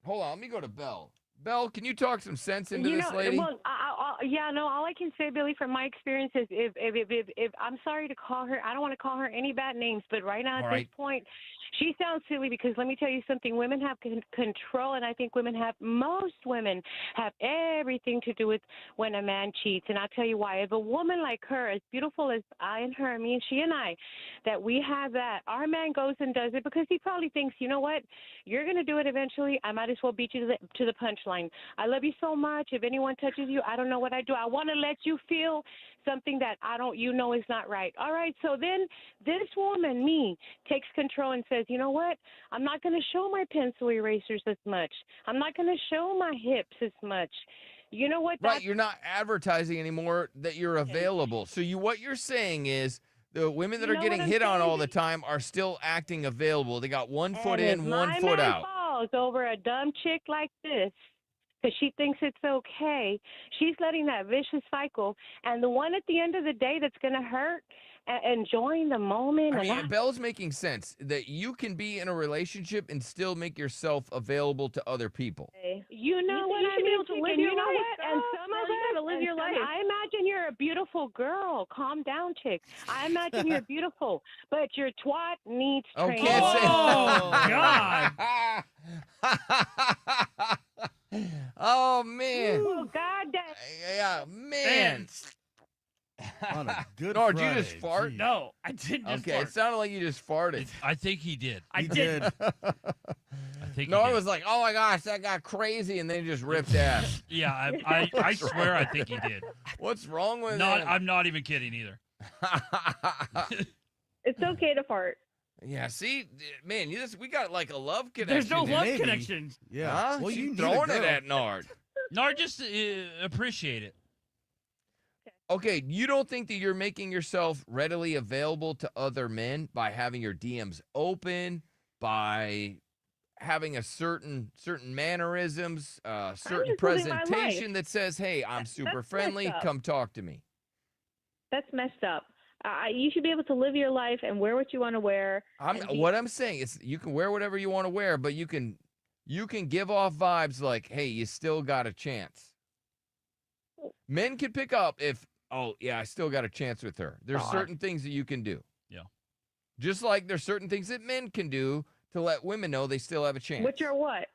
Hold on, let me go to Belle. Belle, can you talk some sense into You this know, lady? well, all I can say, Billy, from my experience is if I'm sorry to call her, I don't want to call her any bad names, but right now at this point, she sounds silly because let me tell you something. Women have control, and I think most women have everything to do with when a man cheats. And I'll tell you why. If a woman like her, as beautiful as I and her, she and I, that we have that, our man goes and does it because he probably thinks, you know what, you're going to do it eventually. I might as well beat you to the punchline. I love you so much. If anyone touches you, I don't know what I do. I want to let you feel something that is not right. All right. So then this woman, me, takes control and says, you know what? I'm not going to show my pencil erasers as much. I'm not going to show my hips as much. You know what? Right, you're not advertising anymore that you're available. So what you're saying is the women that are getting hit on all the time are still acting available. They got one foot in, one foot out. Falls over a dumb chick like this because she thinks it's okay. She's letting that vicious cycle. And the one at the end of the day that's going to hurt, enjoying the moment. Belle's making sense that you can be in a relationship and still make yourself available to other people. You know what I mean? And you know what? And some of us, live your life. I imagine you're a beautiful girl. Calm down, chick. I imagine you're beautiful, but your twat needs training. Can't say. Oh, God. Oh, man. Oh, God. Yeah, man. On a good Nard, Friday. you just fart? Geez. No, I didn't just Okay, fart. it sounded like you just farted. I think he did. I He did. I think Nard he did. was like, oh my gosh, that got crazy, and then he just ripped ass. Yeah, I swear I think he did. What's wrong with him? I'm not even kidding either. It's okay to fart. Yeah, see, man, we got like a love connection. There's no here. love connection. Yeah. Huh? Well, She's you need throwing a it girl. at Nard. Nard, just appreciate it. Okay, you don't think that you're making yourself readily available to other men by having your DMs open, by having a certain mannerisms, certain just living my presentation life. that says, "Hey, I'm super That's friendly. messed up. Come talk to me." That's messed up. You should be able to live your life and wear what you want to wear. What I'm saying is, you can wear whatever you want to wear, but you can give off vibes like, "Hey, you still got a chance." Men can pick up if, oh yeah, I still got a chance with her. There's certain things that you can do. Yeah. Just like there's certain things that men can do to let women know they still have a chance. Which are what?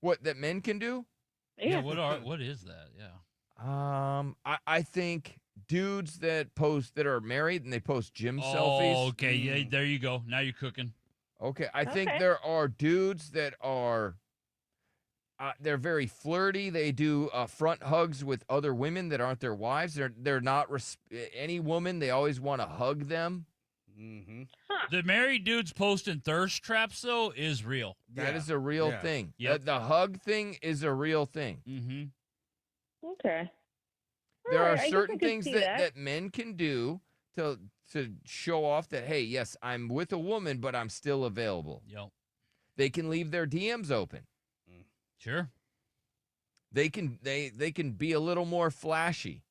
What that men can do? Yeah. What is that? Yeah. I think dudes that are married and they post gym selfies. Oh, okay. Yeah, there you go. Now you're cooking. Okay, I think there are dudes that are they're very flirty. They do front hugs with other women that aren't their wives. They're not any woman. They always want to hug them. Mm-hmm. The married dudes posting thirst traps though is real. That is a real thing. Yep. The hug thing is a real thing. Mm-hmm. Okay. There All are right, I guess I certain can things see that men can do to show off that, hey, yes, I'm with a woman, but I'm still available. Yep. They can leave their DMs open. Sure. They can be a little more flashy.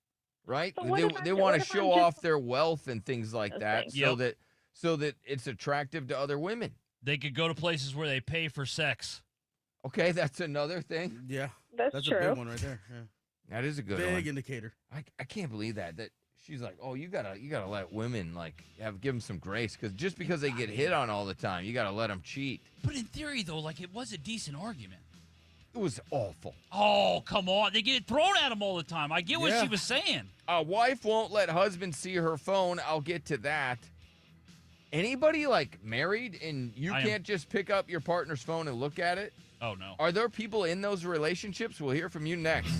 right? But what if They I'm- want what to if I'm show just- off their wealth and things like Those that, things. so that it's attractive to other women. They could go to places where they pay for sex. Okay, that's another thing. Yeah, That's a true. big one right there. Yeah. That is a good Big one. indicator. I can't believe that she's like, oh, you gotta let women like give them some grace, because just because they get hit on all the time, you gotta let them cheat. But in theory, though, like it was a decent argument. It was awful. Oh, come on. They get it thrown at them all the time. I get what Yeah. she was saying. A wife won't let husband see her phone. I'll get to that. Anybody like married and you can't just pick up your partner's phone and look at it? Oh, no. Are there people in those relationships? We'll hear from you next.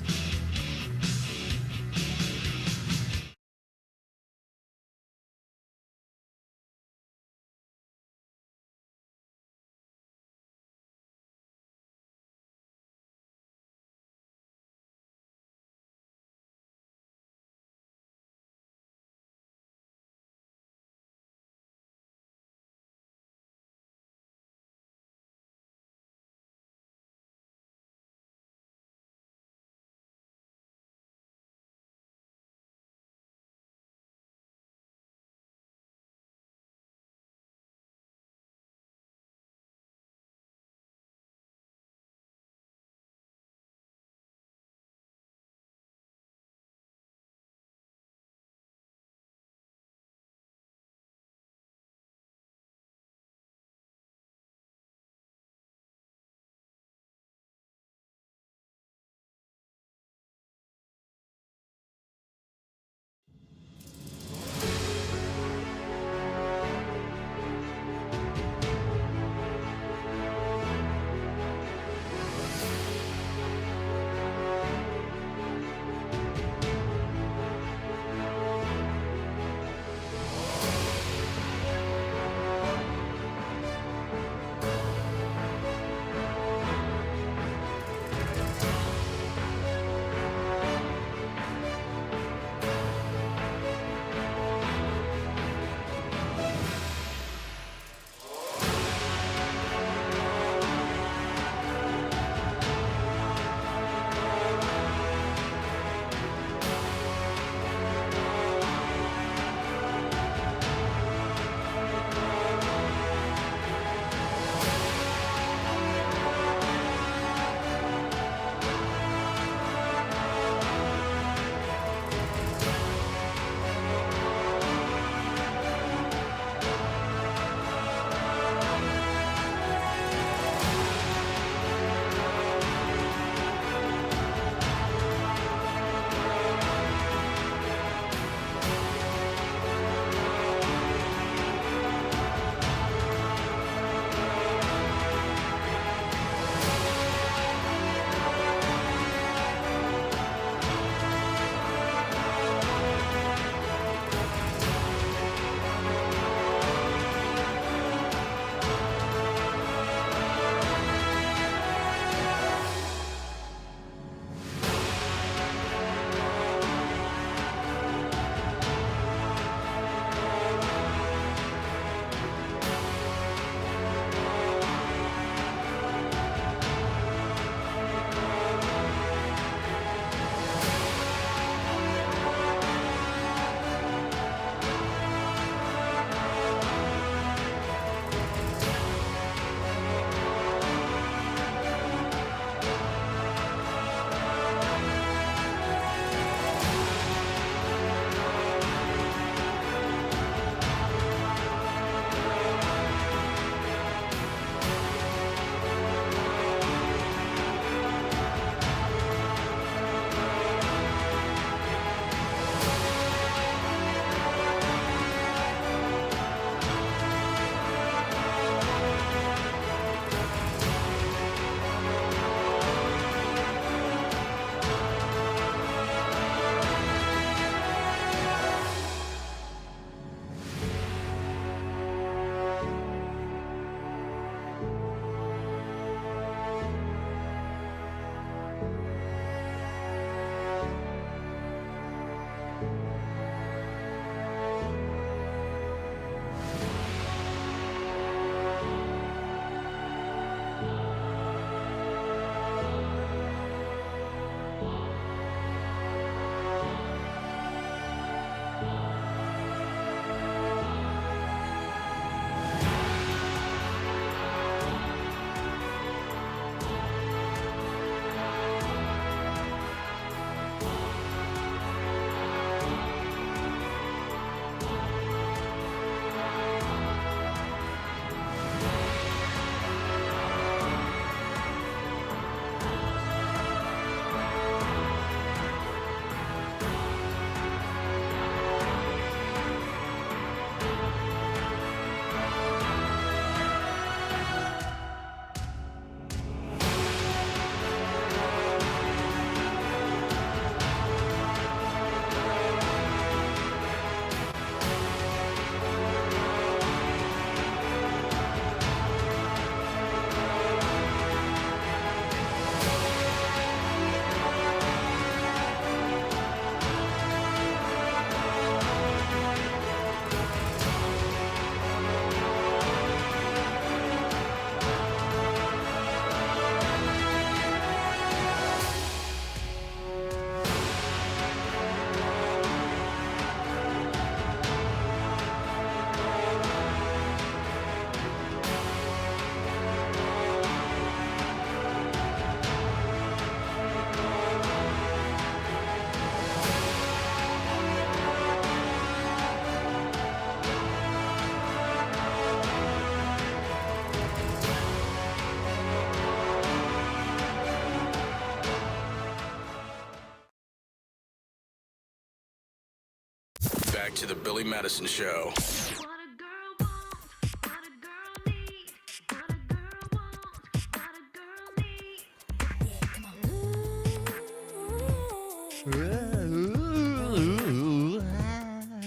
to the Billy Madison Show.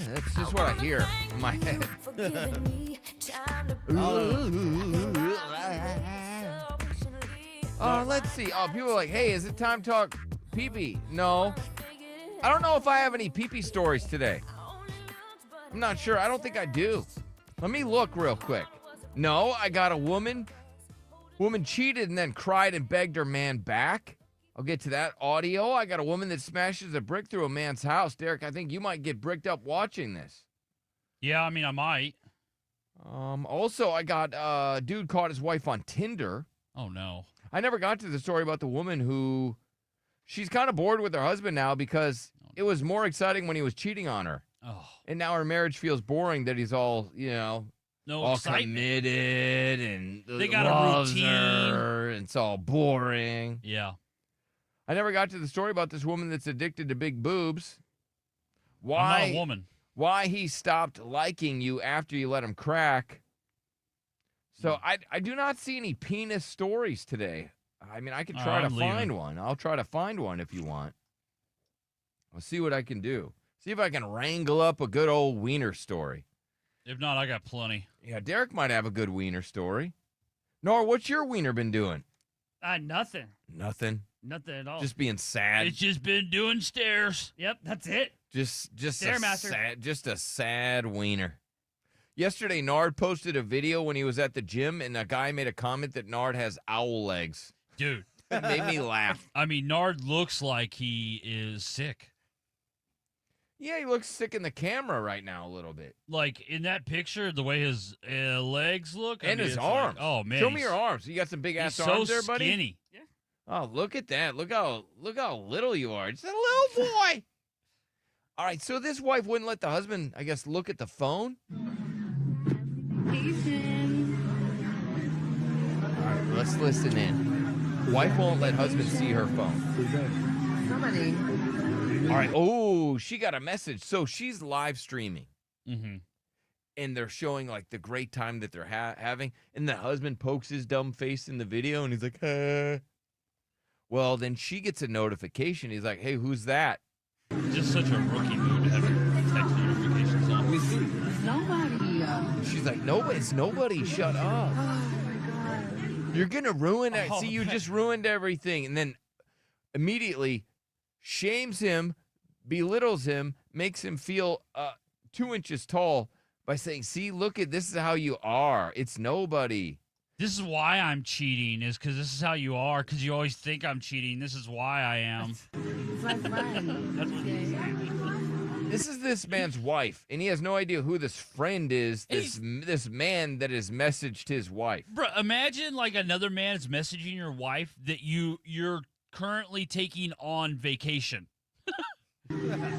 That's just what I hear in my head. Let's see. Oh, people are like, hey, is it time to talk pee-pee? No. I don't know if I have any pee-pee stories today. I'm not sure. I don't think I do. Let me look real quick. No, I got a woman. Woman cheated and then cried and begged her man back. I'll get to that audio. I got a woman that smashes a brick through a man's house. Derek, I think you might get bricked up watching this. Yeah, I mean, I might. Also, I got a dude caught his wife on Tinder. Oh, no. I never got to the story about the woman who she's kind of bored with her husband now because it was more exciting when he was cheating on her. Oh. And now her marriage feels boring that he's all, all excitement. committed and They got loves a routine. her, and it's all boring. Yeah. I never got to the story about this woman that's addicted to big boobs. I'm not a woman. Why he stopped liking you after you let him crack. So I do not see any penis stories today. I mean, I could try to find one. I'll try to find one if you want. I'll see what I can do. See if I can wrangle up a good old wiener story. If not, I got plenty. Yeah, Derek might have a good wiener story. Nor, what's your wiener been doing? Nothing. Nothing. Nothing at all. Just being sad. It's just been doing stairs. Yep, that's it. Just Stairmaster. a sad wiener. Yesterday, Nard posted a video when he was at the gym, and a guy made a comment that Nard has owl legs. Dude. It made me laugh. I mean, Nard looks like he is sick. Yeah, he looks sick in the camera right now a little bit. Like, in that picture, the way his legs look. And his it's arms. Like, oh, man. Show me your arms. You got some big ass arms there, buddy? Skinny. Yeah. Oh, look at that. Look how little you are. Just a little boy. All right, so this wife wouldn't let the husband, I guess, look at the phone? All right, let's listen in. Wife won't let husband see her phone. Somebody. All right. Oh, she got a message. So she's live streaming. Mm-hmm. And they're showing, like, the great time that they're having. And the husband pokes his dumb face in the video, and he's like, Well, then she gets a notification. He's like, hey, who's that? Just such a rookie move to have your text notifications on. Nobody. She's like, no, it's nobody. Shut up. Oh my God. You're going to ruin it. Oh, See, you man. just ruined everything. And then immediately shames him, belittles him, makes him feel 2 inches tall by saying, see, look at this is how you are. It's nobody. This is why I'm cheating, is because this is how you are, because you always think I'm cheating. This is why I am. It's my friend. That's what he's saying. This is this man's wife, and he has no idea who this friend is, this man that has messaged his wife. Bro, imagine like another man is messaging your wife that you're currently taking on vacation.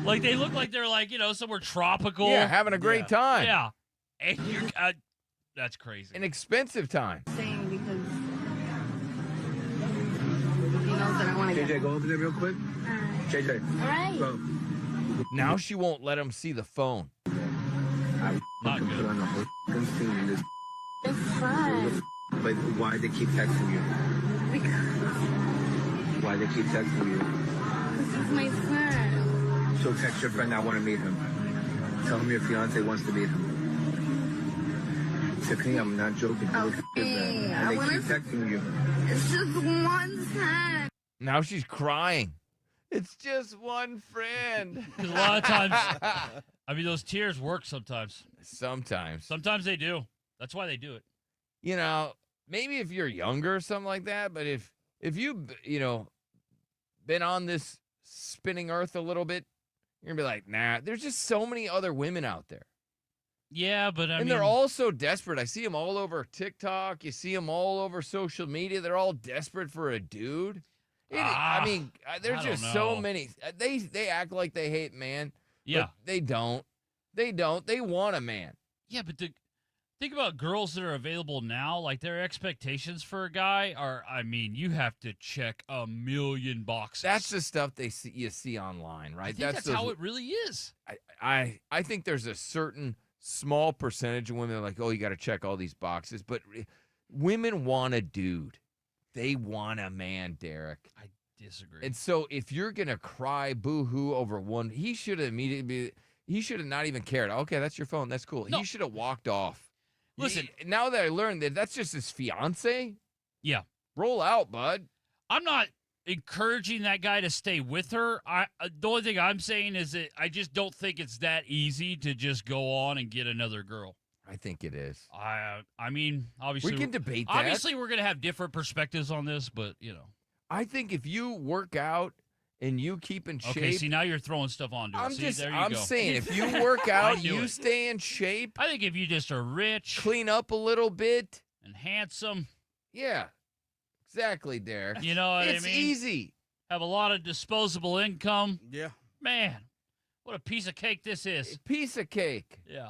Like they look like they're like, somewhere tropical. Yeah, having a great time. Yeah. And you're that's crazy. An expensive time. Saying because he knows that I want to JJ, go over there real quick. JJ. All right. Go. Now she won't let him see the phone. I Not put good. on the whole scene this. It's fun. But why they keep texting you? Because Why they keep texting you? this is my friend. So text your friend, I want to meet him. Tell him your fiance wants to meet him. Tiffany, I'm not joking. Okay, And they keep texting you. It's just one time. Now she's crying. It's just one friend. Because a lot of times, I mean, those tears work sometimes. Sometimes. Sometimes they do. That's why they do it. Maybe if you're younger or something like that, but if you've, been on this spinning earth a little bit, you're going to be like, nah, there's just so many other women out there. Yeah, but I mean, they're all so desperate. I see them all over TikTok. You see them all over social media. They're all desperate for a dude. There's just so many. They act like they hate man. Yeah. But they don't. They don't. They want a man. Yeah, but Think about girls that are available now. Like, their expectations for a guy are, I mean, you have to check a million boxes. That's the stuff you see online, right? I think that's how it really is. I think there's a certain small percentage of women that are like, oh, you got to check all these boxes. But women want a dude. They want a man, Derek. I disagree. And so if you're going to cry boo-hoo over one, he should have not even cared. Okay, that's your phone. That's cool. No. He should have walked off. Listen, now that I learned that that's just his fiance, yeah, roll out, bud. I'm not encouraging that guy to stay with her. The only thing I'm saying is that I just don't think it's that easy to just go on and get another girl. I think it is. I mean, obviously we can debate that. Obviously, we're going to have different perspectives on this, but I think if you work out and you keep in shape. Okay, see, now you're throwing stuff onto it. I'm saying if you work out, you stay in shape. I think if you just are rich, clean up a little bit, and handsome. Yeah, exactly, Derek. You know what I mean? It's easy. Have a lot of disposable income. Yeah. Man, what a piece of cake this is. A piece of cake. Yeah.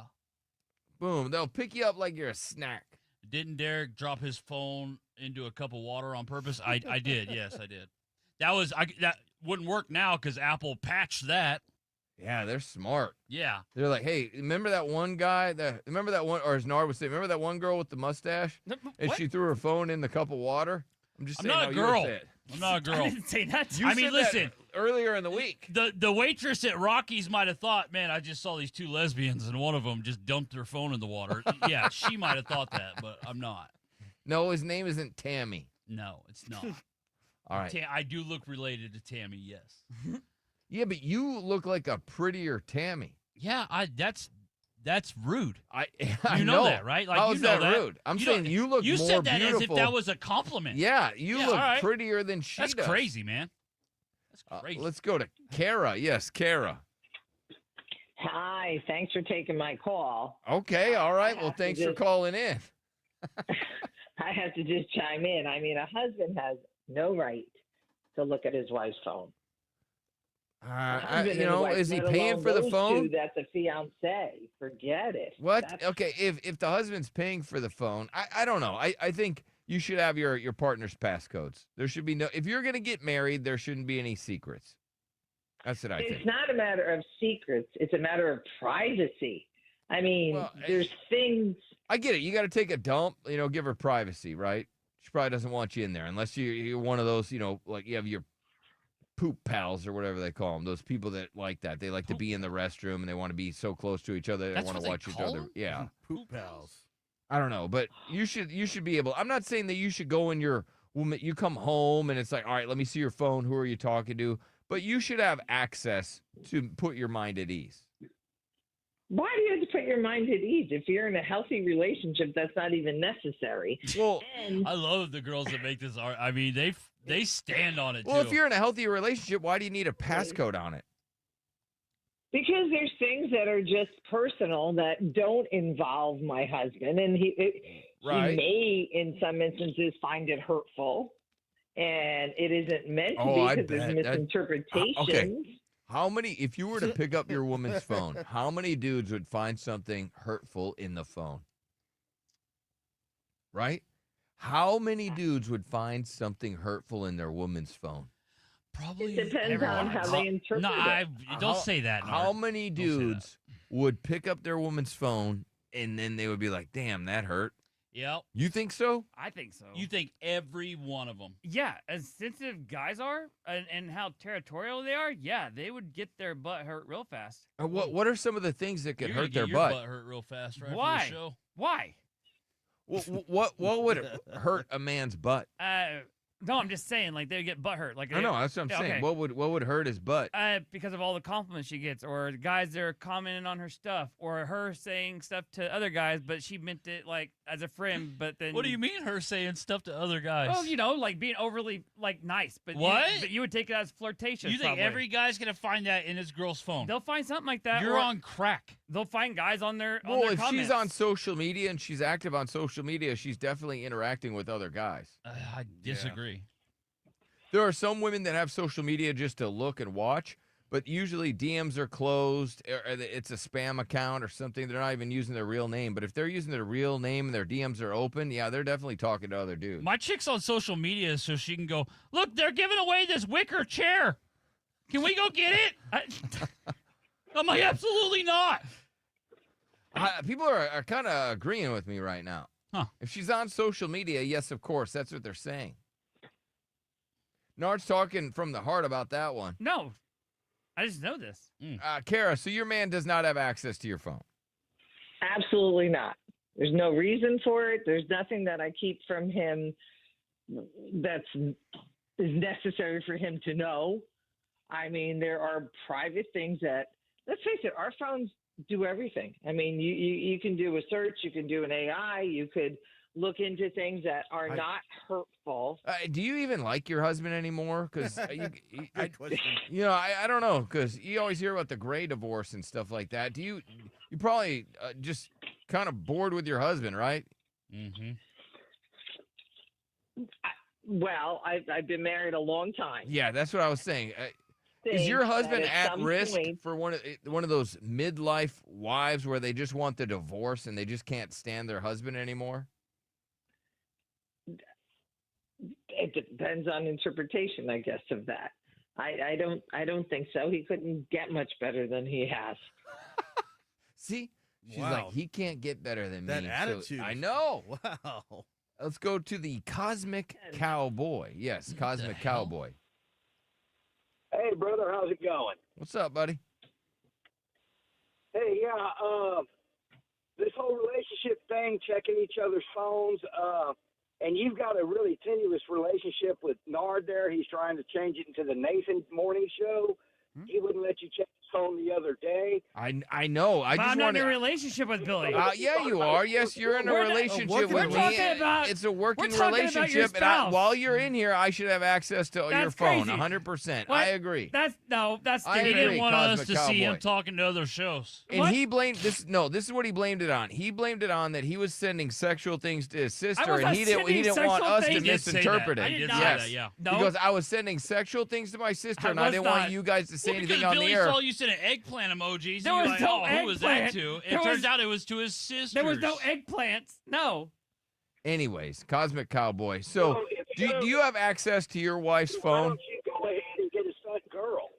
Boom. They'll pick you up like you're a snack. Didn't Derek drop his phone into a cup of water on purpose? I did. Yes, I did. That wouldn't work now because Apple patched that. Yeah, they're smart. Yeah. They're like, hey, remember that one guy? Remember that one, or as Nard would say, remember that one girl with the mustache? And she threw her phone in the cup of water? I'm just saying. I'm not a girl. I'm not a girl. I didn't say that. I mean, listen. Earlier in the week. The waitress at Rocky's might have thought, man, I just saw these two lesbians and one of them just dumped their phone in the water. Yeah, she might have thought that, but I'm not. No, his name isn't Tammy. No, it's not. All right. I do look related to Tammy, yes. Yeah, but you look like a prettier Tammy. Yeah, that's rude. I you know that, right? Like, How's you know that rude? I'm saying you look more said that beautiful. as if that was a compliment. Yeah, you look right. prettier than she does. That's crazy, man. That's crazy. Let's go to Kara. Yes, Kara. Hi, thanks for taking my call. Okay, all right. Well, thanks for calling in. I have to just chime in. I mean, a husband has no right to look at his wife's phone. Is he paying for the phone? That's a fiance. Forget it. What? Okay, if the husband's paying for the phone, I don't know. I think you should have your partner's passcodes. There should be no. If you're going to get married, there shouldn't be any secrets. That's what I think. It's not a matter of secrets. It's a matter of privacy. I mean, there's things. I get it. You got to take a dump. Give her privacy, right? She probably doesn't want you in there unless you're one of those. Like you have your poop pals or whatever they call them. Those people that like that. They like to be in the restroom and they want to be so close to each other. They want to watch each other. Yeah, poop pals. I don't know, but you should be able. I'm not saying that you should go in your woman. You come home and it's like, all right, let me see your phone. Who are you talking to? But you should have access to put your mind at ease. Why do you have to put your mind at ease? If you're in a healthy relationship, that's not even necessary. Well, I love the girls that make this art. I mean, they stand on it, well, too. If you're in a healthy relationship, why do you need a passcode on it? Because there's things that are just personal that don't involve my husband. And he may, in some instances, find it hurtful. And it isn't meant to be because there's misinterpretations. Okay. How many, if you were to pick up your woman's phone, how many dudes would find something hurtful in the phone? Right? How many dudes would find something hurtful in their woman's phone? Probably. It depends on how they interpret it. Don't say that. How many dudes would pick up their woman's phone and then they would be like, damn, that hurt? Yep. You think so? I think so. You think every one of them? Yeah, as sensitive guys are and how territorial they are, yeah, they would get their butt hurt real fast. What are some of the things that could You're hurt gonna their get your butt? butt hurt real fast, right? Why? For the show? Why? What would hurt a man's butt? No, I'm just saying, like, they get butt hurt. Like, I know, that's what I'm saying. okay. What would hurt his butt? Because of all the compliments she gets, or guys that are commenting on her stuff, or her saying stuff to other guys, but she meant it like as a friend. But then, What do you mean her saying stuff to other guys? Oh, like being overly like nice. But what? But you would take it as flirtatious. You think every guy's gonna find that in his girl's phone? They'll find something like that. You're or on crack. They'll find guys on their Well, if comments. she's on social media and she's active on social media, she's definitely interacting with other guys. I disagree. There are some women that have social media just to look and watch, but usually DMs are closed, or it's a spam account or something. They're not even using their real name. But if they're using their real name and their DMs are open, yeah, they're definitely talking to other dudes. My chick's on social media so she can go, look, they're giving away this wicker chair. Can we go get it? I'm like, absolutely not. People are kind of agreeing with me right now. Huh. If she's on social media, yes, of course. That's what they're saying. Nard's talking from the heart about that one. No, I just know this. Kara, so your man does not have access to your phone? Absolutely not. There's no reason for it. There's nothing that I keep from him that's is necessary for him to know. I mean, there are private things that, let's face it, our phones do everything. I mean, you can do a search, you can do an AI, you could look into things that are not hurtful. Do you even like your husband anymore? Because you know, I don't know, because you always hear about the gray divorce and stuff like that. Do you probably just kind of bored with your husband, right? Mm-hmm. Well, I've been married a long time. Yeah, that's what I was saying. Is your husband at risk for one of those midlife wives where they just want the divorce and they just can't stand their husband anymore? It depends on interpretation, I guess, of that. I don't think so. He couldn't get much better than he has. See, she's like, he can't get better than me. That attitude. So, I know. Wow. Let's go to the Cosmic Cowboy. Yes, Cosmic Cowboy. Hey, brother, how's it going? What's up, buddy? Hey, yeah, this whole relationship thing, checking each other's phones, and you've got a really tenuous relationship with Nard there. He's trying to change it into the Nathan morning show. He wouldn't let you check his phone the other day. I know. I But just I'm not want in a relationship with Billy. Yeah, you are. Yes, you're in a relationship with me. It's a working relationship, and while you're in here, I should have access to your phone. 100%. I agree. That's He didn't want us to see him Cowboy. talking to other shows. And he blamed this. No, this is what he blamed it on. He blamed it on that he was sending sexual things to his sister, and he didn't want us to misinterpret it. I did say Yes, that, yeah. because I was sending sexual things to my sister, and I didn't want you guys to say anything on the Billy air. saw you sent an eggplant emojis. There and was you're no like, who was that eggplant. to? There It turns was- out it was to his sister. There was no eggplants. No. Anyways, Cosmic Cowboy. So, do you have access to your wife's Why phone? don't you go ahead and get a stunt girl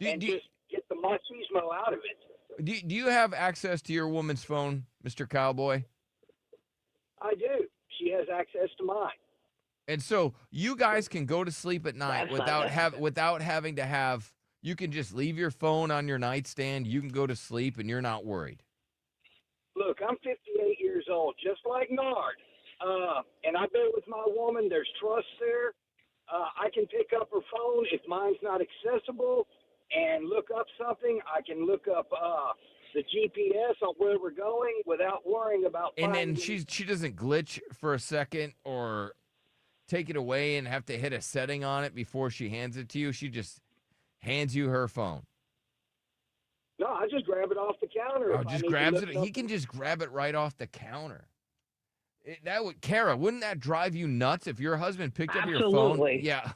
and just get the machismo out of it? Do you have access to your woman's phone, Mr. Cowboy? I do. She has access to mine. And so you guys can go to sleep at night That's not without having to have. You can just leave your phone on your nightstand. You can go to sleep, and you're not worried. Look, I'm 58 years old, just like Nard. And I've been with my woman. There's trust there. I can pick up her phone if mine's not accessible and look up something. I can look up the GPS on where we're going without worrying about And finding then she doesn't glitch for a second or take it away and have to hit a setting on it before she hands it to you. She just hands you her phone. No, I just grab it off the counter. Oh, if I just need to grabs look it. up- He can just grab it right off the counter. Kara, wouldn't that drive you nuts if your husband picked up your phone? Absolutely. Yeah.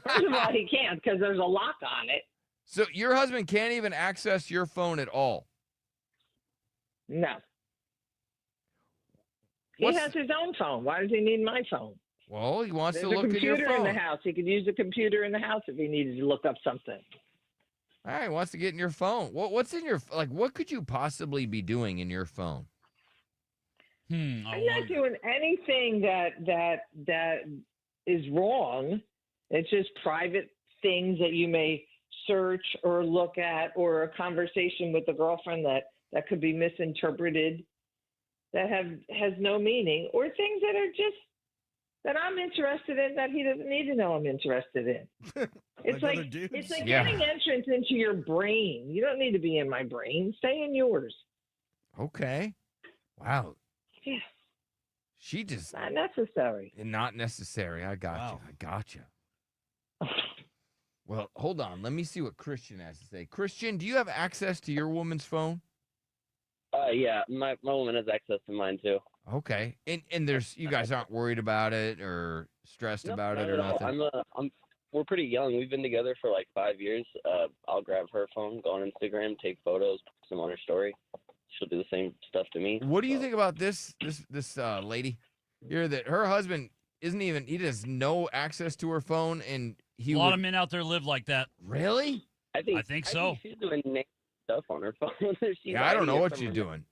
First of all, he can't because there's a lock on it. So your husband can't even access your phone at all. No. He has his own phone. Why does he need my phone? Well, he wants There's to look a at your computer in phone. the house. He could use the computer in the house if he needed to look up something. All right, he wants to get in your phone. What's in your what could you possibly be doing in your phone? I'm not doing anything that is wrong. It's just private things that you may search or look at, or a conversation with a girlfriend that could be misinterpreted, that has no meaning, or things that are just that I'm interested in that he doesn't need to know I'm interested in. It's like getting entrance into your brain. You don't need to be in my brain. Stay in yours. Okay. Wow. Yeah. She just Not necessary. Not necessary. I got you. I got you. Well, hold on. Let me see what Christian has to say. Christian, do you have access to your woman's phone? Yeah, my woman has access to mine too. Okay. And there's you guys aren't worried about it or stressed about it or Not at all. nothing? we're pretty young. We've been together for like 5 years. I'll grab her phone, go on Instagram, take photos, post them on her story. She'll do the same stuff to me. What do you think about this lady here? That her husband he has no access to her phone, and A lot of men out there live like that. Really? I think so. she's doing naked stuff on her phone. Yeah, I don't know what she's doing.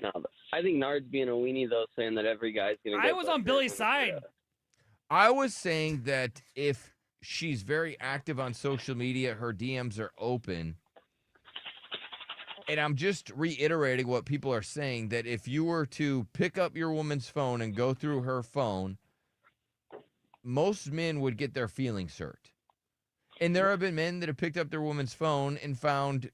No, but I think Nard's being a weenie though, saying that every guy's gonna. I was on Billy's side. I was saying that if she's very active on social media, her DMs are open. And I'm just reiterating what people are saying, that if you were to pick up your woman's phone and go through her phone, most men would get their feelings hurt. And there have been men that have picked up their woman's phone and found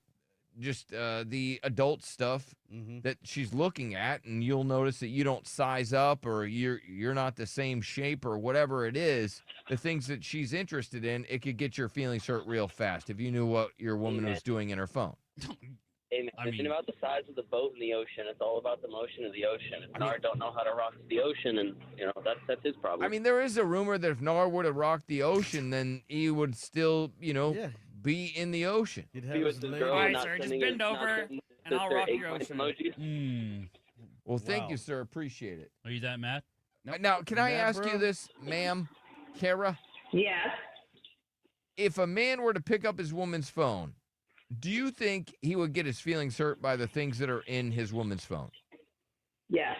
just the adult stuff that she's looking at, and you'll notice that you don't size up, or you're not the same shape, or whatever it is. The things that she's interested in, it could get your feelings hurt real fast if you knew what your woman was doing in her phone. Hey, man, it's about the size of the boat in the ocean. It's all about the motion of the ocean. If Nard don't know how to rock the ocean, and that's his problem. I mean, there is a rumor that if Nard would have rocked the ocean, then he would still, be in the ocean. Be with this girl, All right, not sir, just sending bend his- over, not sending and I'll sister rock your eggplant ocean. emojis. Well, thank you, sir. Appreciate it. Are you that mad? Now, can I Mad, ask bro? you this, ma'am, Kara? Yes. If a man were to pick up his woman's phone, do you think he would get his feelings hurt by the things that are in his woman's phone? Yes.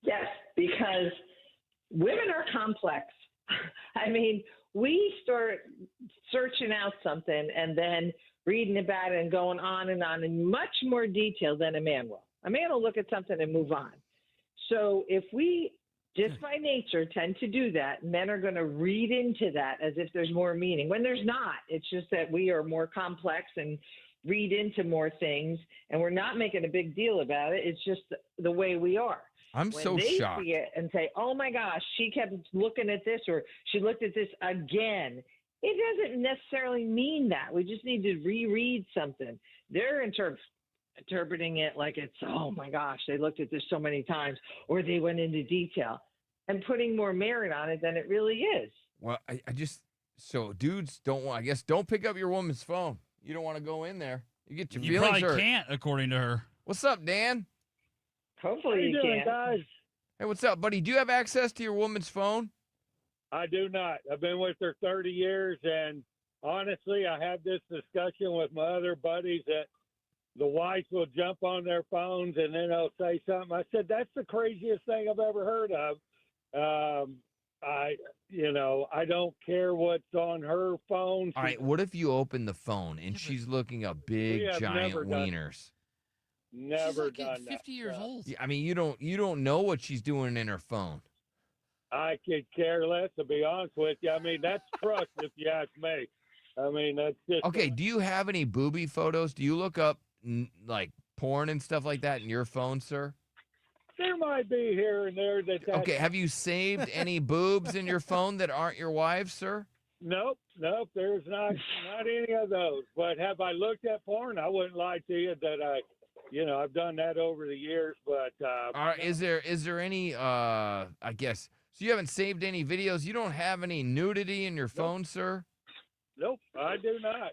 Yes, because women are complex. I mean, we start searching out something and then reading about it and going on in much more detail than a man will. A man will look at something and move on. So if we just by nature tend to do that, men are going to read into that as if there's more meaning when there's not. It's just that we are more complex and read into more things, and we're not making a big deal about it. It's just the way we are. I'm when so they shocked. see it and say, oh my gosh, she kept looking at this, or she looked at this again. It doesn't necessarily mean that. We just need to reread something. They're interpreting it like it's, oh my gosh, they looked at this so many times, or they went into detail, and putting more merit on it than it really is. Well, so dudes don't pick up your woman's phone. You don't want to go in there. You get your You feelings probably hurt. can't, according to her. What's up, Dan? Hopefully How you doing, can. guys? Hey, what's up, buddy? Do you have access to your woman's phone? I do not. I've been with her 30 years, and honestly, I have this discussion with my other buddies that the wives will jump on their phones and then they'll say something. I said, that's the craziest thing I've ever heard of. I don't care what's on her phone. All right, what if you open the phone and she's looking at big, We have giant never done- wieners? Never done that. 50 years old. Yeah, I mean, you don't know what she's doing in her phone. I could care less, to be honest with you. I mean, that's trust, if you ask me. I mean, that's just Okay, do you have any booby photos? Do you look up like porn and stuff like that in your phone, sir? There might be here and there that. Okay, have you saved any boobs in your phone that aren't your wife's, sir? Nope. There's not any of those. But have I looked at porn? I wouldn't lie to you that I've done that over the years. But All right, is there any? I guess so. You haven't saved any videos. You don't have any nudity in your phone, sir? Nope, I do not.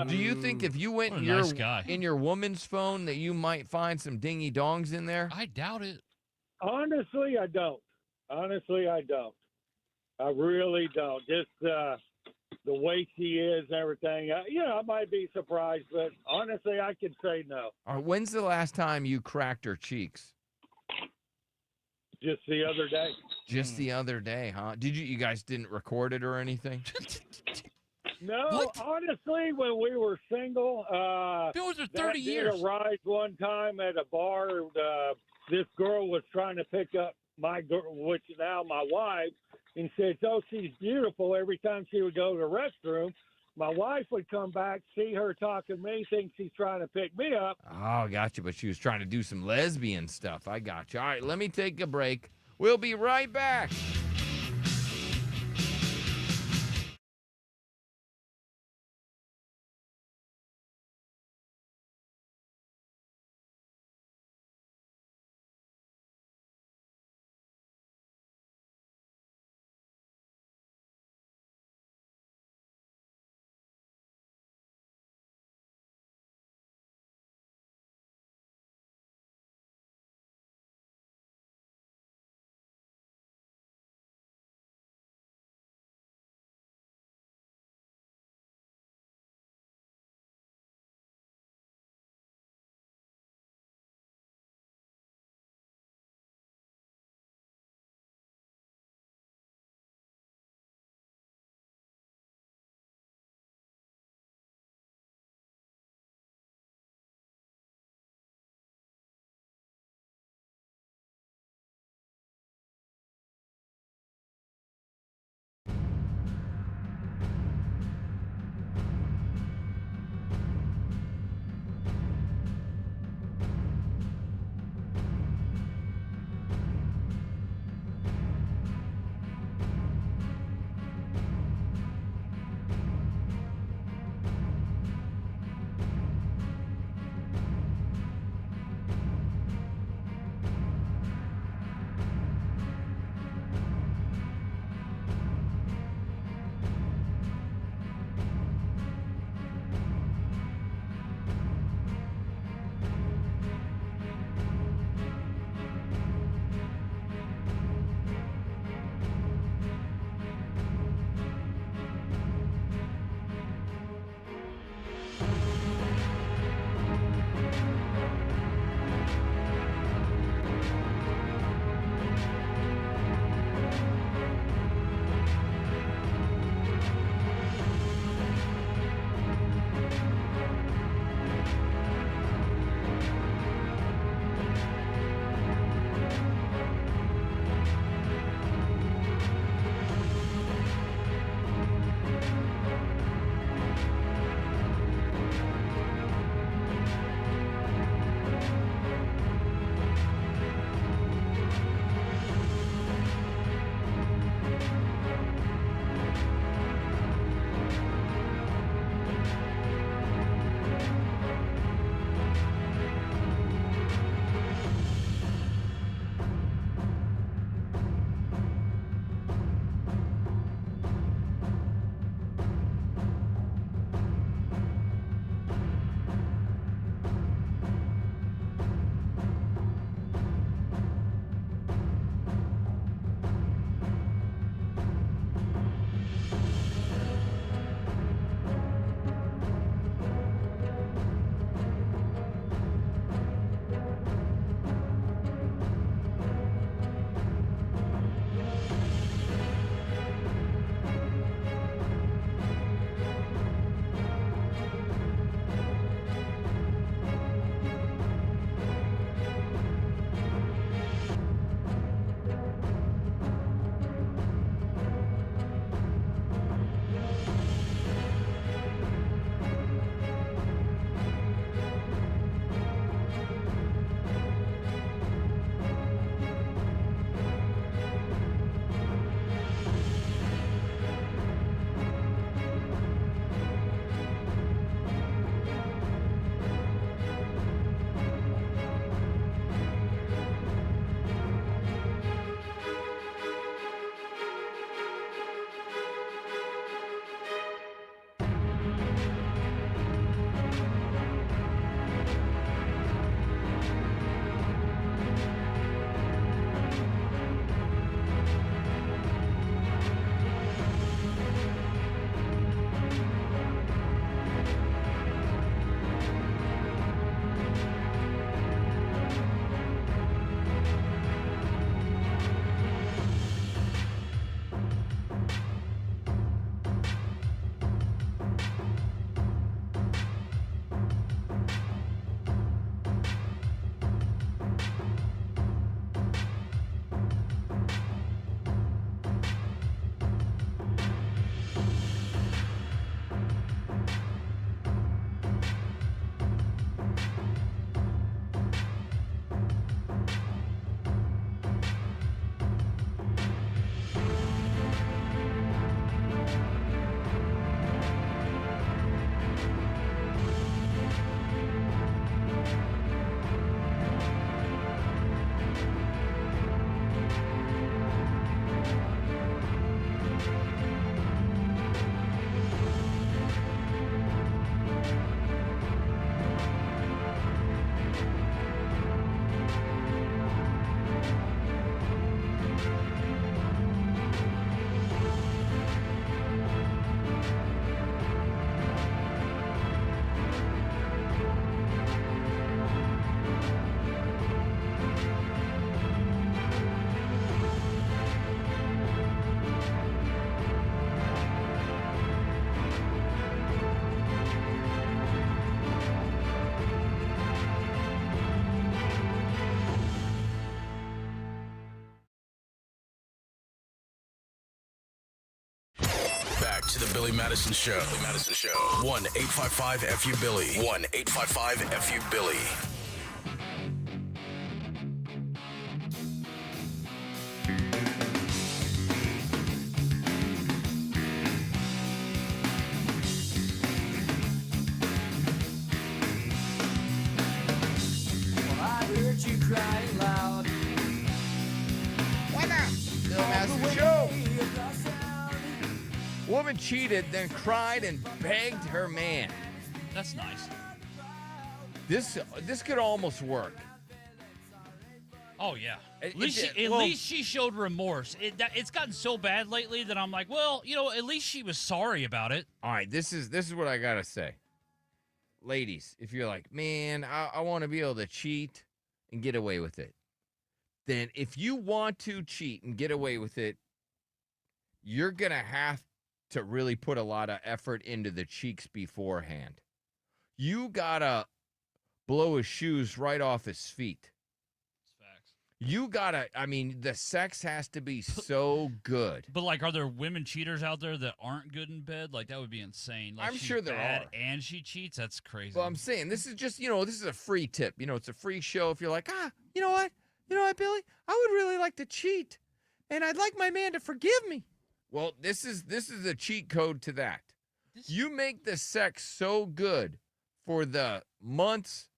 Do you think if you went What a in nice guy. in your woman's phone that you might find some dingy dongs in there? I doubt it. Honestly, I don't. I really don't. Just the way she is and everything. I might be surprised, but honestly, I could say no. All right, when's the last time you cracked her cheeks? Just the other day. Just the other day, huh? Did you guys didn't record it or anything? No, honestly, when we were single, Those are 30 that years. did arise one time at a bar. This girl was trying to pick up my girl, which is now my wife, and said, "Oh, she's beautiful." Every time she would go to the restroom, my wife would come back, see her talking to me, think she's trying to pick me up. Oh, gotcha. But she was trying to do some lesbian stuff. I got you. All right, let me take a break. We'll be right back. to the Billy Madison Show. Billy Madison Show. 1-855-FU-BILLY. 1-855-FU-BILLY. I heard you crying loud. Why not? Bill Madison Show. Woman cheated, then cried and begged her man. That's nice. This could almost work. Oh yeah. At least she showed remorse. It's gotten so bad lately that I'm like, well, at least she was sorry about it. All right, this is what I gotta say, ladies. If you're like, man, I want to be able to cheat and get away with it, then if you want to cheat and get away with it, you're gonna have to really put a lot of effort into the cheeks beforehand. You gotta blow his shoes right off his feet. You gotta, the sex has to be so good. But are there women cheaters out there that aren't good in bed? That would be insane. I'm sure there are. And she cheats? That's crazy. Well, I'm saying this is just, this is a free tip. It's a free show. If you're like, you know what, Billy, I would really like to cheat, and I'd like my man to forgive me. Well, this is a cheat code to that. You make the sex so good for the months,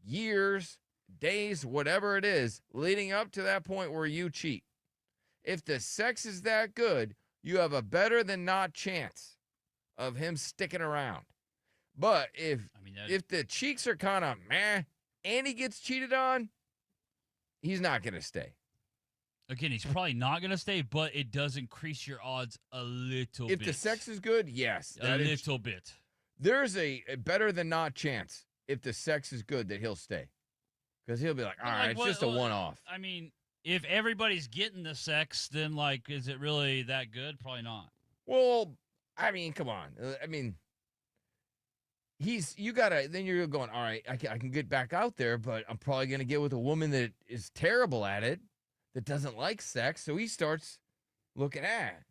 years, days, whatever it is, leading up to that point where you cheat. If the sex is that good, you have a better than not chance of him sticking around. But if the cheeks are kind of meh and he gets cheated on, he's not going to stay. Again, he's probably not going to stay, but it does increase your odds a little bit. If the sex is good, yes. A little bit. There's a better than not chance if the sex is good that he'll stay. Because he'll be like, all right, it's just a one-off. If everybody's getting the sex, then, is it really that good? Probably not. Well, come on. Then you're going, all right, I can get back out there, but I'm probably going to get with a woman that is terrible at it, that doesn't like sex, so he starts looking at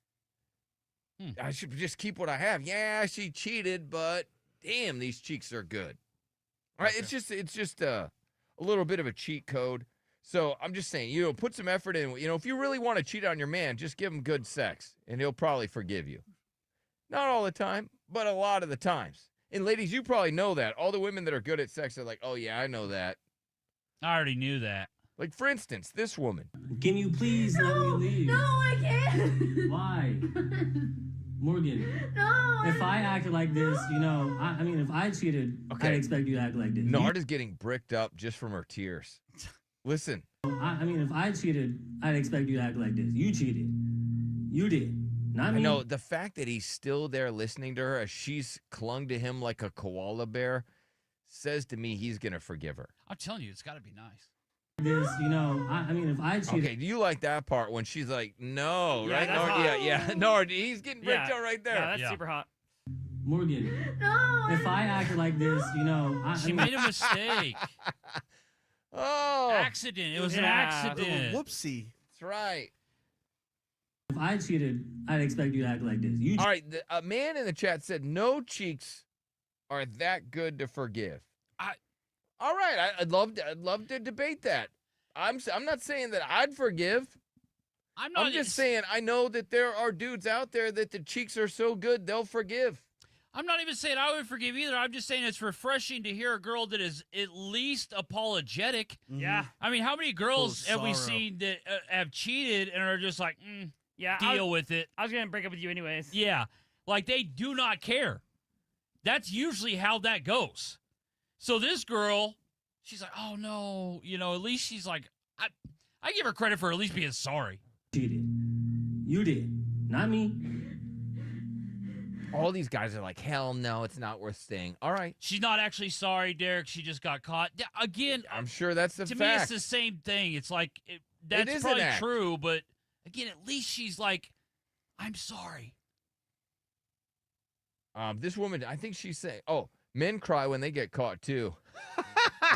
I should just keep what I have. Yeah, she cheated, but damn, these cheeks are good. All right, it's just a little bit of a cheat code. So I'm just saying, put some effort in. If you really want to cheat on your man, just give him good sex, and he'll probably forgive you. Not all the time, but a lot of the times. And ladies, you probably know that. All the women that are good at sex are like, oh yeah, I know that. I already knew that. Like, for instance, this woman. Can you please let me leave? No, I can't. Why? Morgan. No. If I acted like this, if I cheated, I'd expect you to act like this. Nard is getting bricked up just from her tears. Listen. If I cheated, I'd expect you to act like this. You cheated. You did. Not me. I know. The fact that he's still there listening to her as she's clung to him like a koala bear says to me he's going to forgive her. I'm telling you, it's got to be nice. This, if I cheated. Okay, do you like that part when she's like, no, Yeah, right? that's Nard, hot. yeah. Nard, he's getting bricked out right there. Yeah, that's super hot. Morgan. No. If I acted like this, She made a mistake. Oh. Accident. It was an accident. Whoopsie. That's right. If I cheated, I'd expect you to act like this. All right, a man in the chat said no cheeks are that good to forgive. All right, I'd love to debate that. I'm not saying that I'd forgive. I'm just saying I know that there are dudes out there that the cheeks are so good they'll forgive. I'm not even saying I would forgive either. I'm just saying it's refreshing to hear a girl that is at least apologetic. Yeah. How many girls have we seen that have cheated and are just like, deal with it? I was going to break up with you anyways. Yeah. They do not care. That's usually how that goes. So this girl, she's like, oh, no. At least she's like, I give her credit for at least being sorry. Cheated. You did. Not me. All these guys are like, hell no, it's not worth staying. All right. She's not actually sorry, Derek. She just got caught. Again, I'm sure that's the fact. To me, it's the same thing. It's like, that's probably true, but again, at least she's like, I'm sorry. This woman, I think she's saying, men cry when they get caught too.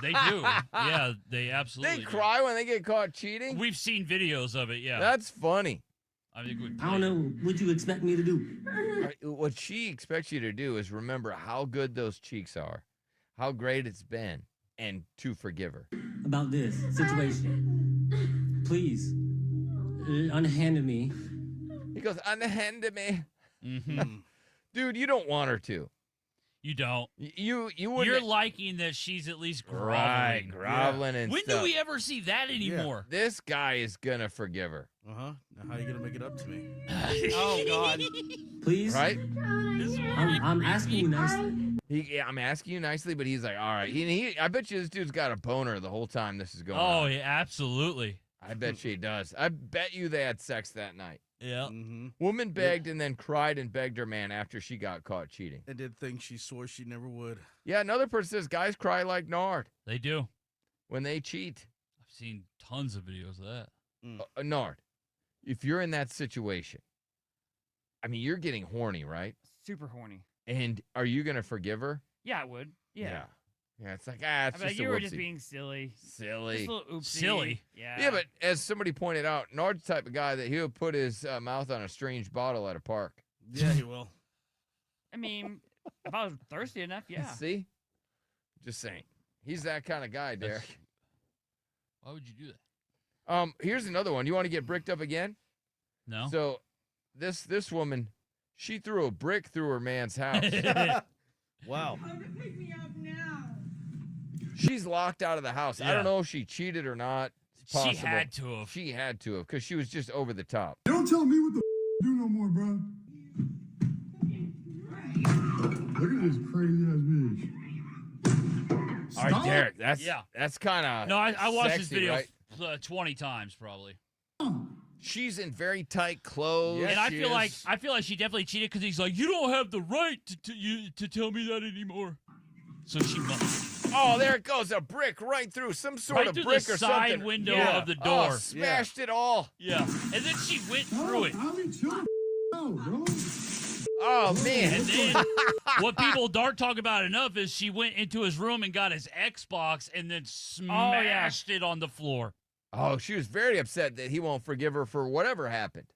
They do. Yeah, they absolutely They cry when they get caught cheating? We've seen videos of it, yeah. That's funny. I think I don't know what you expect me to do. What she expects you to do is remember how good those cheeks are, how great it's been, and to forgive her. About this situation. Please, unhand me. He goes, unhand me. Mm-hmm. Dude, you don't want her to. You don't. You wouldn't. You're liking that she's at least groveling. Right, groveling and when stuff. do we ever see that anymore? This guy is gonna forgive her. Now how are you gonna make it up to me? Oh God! Please, right? I'm asking you nicely. I'm asking you nicely, but he's like, all right. I bet you this dude's got a boner the whole time this is going on. Oh, yeah, absolutely. I bet she does. I bet you they had sex that night. Yeah. Woman begged and then cried and begged her man after she got caught cheating. And did things she swore she never would. Yeah, another person says guys cry like Nard. They do. When they cheat. I've seen tons of videos of that. Nard, if you're in that situation, I mean, you're getting horny, right? Super horny. And are you going to forgive her? Yeah, I would. Yeah. Yeah, it's like, it's just you a were just whoopsie. being silly. Silly. Just a little oopsie. Silly. Yeah. Yeah, but as somebody pointed out, Nard's the type of guy that he'll put his mouth on a strange bottle at a park. Yeah, he will. I mean, if I was thirsty enough, yeah. See? Just saying. He's that kind of guy, Derek. Why would you do that? Here's another one. You want to get bricked up again? No. So this woman, she threw a brick through her man's house. Wow. She's locked out of the house. I Yeah. don't know if she cheated or not. It's She possible. had to have. She had to have, because she was just over the top. Don't tell me what the do no more, bro. Look at this crazy ass bitch. All right, Derek. That's kind of No, I watched this sexy, video right? 20 times probably. She's in very tight clothes. And I feel like she definitely cheated because he's like, you don't have the right to tell me that anymore. So she must. Oh, there it goes. A brick right through some sort Right of through brick the or side something. window of the door. Oh, smashed it all. Yeah. And then she went through it. Oh, man. And then what people don't talk about enough is she went into his room and got his Xbox and then smashed it on the floor. Oh, she was very upset that he won't forgive her for whatever happened.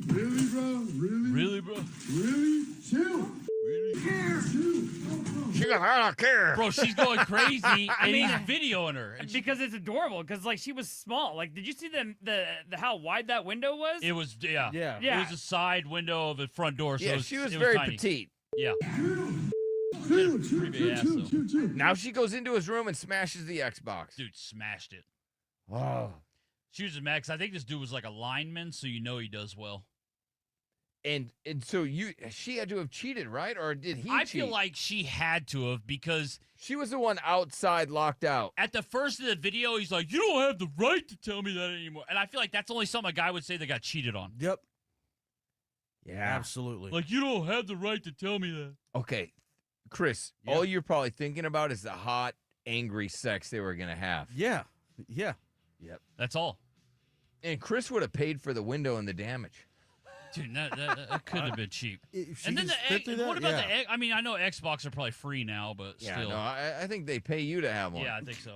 Really, bro? Really, bro? Really? Chill. She goes, I don't care. Bro, she's going crazy, and he's videoing her. And Because it's adorable. Because like she was small. Like, did you see the how wide that window was? it was, yeah. Yeah. It was a side window of a front door. So Yeah, it was, she was it very tiny. petite. Yeah. Chill, Pretty big ass, though. Now she goes into his room and smashes the Xbox. Dude smashed it. Oh. She was a max. I think this dude was like a lineman, so you know he does well. And so she had to have cheated, right? Or did he I cheat? feel like she had to have because she was the one outside locked out. at the first of the video, he's like, you don't have the right to tell me that anymore. And I feel like that's only something a guy would say that got cheated on. Yep. Yeah. Absolutely. Like, you don't have the right to tell me that. Okay, Chris, all you're probably thinking about is the hot, angry sex they were going to have. Yeah. Yeah. Yep. That's all. And Chris would have paid for the window and the damage. Dude, that could have been cheap. If she And then can fit through that, what about yeah. the egg? I mean, I know Xbox are probably free now, but Yeah, still. no, I think they pay you to have one. Yeah, I think so.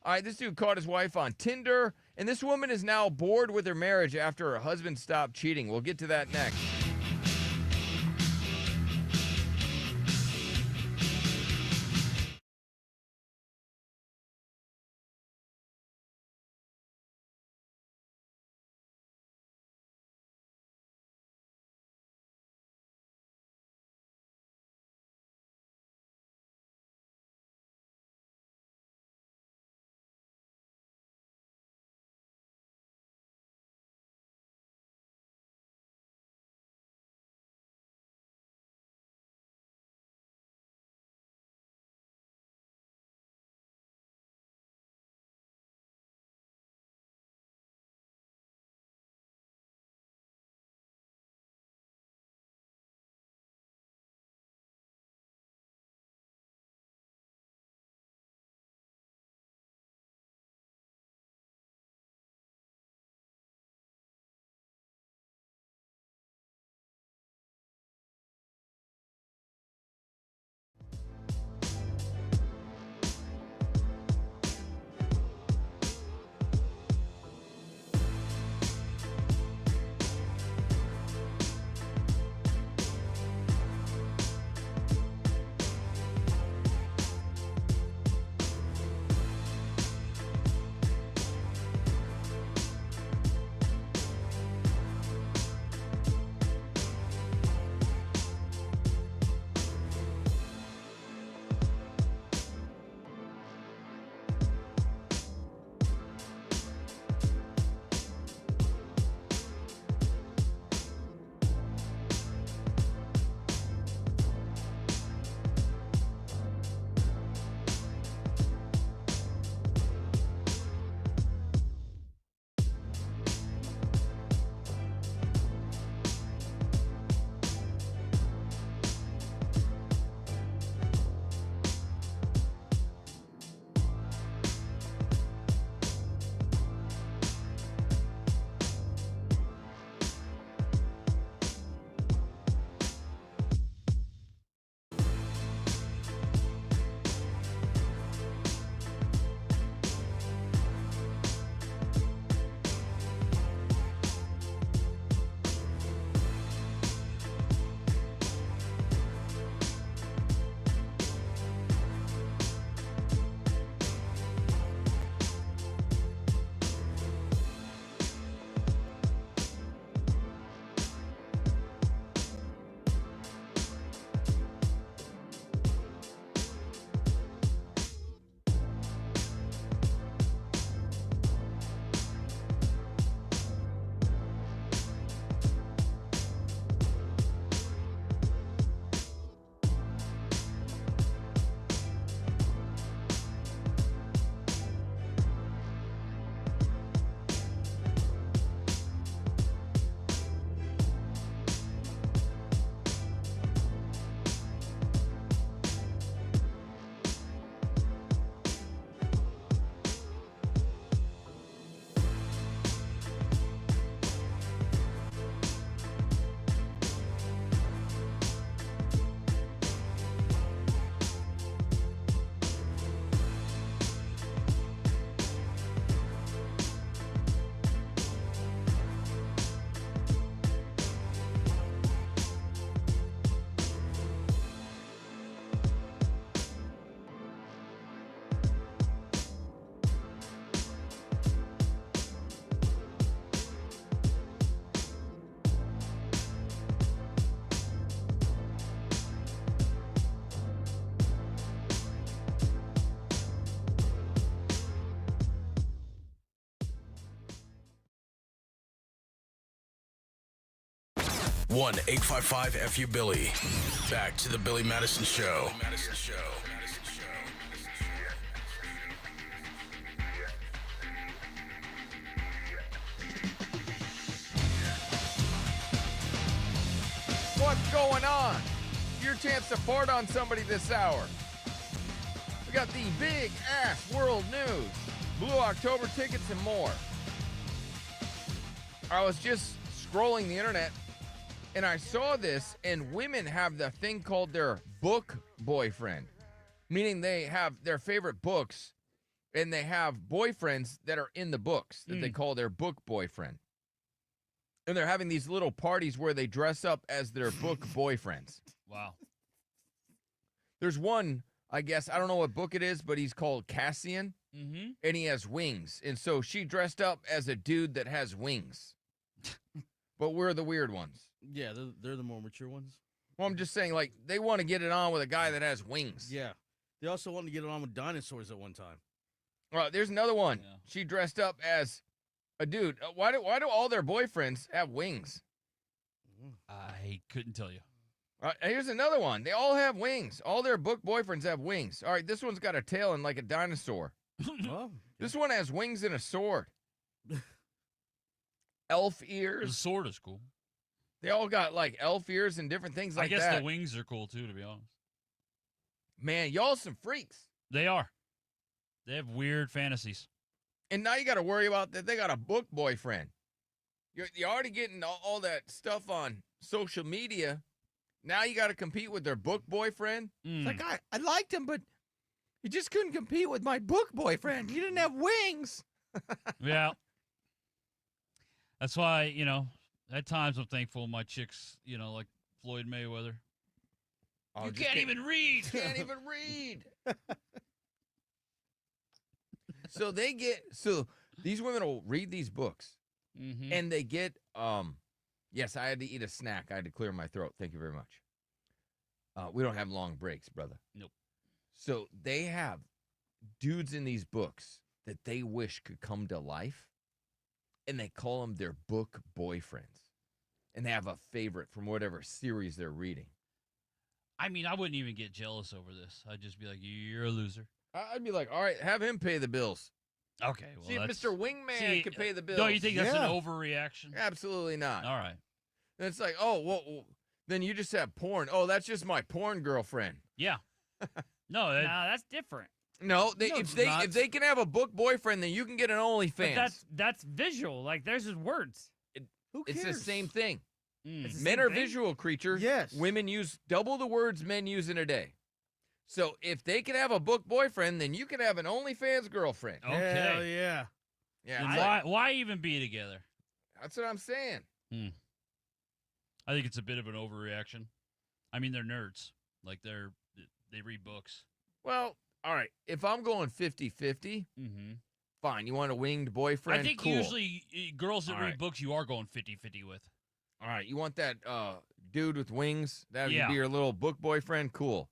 All right, this dude caught his wife on Tinder, and this woman is now bored with her marriage after her husband stopped cheating. We'll get to that next. 1-855-FU-BILLY. Back to the Billy Madison Show. What's going on? Your chance to fart on somebody this hour. We got the big ass world news, Blue October tickets, and more. I was just scrolling the internet and I saw this, and women have the thing called their book boyfriend, meaning they have their favorite books and they have boyfriends that are in the books that they call their book boyfriend. And they're having these little parties where they dress up as their book boyfriends. Wow. There's one, I guess, I don't know what book it is, but he's called Cassian, and he has wings. And so she dressed up as a dude that has wings. But we're the weird ones. Yeah, they're the more mature ones. Well, I'm just saying, like, they want to get it on with a guy that has wings. Yeah. They also want to get it on with dinosaurs at one time. All right, there's another one. Yeah. She dressed up as a dude. Why do all their boyfriends have wings? I couldn't tell you. Here's another one. They all have wings. All their book boyfriends have wings. All right, this one's got a tail and like a dinosaur. Oh, this one has wings and a sword. Elf ears. The sword is cool. They all got like elf ears and different things like that. I guess the wings are cool too, to be honest. Man, y'all some freaks. They are. They have weird fantasies. And now you got to worry about that. They got a book boyfriend. You're already getting all that stuff on social media. Now you got to compete with their book boyfriend. It's like, I liked him, but he just couldn't compete with my book boyfriend. He didn't have wings. Yeah. That's why, at times I'm thankful my chicks, like Floyd Mayweather. Oh, you can't even read. Can't even read. So these women will read these books, and they get, yes, I had to eat a snack. I had to clear my throat. Thank you very much. We don't have long breaks, brother. Nope. So they have dudes in these books that they wish could come to life, and they call them their book boyfriends. And they have a favorite from whatever series they're reading. I mean, I wouldn't even get jealous over this. I'd just be like, you're a loser. I'd be like, all right, have him pay the bills. Okay, well, see if Mr. Wingman can pay the bills. Don't you think that's an overreaction? Absolutely not. All right. And it's like, oh, well, then you just have porn. Oh, that's just my porn girlfriend. Yeah. No, that's different. No, if they can have a book boyfriend, then you can get an OnlyFans. But that's visual. Like, there's just words. Who cares? It's the same thing. Men are visual creatures. Yes. Women use double the words men use in a day. So if they can have a book boyfriend, then you can have an OnlyFans girlfriend. Okay. Hell yeah. Yeah. Why even be together? That's what I'm saying. I think it's a bit of an overreaction. I mean, they're nerds. Like, they read books. Well, all right. If I'm going 50-50, fine. You want a winged boyfriend? I think cool. usually girls that read books, you are going 50-50 with. All right. You want that dude with wings? That would be your little book boyfriend? Cool.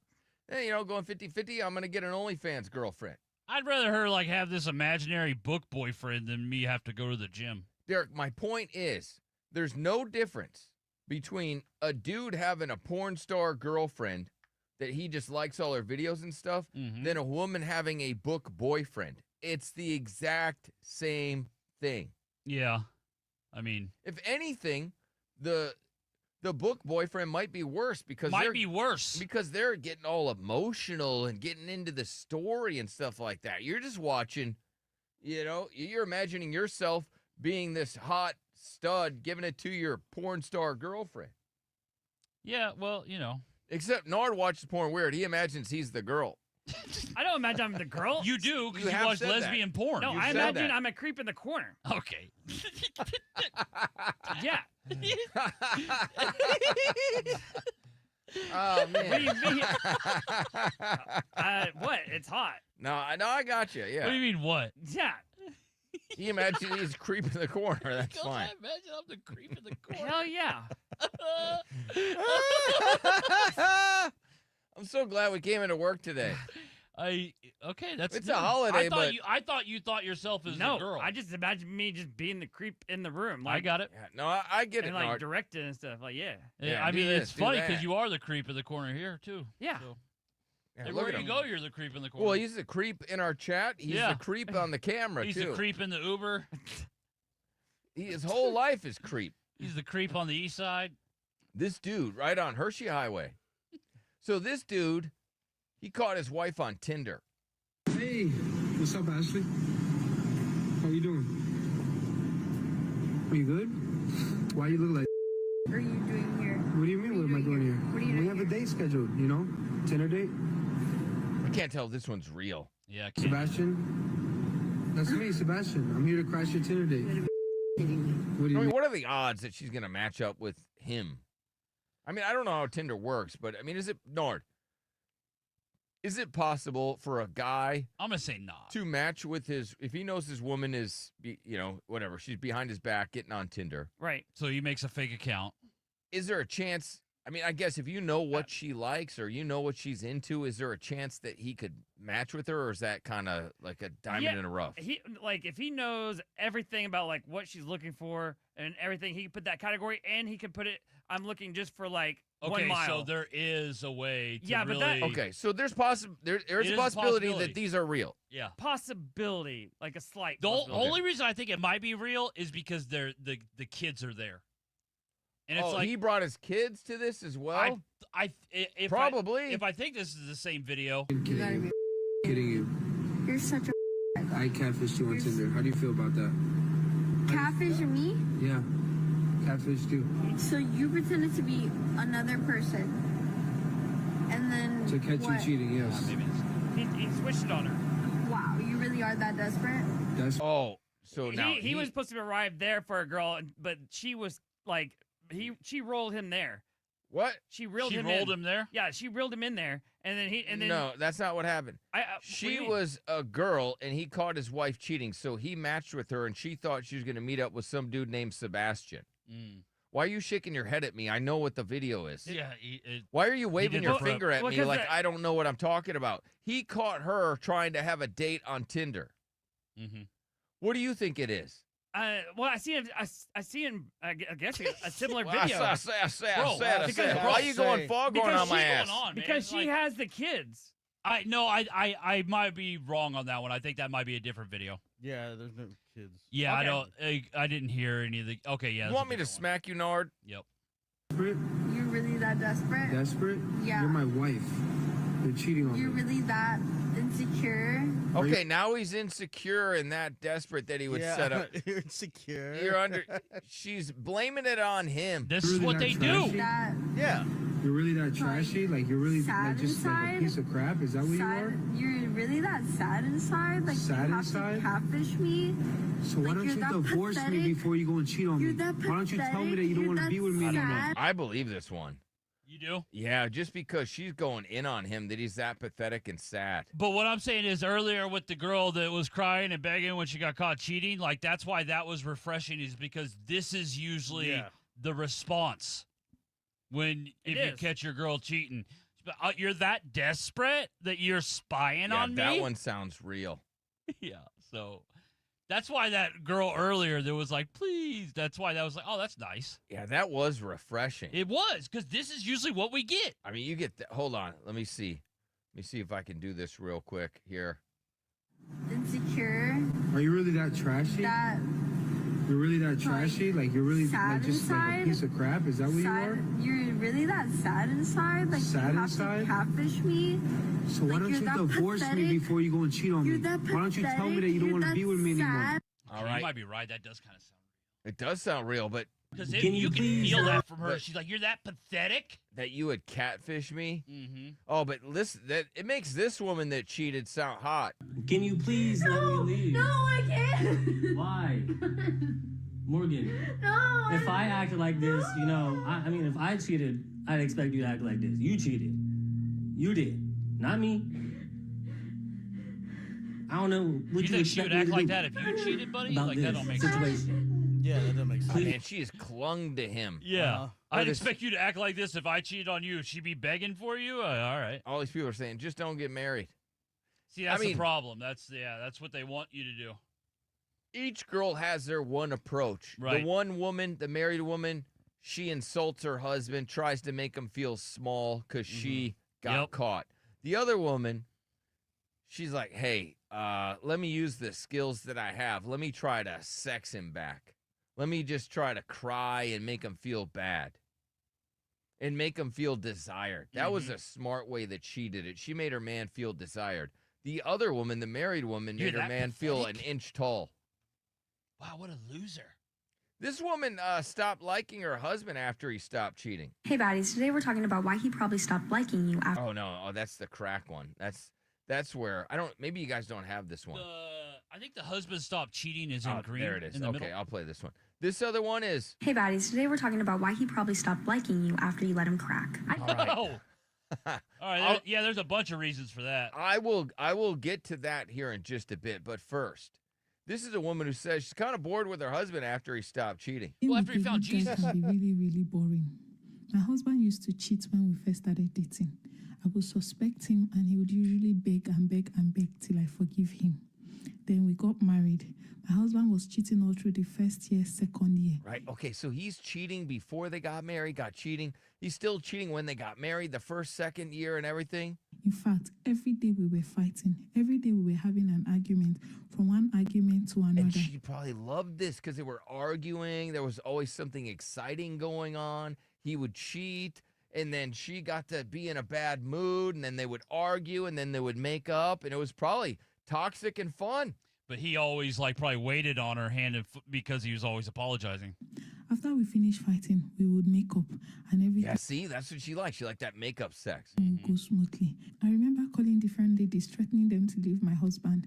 Then, going 50-50, I'm going to get an OnlyFans girlfriend. I'd rather her, have this imaginary book boyfriend than me have to go to the gym. Derek, my point is, there's no difference between a dude having a porn star girlfriend that he just likes all her videos and stuff than a woman having a book boyfriend. It's the exact same thing. Yeah. I mean, if anything, the book boyfriend might be worse because they're getting all emotional and getting into the story and stuff like that. You're just watching, you're imagining yourself being this hot stud giving it to your porn star girlfriend. Yeah, well, Except Nard watches porn weird. He imagines he's the girl. I don't imagine I'm the girl. You do, because you watch lesbian porn. No, I imagine I'm a creep in the corner. Okay. Yeah. Oh, man. What do you mean? What? It's hot. No, I got you, yeah. What do you mean, what? Yeah. He imagines he's creeping in the corner. That's fine. I imagine I'm the creep in the corner. Hell yeah. I'm so glad we came into work today. That's a holiday, but I thought you thought yourself as a girl. I just imagine me just being the creep in the room. I got it. Yeah, no, I get and it. like Nard. directed and stuff. Like Yeah, I mean, it's funny because you are the creep in the corner here too. Yeah. So. Yeah, Everywhere you go, you're the creep in the corner. Well, he's the creep in our chat. He's the creep on the camera, he's too. the creep in the Uber. His whole life is creep. He's the creep on the east side. This dude, right on Hershey Highway. So this dude, he caught his wife on Tinder. Hey, what's up, Ashley? How you doing? Are you good? Why you look like? What are you doing here? What do you mean? What am I doing here? What are you doing We have a date scheduled. You know, Tinder date. I can't tell if this one's real. Yeah, Sebastian. That's me, Sebastian. I'm here to crash your Tinder date. What do you mean? What are the odds that she's gonna match up with him? I mean, I don't know how Tinder works, but I mean, is it Nard? Is it possible for a guy? I'm gonna say not to match with his if he knows his woman is, whatever, she's behind his back getting on Tinder. Right. So he makes a fake account. Is there a chance? I mean, I guess if you know what she likes or you know what she's into, is there a chance that he could match with her, or is that kind of like a diamond in a rough? If he knows everything about like what she's looking for and everything, he can put that category and he can put it. I'm looking just for like 1 mile. So there is a way to but really. Okay, so there's there's a possibility that these are real. Yeah, possibility, like a slight. The only reason I think it might be real is because the kids are there. And it's like he brought his kids to this as well. If Probably. if I think this is the same video. You gotta be kidding you. You're such a. I catfished you on Tinder. How do you feel about that? Catfish me? Yeah, catfish too. So you pretended to be another person, and then To catch you cheating, yes. He switched it on her. Wow, you really are that desperate? So now he was supposed to arrive there for a girl, but she was like she rolled him there. What? She rolled him there? Yeah, she reeled him in there, and then No, that's not what happened. what do She you mean? was a girl, and he caught his wife cheating, so he matched with her, and she thought she was going to meet up with some dude named Sebastian. Why are you shaking your head at me? I know what the video is. Yeah. Why are you waving your finger at me 'cause like I don't know what I'm talking about? He caught her trying to have a date on Tinder. Mm-hmm. What do you think it is? Well, I see him. I see him. I guess a similar Well, video. I said. Why are you going foghorn on my ass? Because she has the kids. I might be wrong on that one. I think that might be a different video. Yeah, there's no kids. Yeah, okay. I didn't hear any of the. Okay, yeah. You want me to smack you, Nard? Yep. You're really that desperate? Desperate? Yeah. You're my wife. You're cheating on You're me. really that insecure? Okay, now he's insecure and that desperate that he would set up. You're insecure. You're under. She's blaming it on him. This You're is really what that they trashy? do. Yeah. You're really that trashy? Like, you're really sad like just like a inside? piece of crap? Is that what you Sad? are? You're really that sad inside? Like Sad you have inside? to catfish me? So why Like, don't you're you that divorce me pathetic? before you go and cheat on me? You're that Why don't you tell me that you pathetic? don't You're want to be that with me anymore? sad. I believe this one. You do? Yeah, just because she's going in on him that he's that pathetic and sad. But what I'm saying is earlier with the girl that was crying and begging when she got caught cheating, like that's why that was refreshing, is because this is usually the response when if you catch your girl cheating. You're that desperate that you're spying on me? That one sounds real. Yeah, so that's why that girl earlier that was like, please, that's why that was like, oh, that's nice. Yeah, that was refreshing. It was, because this is usually what we get. I mean, you get hold on. Let me see. Let me see if I can do this real quick here. Insecure? Are you really that trashy? You're really that trashy? Like, you're really sad like just like a inside? piece of crap? Is that what you are? You're really that sad inside? Like Sad you have inside? to catfish me? So why Like, don't you're you that divorce me pathetic? before you go and cheat on me? You're that Why don't you tell me that you don't want to be with me anymore? All right. You might be right. That does kind of sound It does sound real, but because you can feel that from her. She's like, "You're that pathetic." That you would catfish me. Mm-hmm. Oh, but listen, that it makes this woman that cheated sound hot. Can you please let me leave? No, I can't. Why? Morgan. No. If I acted like this, you know, I mean, if I cheated, I'd expect you to act like this. You cheated. You did. Not me. I don't know what You think she would act like that if you cheated, buddy? About Like that this don't make sense. situation. Yeah, that doesn't make sense. Man, she has clung to him. Yeah. I'd expect you to act like this if I cheated on you. She'd be begging for you? All right. All these people are saying, just don't get married. See, that's the problem. That's what they want you to do. Each girl has their one approach. Right. The one woman, the married woman, she insults her husband, tries to make him feel small because she got caught. The other woman, she's like, hey, let me use the skills that I have. Let me try to sex him back. Let me just try to cry and make him feel bad and make him feel desired. That was a smart way that she did it. She made her man feel desired. The other woman, the married woman, made her man feel an inch tall. Wow, what a loser. This woman stopped liking her husband after he stopped cheating. Hey, baddies. Today we're talking about why he probably stopped liking you after. Oh, no. Oh, that's the crack one. That's where, maybe you guys don't have this one. I think the husband stopped cheating is in green. There it is. In the Okay, middle. I'll play this one. This other one is. Hey, baddies. Today we're talking about why he probably stopped liking you after you let him crack. All right. There's a bunch of reasons for that. I will get to that here in just a bit, but first, this is a woman who says she's kind of bored with her husband after he stopped cheating. Well, after he found Guys Jesus. can be really, really boring. My husband used to cheat when we first started dating. I would suspect him, and he would usually beg and beg and beg till I forgive him. Then we got married. My husband was cheating all through the first year, second year. Right. Okay, so he's cheating before they got married, got cheating. He's still cheating when they got married, the first, second year and everything. In fact, every day we were fighting. Every day we were having an argument, from one argument to another. And she probably loved this because they were arguing. There was always something exciting going on. He would cheat, and then she got to be in a bad mood, and then they would argue, and then they would make up, and it was probably toxic and fun. But he always probably waited on her hand because he was always apologizing. After we finished fighting, we would make up and everything. Yeah, see, that's what she liked. She liked that makeup sex. Would go smoothly. I remember calling different ladies, threatening them to leave my husband.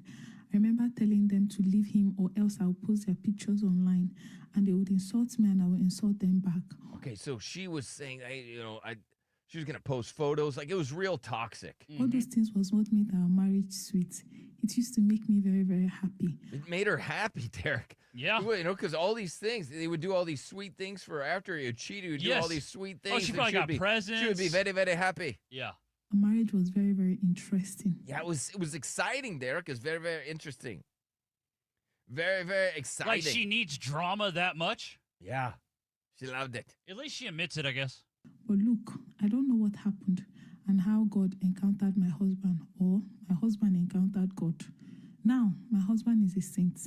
I remember telling them to leave him or else I would post their pictures online, and they would insult me and I would insult them back. Okay, so she was saying, hey, she was going to post photos. Like, it was real toxic. All those things was what made our marriage sweet. It used to make me very, very happy. It made her happy, Derek. Yeah. Because all these things, they would do all these sweet things for her after he had cheated. He would do all these sweet things. Oh, she probably got presents. She would be very, very happy. Yeah. Our marriage was very, very interesting. Yeah, it was exciting, Derek. It was very, very interesting. Very, very exciting. Like she needs drama that much? Yeah. She loved it. At least she admits it, I guess. But look, I don't know what happened and how God encountered my husband or my husband encountered God. Now, my husband is a saint.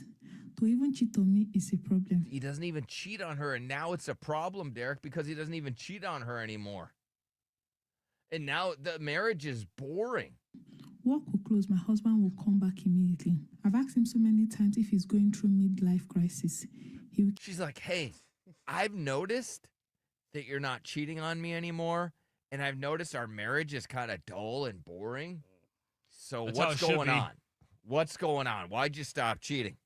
To even cheat on me is a problem. He doesn't even cheat on her, and now it's a problem, Derek, because he doesn't even cheat on her anymore. And now the marriage is boring. Work will close, my husband will come back immediately. I've asked him so many times if he's going through midlife crisis. She's like, hey, I've noticed that you're not cheating on me anymore, and I've noticed our marriage is kind of dull and boring. So That's what's how it should going be. on? What's going on? Why'd you stop cheating?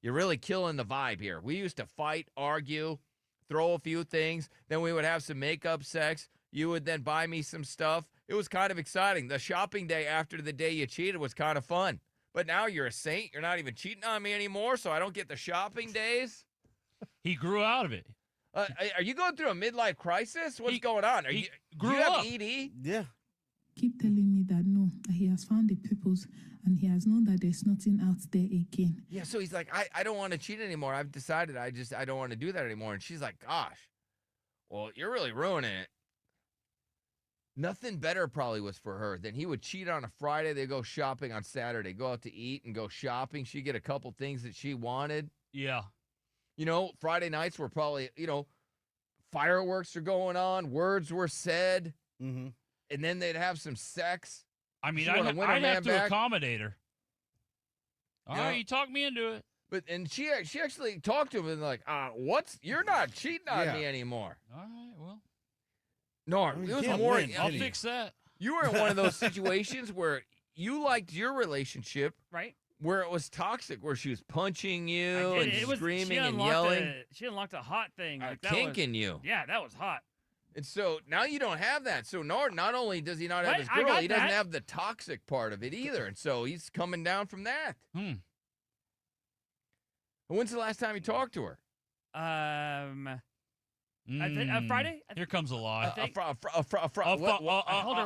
You're really killing the vibe here. We used to fight, argue, throw a few things. Then we would have some makeup sex. You would then buy me some stuff. It was kind of exciting. The shopping day after the day you cheated was kind of fun. But now you're a saint. You're not even cheating on me anymore, so I don't get the shopping days. He grew out of it. Are you going through a midlife crisis? What's going on? Do you have ED? Yeah. Keep telling me that no, that he has found the purpose and he has known that there's nothing out there again. Yeah, so he's like, I don't want to cheat anymore. I've decided I don't want to do that anymore. And she's like, gosh, well, you're really ruining it. Nothing better probably was for her than he would cheat on a Friday. They go shopping on Saturday, go out to eat and go shopping. She'd get a couple things that she wanted. Yeah. Friday nights were probably, fireworks are going on. Words were said. Mm-hmm. And then they'd have some sex. I mean, She wanna win her I'd man have to back. accommodate her. All right, you talked me into it. And she actually talked to him and like, you're not cheating on me anymore. All right, well. No, it was more. I'll fix that. You were in one of those situations where you liked your relationship, right? Where it was toxic, where she was punching you and It was, screaming she and unlocked yelling, she unlocked a hot thing. Like that kinking was, you. Yeah, that was hot. And so now you don't have that. So Nard, not only does he not have What? his I girl, got he doesn't that. have the toxic part of it either. And so he's coming down from that. And when's the last time you talked to her? Friday? Here comes a lie.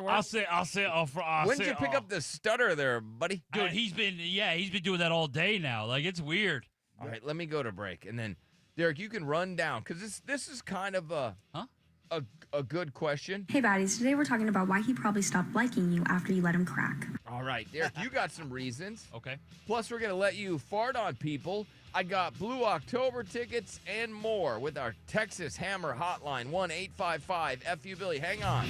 I'll say. When did you pick up the stutter there, buddy? Dude, he's been doing that all day now. Like, it's weird. All right, let me go to break, and then Derek, you can run down because this is kind of a good question. Hey, baddies. Today we're talking about why he probably stopped liking you after you let him crack. All right, Derek, you got some reasons. Okay. Plus, we're gonna let you fart on people. I got Blue October tickets and more with our Texas Hammer hotline, 1-855-FU-Billy. Hang on.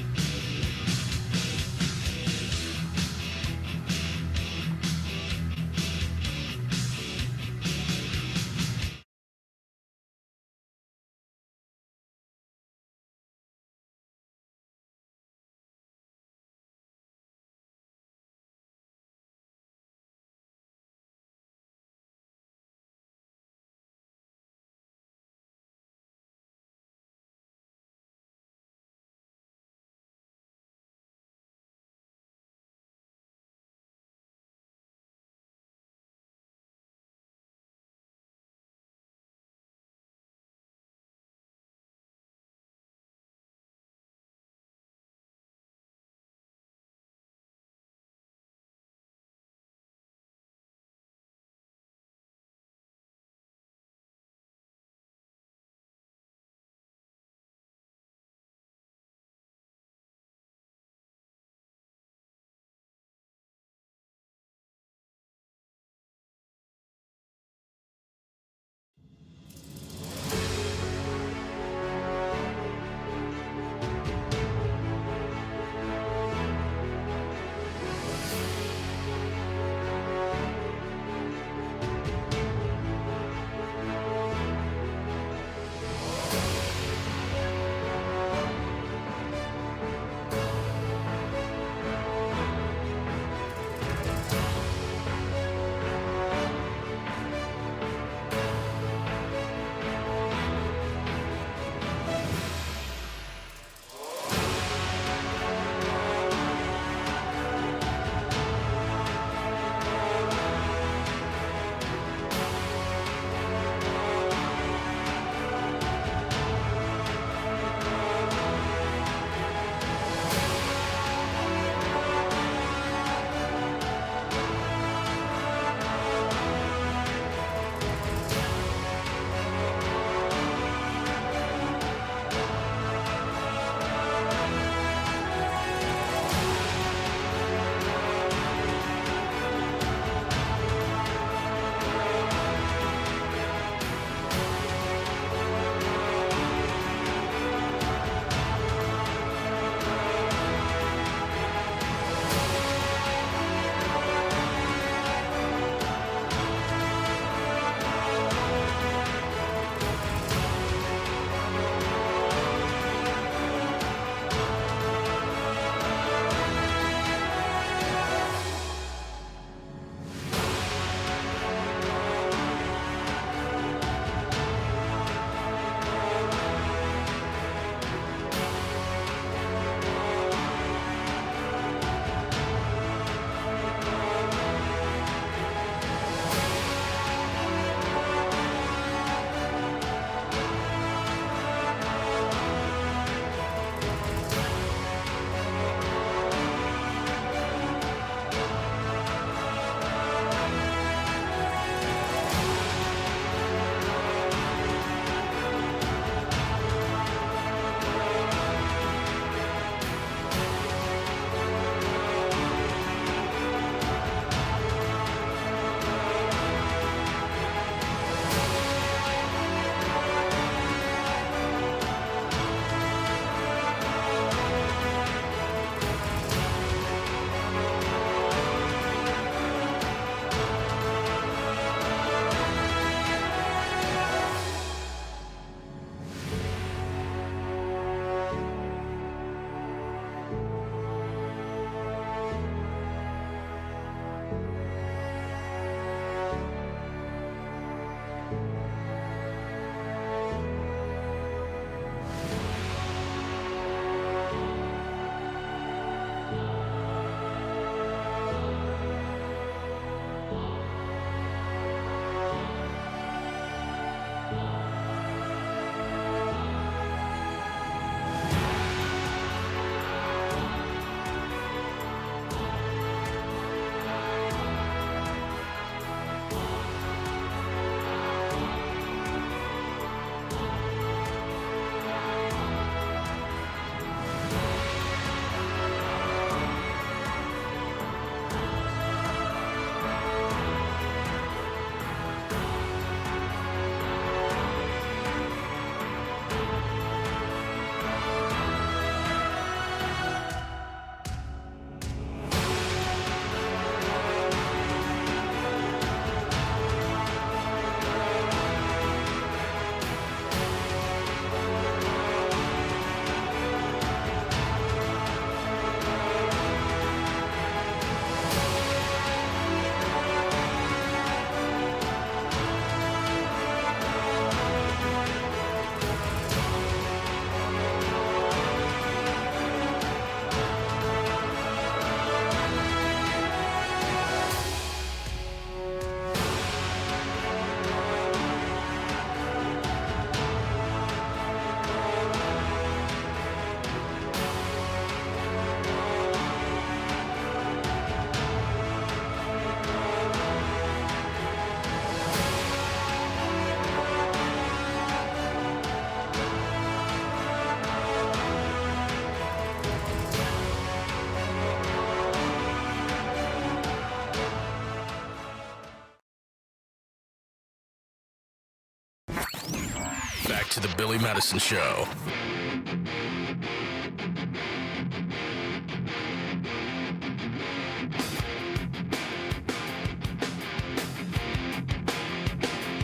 to the Billy Madison Show.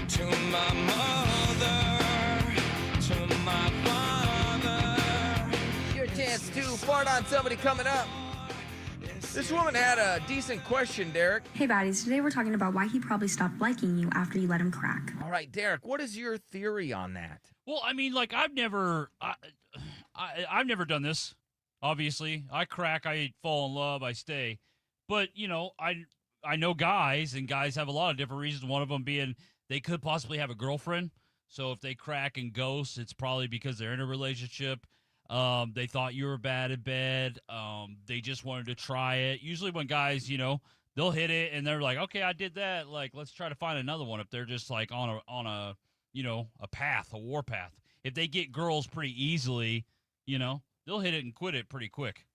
To my mother, to my father. Your chance to fart on somebody coming up. This woman had a decent question, Derek. Hey, baddies. Today we're talking about why he probably stopped liking you after you let him crack. All right, Derek, what is your theory on that? Well, I mean, like I've never done this. Obviously, I crack, I fall in love, I stay. But you know, I know guys, and guys have a lot of different reasons. One of them being they could possibly have a girlfriend. So if they crack and ghost, it's probably because they're in a relationship. They thought you were bad in bed. They just wanted to try it. Usually when guys, you know, they'll hit it and they're like, okay, I did that. Like, let's try to find another one. If they're just like on a, you know, a path, a war path. If they get girls pretty easily, you know, they'll hit it and quit it pretty quick.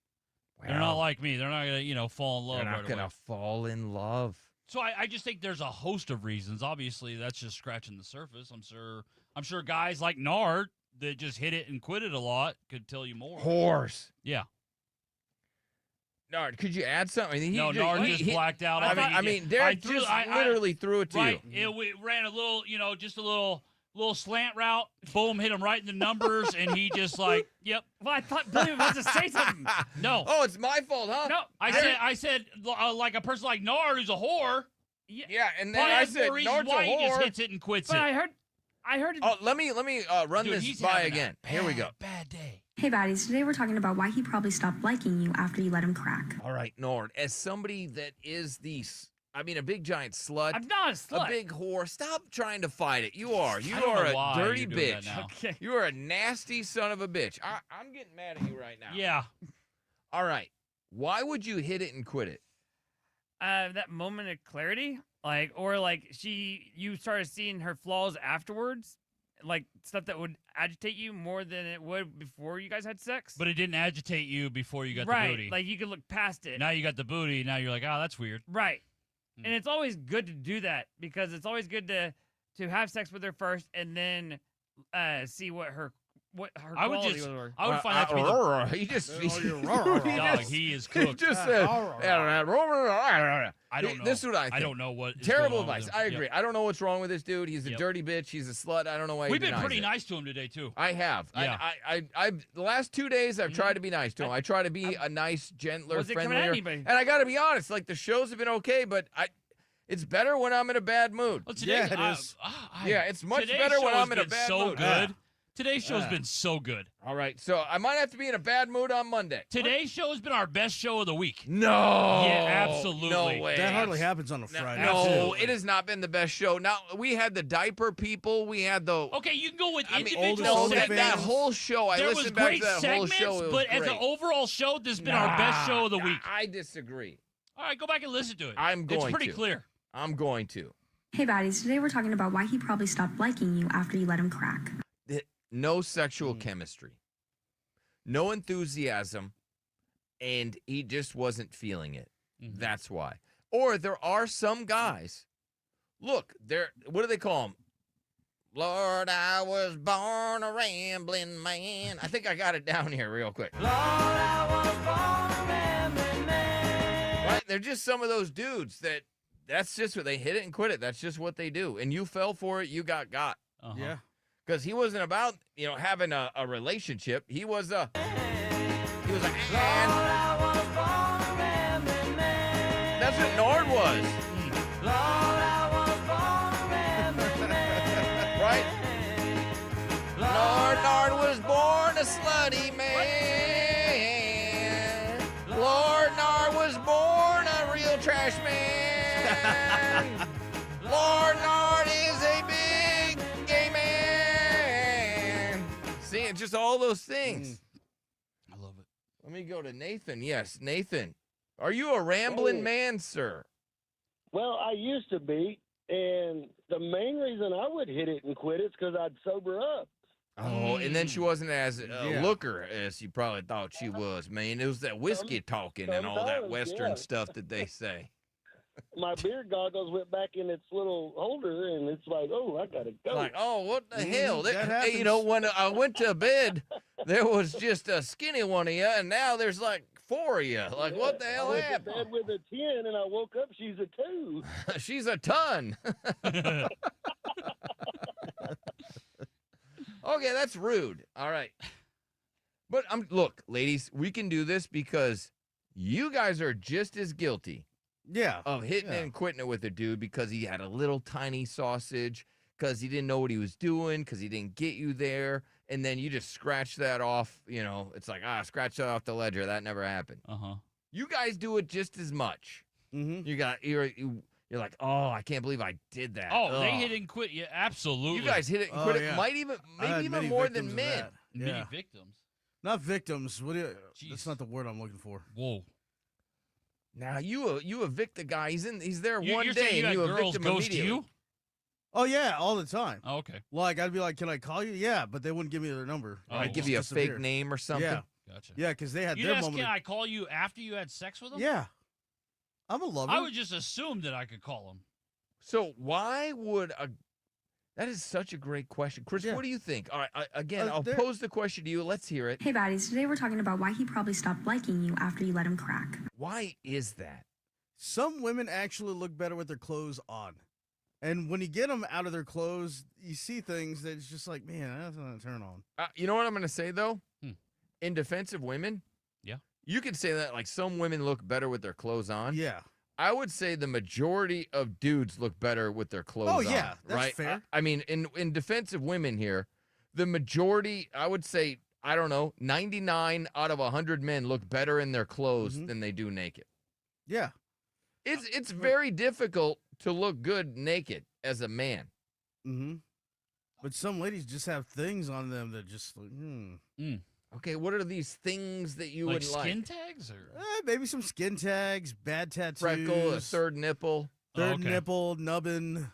Wow. They're not like me. They're not gonna, you know, fall in love. They're not gonna fall in love. So I just think there's a host of reasons. Obviously, that's just scratching the surface. I'm sure guys like Nard that just hit it and quit it a lot could tell you more. Horse. Yeah. Nard, could you add something? Nard just blacked out. I mean, Derek literally threw it to right, you. We ran a little, you know, just a little slant route. Boom, hit him right in the numbers, and he just like, yep. Well, I thought Billy was about to say something. No. Oh, it's my fault, huh? No, I said like a person like Nard who's a whore. Yeah, and then I said Nard's a why whore. He just hits it and quits But it. I heard. Oh, let me run Dude, this by again. Here we go. Bad day. Hey, baddies. Today we're talking about why he probably stopped liking you after you let him crack. All right, Nord, as somebody that is a big giant slut. I'm not a slut. A big whore. Stop trying to fight it. You are. You I don't are know a why dirty you're doing that bitch. now. Okay. You are a nasty son of a bitch. I'm getting mad at you right now. Yeah. All right. Why would you hit it and quit it? That moment of clarity, you started seeing her flaws afterwards, like stuff that would agitate you more than it would before you guys had sex. But it didn't agitate you before you got right, the booty. like you could look past it. Now you got the booty. Now you're like, oh, that's weird. Right. And it's always good to do that because it's always good to have sex with her first and then see what her qualities were. I would find that to be the... He just... Dog, he is cooked. He just said... I don't know. This is what I think. I don't know what is Terrible going on advice. with him. I agree. Yep. I don't know what's wrong with this dude. He's a dirty bitch. He's a slut. I don't know why We've he been pretty it. nice to him today, too. I have. Yeah. I've the last 2 days, I've tried to be nice to him. I try to be a nice, gentler, wasn't coming at friendlier. anybody. And I got to be honest, like, the shows have been okay, but it's better when I'm in a bad mood. Well, today, Yeah, it is. Yeah, it's much today's better when show I'm has in a been bad so mood. good. Today's show's been so good. All right, so I might have to be in a bad mood on Monday. Today's show has been our best show of the week. No. Yeah, absolutely. No way. That hardly happens on a Friday. No, it has not been the best show. Now, we had the diaper people. We had the... Okay, you can go with individual individual segments. That whole show, I there was listened back great to that segments, whole show. It was but as great. an overall show, this has been our best show of the week. I disagree. All right, go back and listen to it. I'm going to. It's pretty clear. I'm going to. Hey, baddies. Today we're talking about why he probably stopped liking you after you let him crack. No sexual chemistry, no enthusiasm, and he just wasn't feeling it. Mm-hmm. That's why. Or there are some guys. Look, what do they call them? Lord, I was born a rambling man. I think I got it down here real quick. Lord, I was born a rambling man. Right? They're just some of those dudes that's just what they hit it and quit it. That's just what they do. And you fell for it. You got. Uh-huh. Yeah. Because he wasn't about, having a relationship. He was a... Lord, I was born a rambling man. That's what Nard was. Lord, I was born a rambling man. Right? Nard was born a slutty man. Lord Nard was born a real trash man. Lord Nard is a big gay man. See, it's just all those things. I love it. Let me go to Nathan. Yes, Nathan. Are you a rambling man, sir? Well, I used to be, and the main reason I would hit it and quit it is because I'd sober up. Oh, and then she wasn't as looker as you probably thought she was, man. It was that whiskey talking and all that Western stuff that they say. my beer goggles went back in its little holder, and it's like, oh, I gotta go. Like, oh, what the hell? that Hey, happens. you know, when I went to bed, there was just a skinny one of you, and now there's like 4 of you. Like, what the hell I went to happened? bed with a 10, and I woke up, she's a 2. She's a ton. Okay, that's rude. All right. But look, ladies, we can do this because you guys are just as guilty. Yeah. Of hitting it and quitting it with a dude because he had a little tiny sausage, because he didn't know what he was doing, because he didn't get you there, and then you just scratch that off. You know, it's like, scratch that off the ledger. That never happened. You guys do it just as much. Mm-hmm. You're like, oh, I can't believe I did that. Oh, they hit it and quit. Yeah, absolutely. You guys hit it and quit it. Might even, maybe even more than men. Many victims. Not victims. What do you? That's not the word I'm looking for. Whoa. Now you evict the guy. He's there one you're day, saying and you girls evict him ghost immediately. you? Oh yeah, all the time. Oh, okay. Like I'd be like, "Can I call you?" Yeah, but they wouldn't give me their number. I'd give you a fake name or something. Yeah, gotcha. Yeah, because they had You their ask, moment. can I call you after you had sex with him? Yeah, I'm a lover. I would just assume that I could call him. So why would a? That is such a great question, Chris. What do you think? All right, again, I'll pose the question to you. Let's hear it. Hey, baddies. Today we're talking about why he probably stopped liking you after you let him crack. Why is that? Some women actually look better with their clothes on. And when you get them out of their clothes, you see things that it's just like, man, that's not a turn on. You know what I'm going to say, though? In defense of women, you could say that like some women look better with their clothes on. Yeah. I would say the majority of dudes look better with their clothes on. Oh, yeah, that's right? fair. I mean, in defense of women here, the majority, I would say, I don't know, 99 out of 100 men look better in their clothes than they do naked. Yeah. It's very difficult to look good naked as a man. Mm-hmm. But some ladies just have things on them that just like, Okay, what are these things that you Like would like? skin tags or maybe some skin tags, bad tattoos, Freckle, a third nipple. third nipple, nubbin.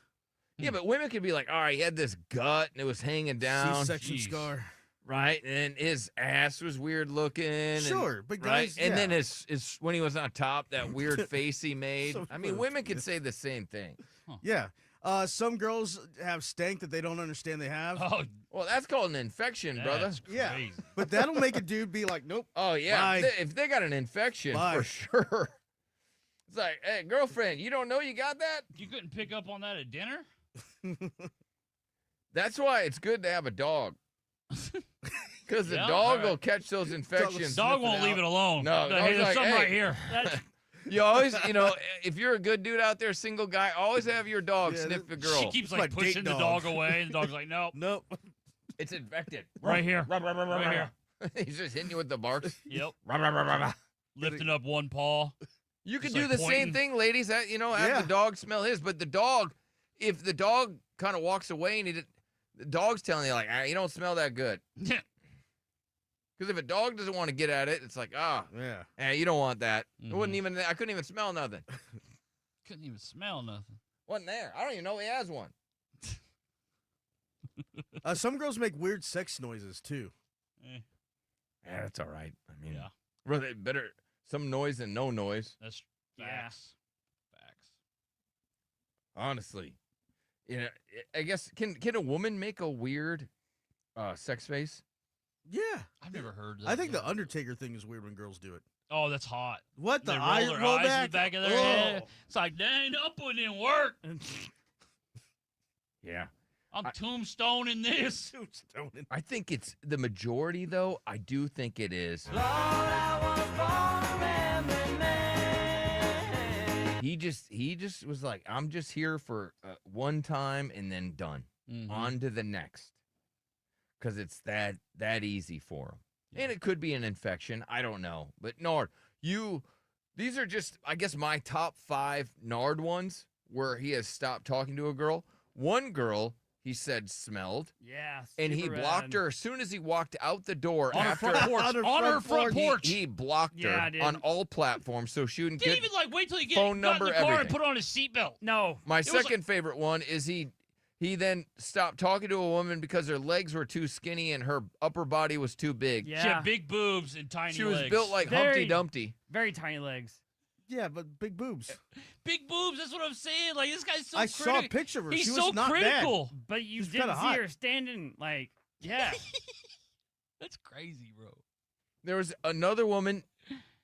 Yeah, but women could be like, all right, he had this gut and it was hanging down. C-section scar. Right, and his ass was weird looking. Sure, but right, guys, and then his when he was on top, that weird face he made. So I mean, women could say the same thing. Yeah. Some girls have stank that they don't understand they have. Oh, well, that's called an infection, brother. Yeah, but that'll make a dude be like, nope. Oh yeah, Bye. if they got an infection Bye. for sure. It's like, hey, girlfriend, you don't know you got that? You couldn't pick up on that at dinner? That's why it's good to have a dog. Because the Yeah, dog all right. will catch those infections. Dog won't leave it alone. No, Hey, dog's there's like, something right hey. here. You always, if you're a good dude out there, single guy, always have your dog Yeah, sniff the girl. She keeps like pushing the dog away, and the dog's like, nope. Nope. It's infected. Right here. Right here. He's just hitting you with the barks. Yep. Rah, rah, rah, rah, rah. Lifting up one paw. You could Just, do like, the pointing. same thing, ladies. Have the dog smell his. But the dog, if the dog kind of walks away and the dog's telling you, like, you don't smell that good. Yeah. Because if a dog doesn't want to get at it, it's like, yeah, you don't want that. It wouldn't even. I couldn't even smell nothing. Couldn't even smell nothing. Wasn't there. I don't even know he has one. Some girls make weird sex noises too. Yeah, that's all right. I mean, rather better some noise than no noise. That's facts. Facts. Honestly, I guess can a woman make a weird sex face? Yeah, I've never heard that. I think the Undertaker thing is weird when girls do it. Oh, that's hot. What the They eye roll their roll eyes in back? the back of their Oh. head. It's like, dang, I'm putting in work. Yeah. I'm tombstoning this. Tombstoning. I think it's the majority, though. I do think it is. He just was like, I'm just here for one time and then done. On to the next. Because it's that easy for him. Yeah. And it could be an infection. I don't know. But Nard, these are just, I guess, my top 5 Nard ones where he has stopped talking to a girl. One girl, he said, smelled. Yeah. And he blocked her as soon as he walked out the door. On her front porch. On her front porch. He blocked her on all platforms so she wouldn't Didn't get even like wait till he phone got in number, the car and everything. put on his seatbelt. No. My second favorite one is he then stopped talking to a woman because her legs were too skinny and her upper body was too big. Yeah. She had big boobs and tiny She was legs. built like Humpty Dumpty. Very tiny legs. Yeah, but big boobs. Big boobs. That's what I'm saying. Like this guy's so. I saw a picture of her. He's She was so not critical. bad. But you She's didn't kinda see hot. her standing like, yeah. That's crazy, bro. There was another woman.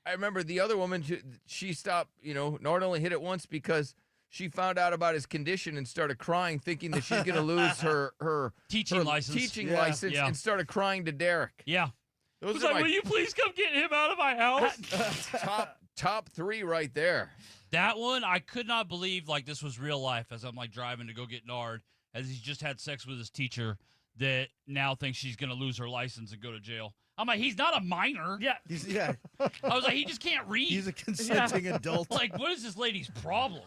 I remember the other woman. She stopped. Nard only hit it once because she found out about his condition and started crying, thinking that she's going to lose her teaching license. license, Yeah. and started crying to Derek. Yeah. Those He's are like, my will you please come get him out of my house? top three right there. That one, I could not believe like this was real life as I'm like driving to go get Nard, as he's just had sex with his teacher that now thinks she's going to lose her license and go to jail. I'm like, he's not a minor. Yeah. I was like, he just can't read. He's a consenting adult. Like, what is this lady's problem?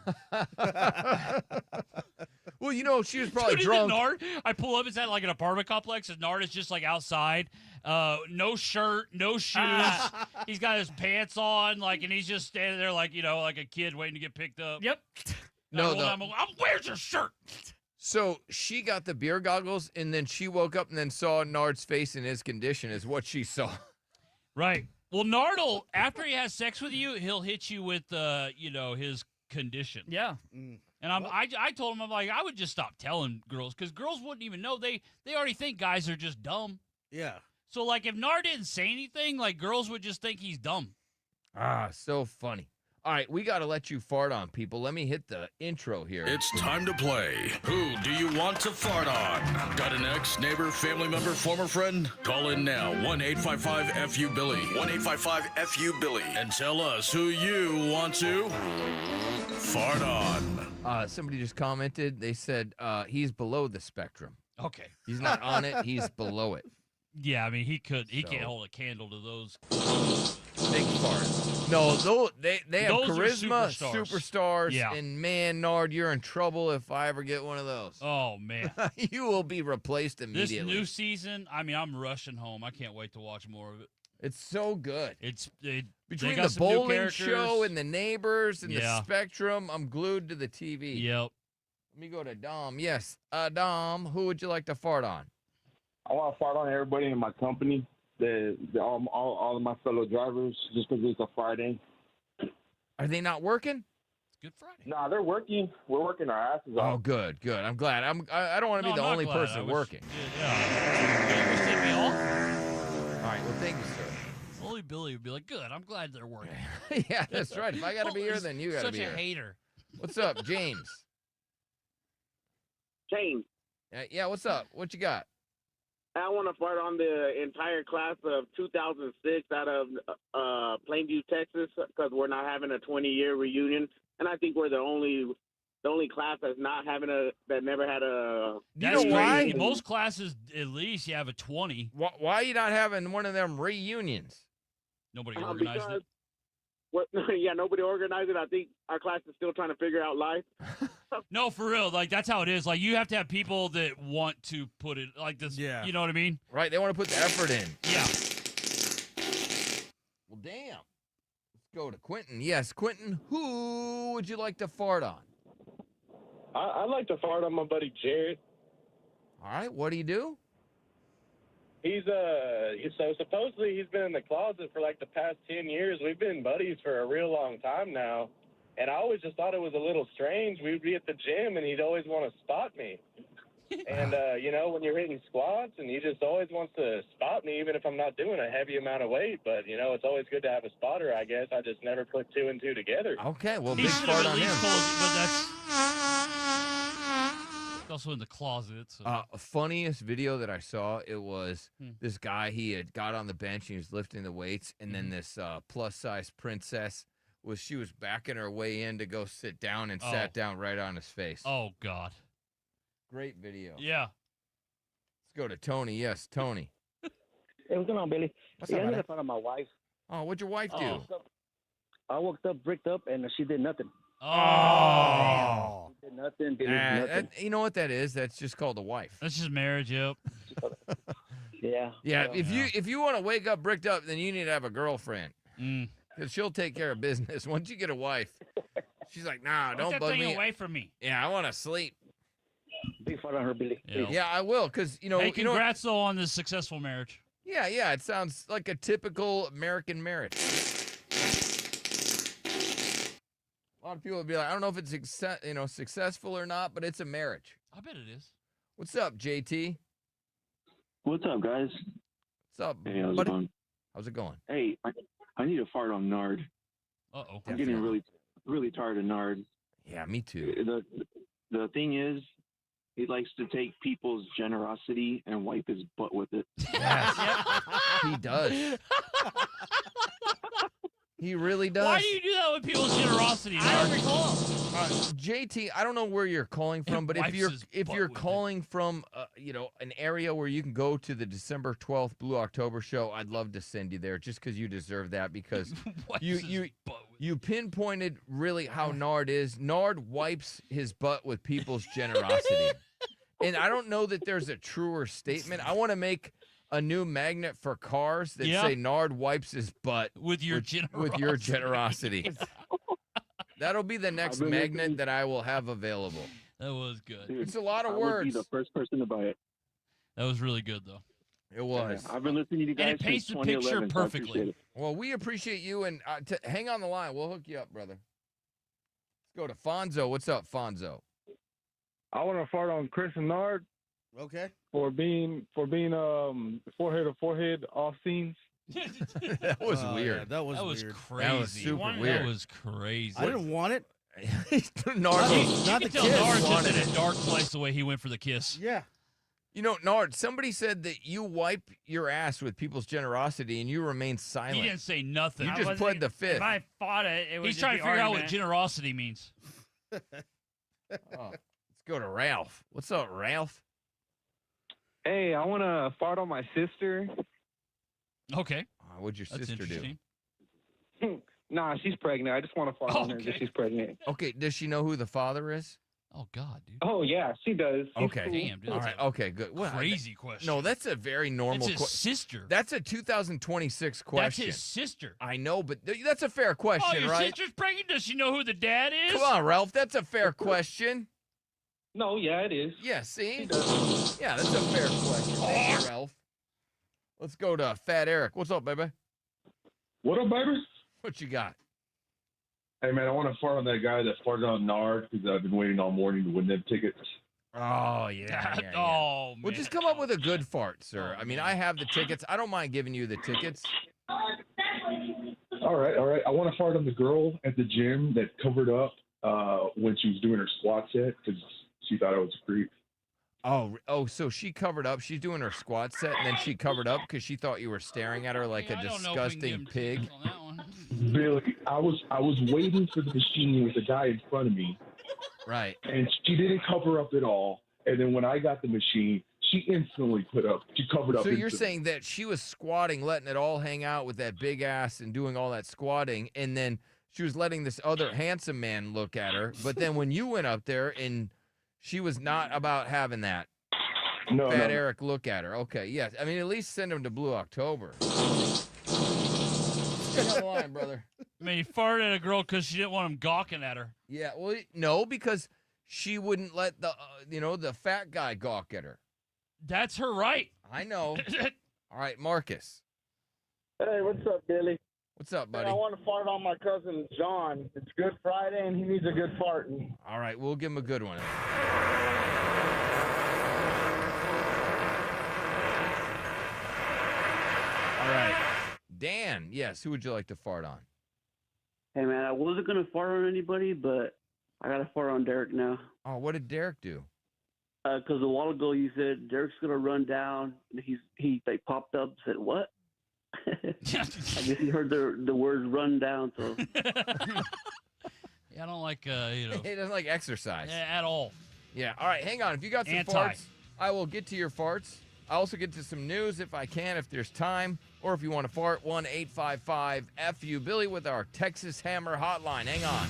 Well, she was probably Dude, drunk. Nard, I pull up, it's at like an apartment complex, and Nard is just like outside, no shirt, no shoes. He's got his pants on, like, and he's just standing there like, like a kid waiting to get picked up. Yep. Where's your shirt? So she got the beer goggles, and then she woke up and then saw Nard's face in his condition is what she saw. Right. Well, Nard will, after he has sex with you, he'll hit you with, his condition. Yeah. And I told him, I'm like, I would just stop telling girls because girls wouldn't even know. They already think guys are just dumb. Yeah. So, like, if Nard didn't say anything, like, girls would just think he's dumb. So funny. All right, we got to let you fart on, people. Let me hit the intro here. It's time to play. Who do you want to fart on? Got an ex, neighbor, family member, former friend? Call in now. 1-855-FU-BILLY. 1-855-FU-BILLY. And tell us who you want to fart on. Somebody just commented. They said he's below the spectrum. Okay. He's not on it. He's below it. Yeah, I mean, he can't hold a candle to those. Big farts. No, they have Those are charisma, superstars. Yeah. And man, Nard, you're in trouble if I ever get one of those. Oh, man. You will be replaced immediately. This new season, I mean, I'm rushing home. I can't wait to watch more of it. It's so good. they Between got the some new bowling characters. show and the neighbors and the Yeah. spectrum, I'm glued to the TV. Yep. Let me go to Dom. Yes, Dom, who would you like to fart on? I want to fart on everybody in my company, all of my fellow drivers, just because it's a Friday. Are they not working? It's Good Friday. Nah, they're working. We're working our asses off. Oh, good. I'm glad. I don't want to be the only person working. All right. Well, thank you, sir. Only Billy would be like, good. I'm glad they're working. Yeah, that's right. If I got to be here, then you got to be here. Such a hater. What's up, James? James. Yeah, what's up? What you got? I want to fart on the entire class of 2006 out of Plainview, Texas, because we're not having a 20-year reunion, and I think we're the only class that never had a. You know why? Most classes, at least, you have a 20. Why are you not having one of them reunions? Nobody organized it. Nobody organized it. I think our class is still trying to figure out life. No, for real. Like, that's how it is. Like, you have to have people that want to put it like this. Yeah. You know what I mean? Right. They want to put the effort in. Yeah. Well, damn. Let's go to Quentin. Yes, Quentin, who would you like to fart on? I'd like to fart on my buddy Jared. All right. What do you do? So supposedly he's been in the closet for like the past 10 years. We've been buddies for a real long time now. And I always just thought it was a little strange. We'd be at the gym, and he'd always want to spot me. And, when you're hitting squats, and he just always wants to spot me, even if I'm not doing a heavy amount of weight. But, it's always good to have a spotter, I guess. I just never put two and two together. Okay, well, He big should fart have at on least him. told you, but that's also in the closet. So. Funniest video that I saw, it was this guy, he had got on the bench, and he was lifting the weights, and then this plus-size princess, she was backing her way in to go sit down and sat down right on his face. Oh, God. Great video. Yeah. Let's go to Tony. Yes, Tony. Hey, what's going on, Billy? What's I up, need buddy? to find out my wife. Oh, what'd your wife do? I woke up, bricked up, and she did nothing. Oh. She did nothing, Billy, nothing. You know what that is? That's just called a wife. That's just marriage, yep. Yeah. Yeah, if you want to wake up bricked up, then you need to have a girlfriend. Because she'll take care of business. Once you get a wife, she's like, nah, don't that bug thing me. away from me. Yeah, I want to sleep. Big fart on her, Billy. Yeah, I will, because, Hey, congrats, though, on this successful marriage. Yeah, it sounds like a typical American marriage. lot of people would be like, I don't know if it's successful or not, but it's a marriage. I bet it is. What's up, JT? What's up, guys? What's up, Hey, how's it buddy? going? How's it going? Hey, I need to fart on Nard. Uh-oh. I'm getting really tired of Nard. Yeah, me too. The thing is, he likes to take people's generosity and wipe his butt with it. Yes, he does. He really does. Why do you do that with people's generosity? I don't recall. JT, I don't know where you're calling from, but if you're calling from an area where you can go to the December 12th Blue October show, I'd love to send you there just because you deserve that, because you pinpointed really how Nard is. Nard wipes his butt with people's generosity. And I don't know that there's a truer statement. I want to make a new magnet for cars that say Nard wipes his butt with your generosity. That'll be the next magnet that I will have available. That was good. Dude, it's a lot of I words. would be the first person to buy it. That was really good, though. It was. Yeah, I've been listening to you guys And it paints since the picture 2011, so I appreciate perfectly. it. Well, we appreciate you, and hang on the line. We'll hook you up, brother. Let's go to Fonzo. What's up, Fonzo? I want to fart on Chris and Nard. Okay. For being forehead to forehead off scenes. That was weird. Yeah, that was crazy. weird. That was super weird. That was crazy. I didn't want it. Nard, you can tell Nard's just in a dark place the way he went for the kiss. Yeah. You know, Nard, somebody said that you wipe your ass with people's generosity and you remain silent. He didn't say nothing. You just pled the fifth. If I fought it, it would He's just trying be to figure out what argument. generosity means. Let's go to Ralph. What's up, Ralph? Hey, I want to fart on my sister. Okay. What'd your That's sister do? interesting. Nah, she's pregnant. I just want to fart on her because she's pregnant. Okay, does she know who the father is? Oh, God, dude. Oh, yeah, she does. She's Okay. cool. Damn, dude. All right. Okay, good. Well, Crazy question. No, that's a very normal It's his sister. That's a 2026 question. That's his sister. I know, but that's a fair question, Oh, your right? sister's pregnant? Does she know who the dad is? Come on, Ralph. That's a fair question. No, yeah, it is. Yeah, see? Yeah, that's a fair question. Thank you, Ralph. Let's go to Fat Eric. What's up, baby? What up, baby? What you got? Hey, man, I want to fart on that guy that farted on Nard because I've been waiting all morning to win them tickets. Oh, yeah. Oh, man. Well, just come up with a good fart, sir. I mean, I have the tickets. I don't mind giving you the tickets. All right. I want to fart on the girl at the gym that covered up when she was doing her squat set because she thought I was a creep. Oh, so she covered up. She's doing her squat set, and then she covered up because she thought you were staring at her like a disgusting pig. Billy, I was waiting for the machine with the guy in front of me. Right. And she didn't cover up at all. And then when I got the machine, she instantly she covered up. So you're instantly. saying that she was squatting, letting it all hang out with that big ass and doing all that squatting, and then she was letting this other handsome man look at her. But then when you went up there and she was not about having that Fat Eric look at her. Okay, yes. I mean, at least send him to Blue October. Get on the line, brother. I mean, he farted at a girl because she didn't want him gawking at her. Yeah, well, no, because she wouldn't let the the fat guy gawk at her. That's her right. I know. All right, Marcus. Hey, what's up, Billy? What's up, buddy? Hey, I want to fart on my cousin John. It's Good Friday, and he needs a good farting. All right, we'll give him a good one. All right. Dan, yes, who would you like to fart on? Hey, man, I wasn't going to fart on anybody, but I got to fart on Derek now. Oh, what did Derek do? Because a while ago you said Derek's going to run down. And he popped up and said, what? I guess he heard the words run down, so. Yeah, I don't like, He doesn't like exercise. Yeah, at all. Yeah, all right, hang on. If you got some farts, I will get to your farts. I also get to some news if I can, if there's time. Or if you want to fart, 1-855-FU-Billy with our Texas Hammer hotline. Hang on.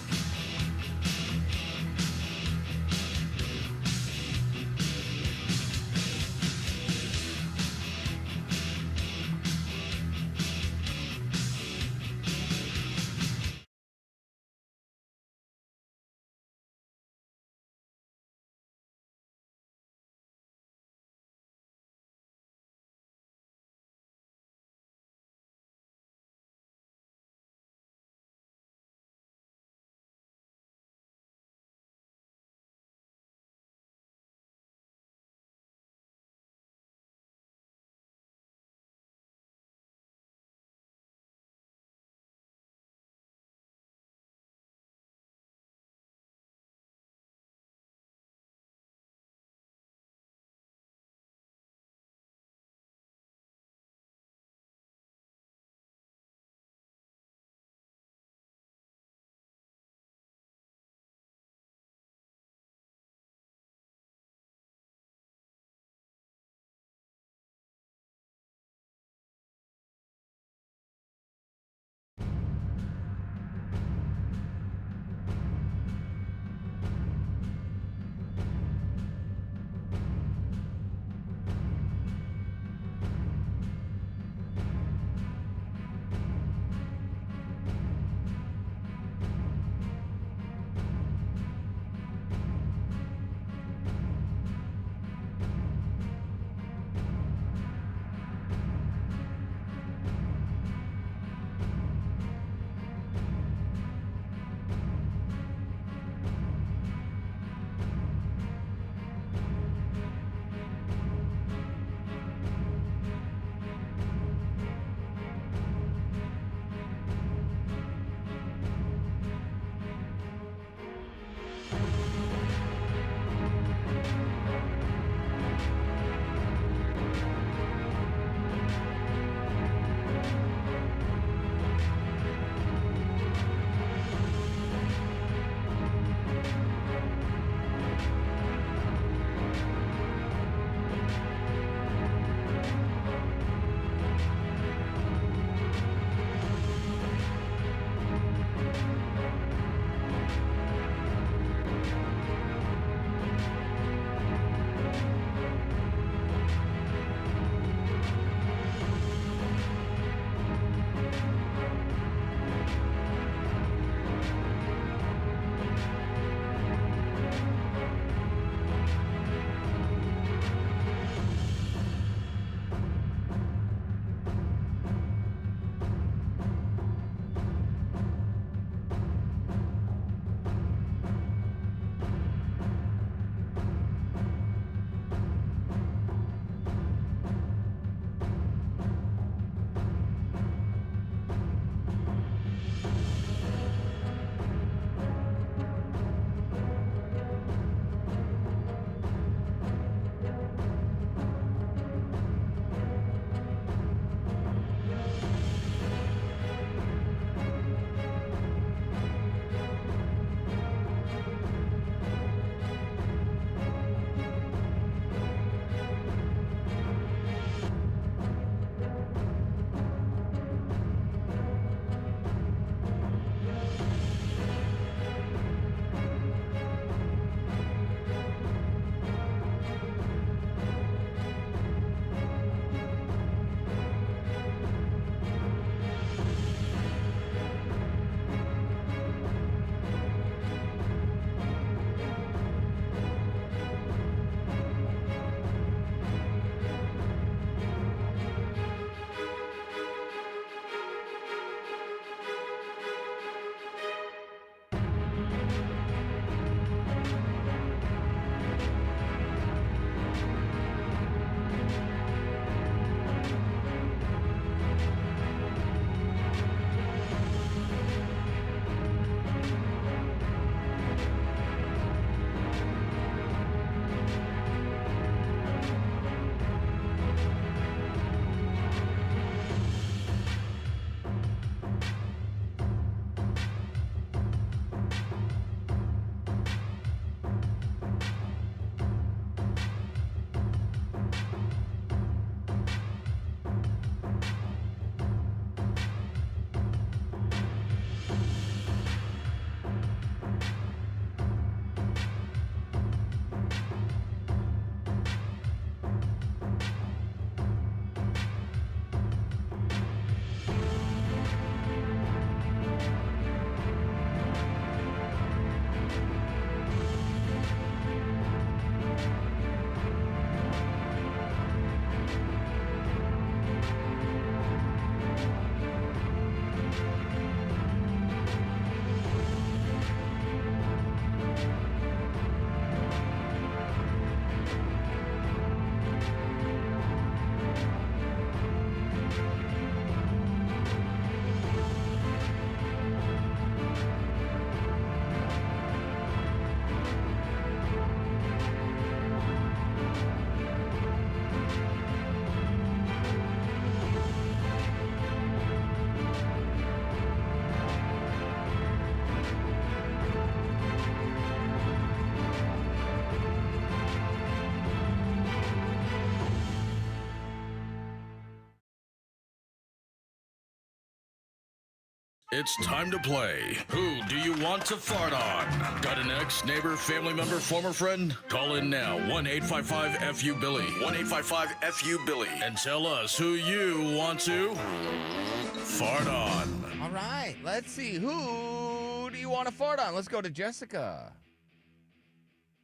It's time to play. Who do you want to fart on? Got an ex, neighbor, family member, former friend? Call in now. 1-855-FU-BILLY. 1-855-FU-BILLY. And tell us who you want to fart on. All right, let's see. Who do you want to fart on? Let's go to Jessica.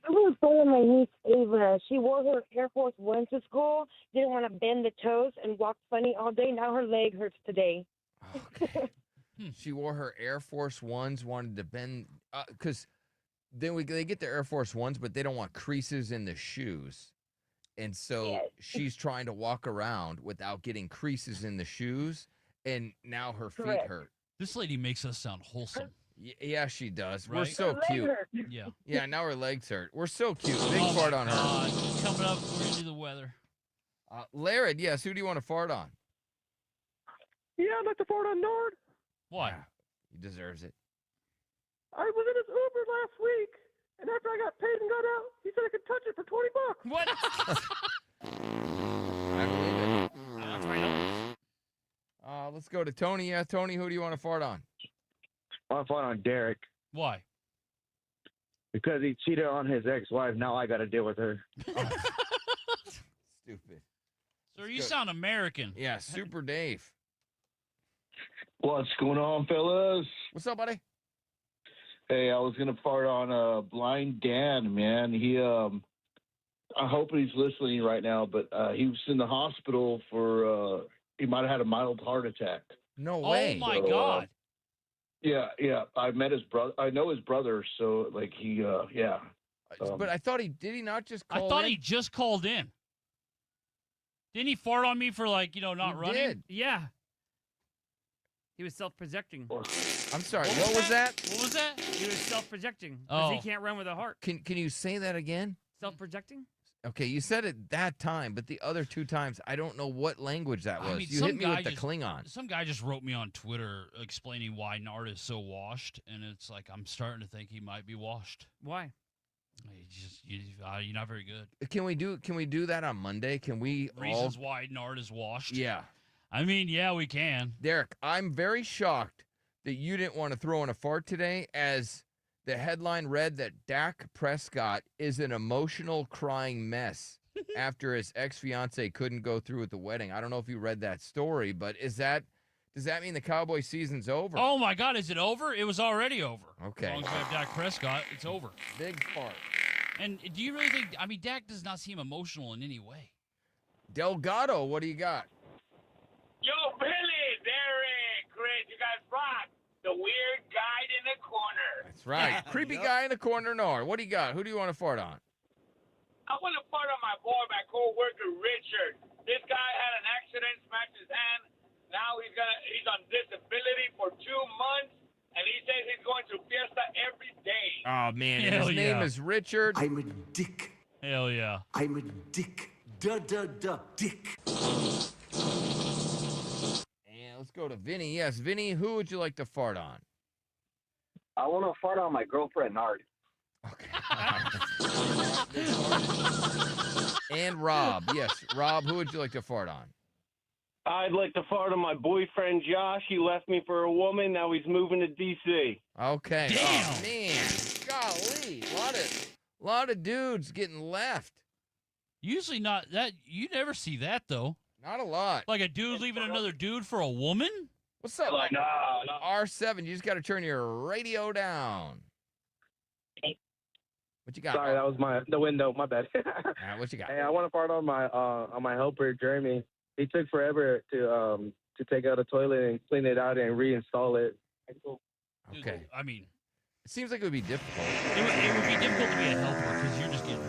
I was telling my niece Ava, she wore her Air Force One to school, didn't want to bend the toes, and walked funny all day. Now her leg hurts today. Okay. She wore her Air Force Ones, wanted to bend, because they get their Air Force Ones, but they don't want creases in the shoes. And so she's trying to walk around without getting creases in the shoes, and now her feet hurt. This lady makes us sound wholesome. Yeah, she does. Right? We're so cute. Yeah. Yeah, now her legs hurt. We're so cute. Big fart on her. Coming up, we're going to do the weather. Laird, yes, who do you want to fart on? Yeah, I'd like to fart on Nard. Why? Yeah, he deserves it. I was in his Uber last week, and after I got paid and got out, he said I could touch it for $20. What? I believe it. Let's go to Tony. Yeah, Tony, who do you want to fart on? I want to fart on Derek. Why? Because he cheated on his ex-wife. Now I got to deal with her. Stupid. Sir, you sound American. Yeah, Super Dave. What's going on, fellas? What's up, buddy? Hey, I was gonna fart on Blind Dan, man. He I hope he's listening right now, but he was in the hospital for he might have had a mild heart attack. No way. Oh my God. Yeah. I met his brother. I know his brother, so like he yeah. But I thought did he not just call I thought in? he just called in. Didn't he fart on me for not He running? did. Yeah. He was self-projecting. I'm sorry. What was that? What was that? He was self-projecting because he Oh. can't run with a heart. Can you say that again? Self-projecting? Okay, you said it that time, but the other two times, I don't know what language that was. I mean, you some hit me guy with the just- Klingon. Some guy just wrote me on Twitter explaining why Nard is so washed, and it's like I'm starting to think he might be washed. Why? You're not very good. Can we do that on Monday? Can we Reasons why Nard is washed. Yeah. I mean, yeah, we can. Derek, I'm very shocked that you didn't want to throw in a fart today, as the headline read that Dak Prescott is an emotional crying mess after his ex-fiance couldn't go through with the wedding. I don't know if you read that story, but does that mean the Cowboy season's over? Oh my God, is it over? It was already over. Okay. As long as we have Dak Prescott, it's over. Big fart. And do you really think? I mean, Dak does not seem emotional in any way. Delgado, what do you got? Yo, Billy, Derek, Chris, you guys rock. The weird guy in the corner. That's right. Creepy guy in the corner, Nard. What do you got? Who do you want to fart on? I want to fart on my boy, my co-worker, Richard. This guy had an accident, smashed his hand. Now he's on disability for 2 months, and he says he's going to fiesta every day. Oh, man. And Hell his yeah. name is Richard. I'm a dick. Hell yeah. I'm a dick. Dick. And let's go to Vinny. Yes, Vinny, who would you like to fart on? I want to fart on my girlfriend, Nard. And Rob. Yes, Rob, who would you like to fart on? I'd like to fart on my boyfriend, Josh. He left me for a woman. Now he's moving to D.C. Okay. Damn. Oh, man. Golly. A lot of dudes getting left. Usually not that. You never see that though. Not a lot. Like a dude leaving another dude for a woman. What's up? No. R7, you just got to turn your radio down. What you got? Sorry, that was the window. My bad. All right, what you got? Hey, I want to fart on my helper, Jeremy. He took forever to take out a toilet and clean it out and reinstall it. Okay. I mean, it seems like it would be difficult. It would be difficult to be a helper because you're just getting.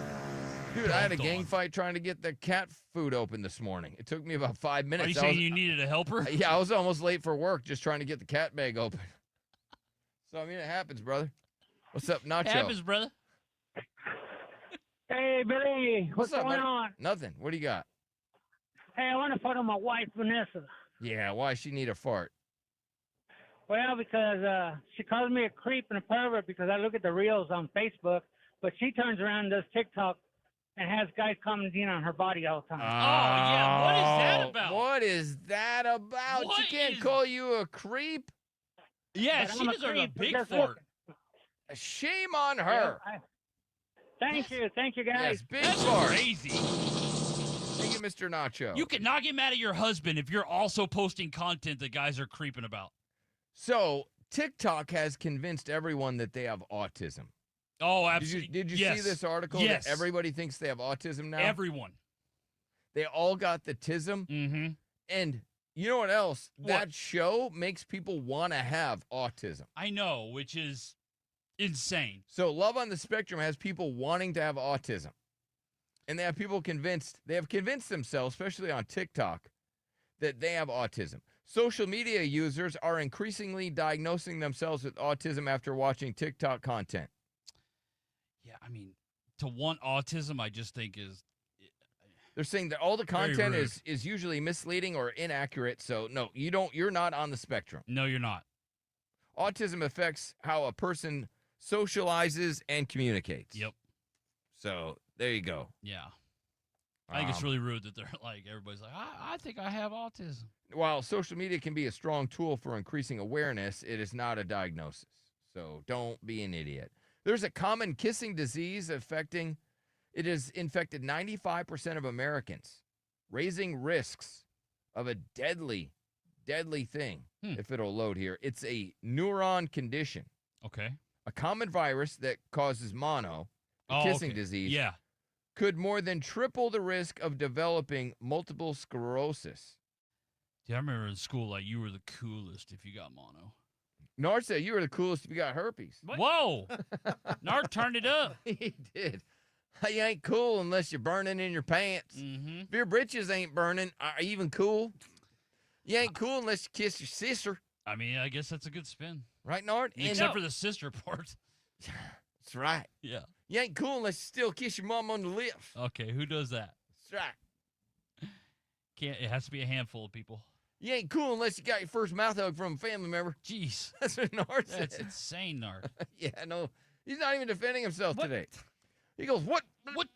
Dude, I had a gang fight trying to get the cat food open this morning. It took me about 5 minutes. Are you saying you needed a helper? Yeah, I was almost late for work just trying to get the cat bag open. So, I mean, it happens, brother. What's up, Nacho? Happens, brother. Hey, Billy. What's up, going man? on? Nothing. What do you got? Hey, I want to fart on my wife, Vanessa. Yeah, why she need a fart? Well, because she calls me a creep and a pervert because I look at the reels on Facebook, but she turns around and does TikTok and has guys commenting on her body all the time. Oh, yeah. What is that about? What is that about? What She can't is- call you a creep? Yeah, But she I'm a deserves a creep big because fart. Shame on her. Thank you, Yes, guys. big That's fart. crazy. Thank you, Mr. Nacho. You cannot get mad at your husband if you're also posting content that guys are creeping about. So TikTok has convinced everyone that they have autism. Oh, absolutely. Did you Yes. see this article Yes. that everybody thinks they have autism now? Everyone. They all got the tism. Mm-hmm. And you know what else? What? That show makes people want to have autism. I know, which is insane. So Love on the Spectrum has people wanting to have autism. And they have convinced themselves, especially on TikTok, that they have autism. Social media users are increasingly diagnosing themselves with autism after watching TikTok content. Yeah, I mean, to want autism, I just think is... They're saying that all the Very content rude. is usually misleading or inaccurate. So no, you're not on the spectrum. No, you're not. Autism affects how a person socializes and communicates. Yep. So there you go. Yeah. I think it's really rude that they're like, everybody's like, I think I have autism. While social media can be a strong tool for increasing awareness, it is not a diagnosis. So don't be an idiot. There's a common kissing disease it has infected 95% of Americans, raising risks of a deadly thing, if it'll load here. It's a neuron condition. Okay. A common virus that causes mono, the kissing disease, Yeah. could more than triple the risk of developing multiple sclerosis. Yeah, I remember in school, like, you were the coolest if you got mono. Nard said you were the coolest if you got herpes. Whoa! Nard turned it up. He did. You ain't cool unless you're burning in your pants. Mm-hmm. If your britches ain't burning, are you even cool? You ain't cool unless you kiss your sister. I mean, I guess that's a good spin. Right, Nard? Except for the sister part. That's right. Yeah. You ain't cool unless you still kiss your mom on the lips. Okay, who does that? That's right. It has to be a handful of people. You ain't cool unless you got your first mouth hug from a family member. Jeez. That's what Nard said. That's insane, Nard. Yeah, no. He's not even defending himself today. He goes, what? And What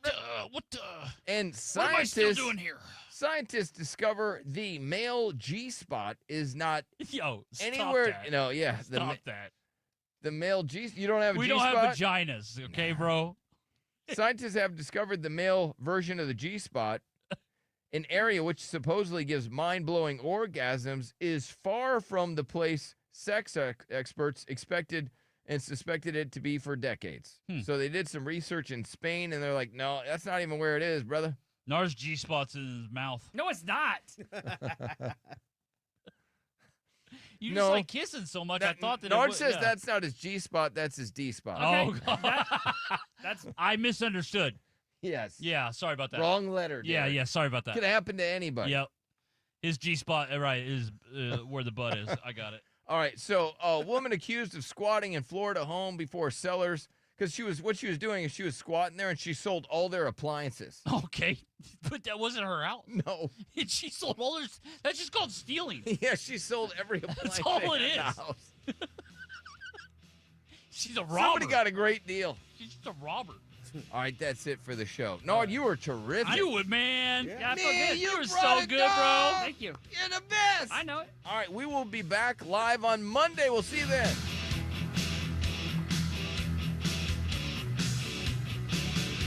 am I still doing here? Scientists discover the male G-spot is not Yo, stop anywhere. that. No, yeah. Stop that. The male You don't have a We G-spot? don't have vaginas, okay, bro? Scientists have discovered the male version of the G-spot, an area which supposedly gives mind-blowing orgasms, is far from the place sex experts expected and suspected it to be for decades. So they did some research in Spain, and they're like, no, that's not even where it is, brother. Nard's G-spot's in his mouth. No, it's not. You just like kissing so much, I thought that Nard says that's not his G-spot, that's his D-spot. Oh, God. I misunderstood. Yes. Yeah, sorry about that. Wrong letter, Yeah, Derek. yeah, sorry about that. Could happen to anybody. Yep. His G-spot, right, is where the butt is. I got it. All right, so a woman accused of squatting in Florida home before sellers, because what she was doing is she was squatting there and she sold all their appliances. Okay, but that wasn't her house. No. She sold all her, that's just called stealing. Yeah, she sold every appliance. That's all it in the is. house. She's a robber. Somebody got a great deal. She's just a robber. All right, that's it for the show. Nard, you were terrific. I knew it, man. Yeah, I feel Man, good. you were brought so it good, down. bro. Thank you. You're the best. I know it. All right, we will be back live on Monday. We'll see you then.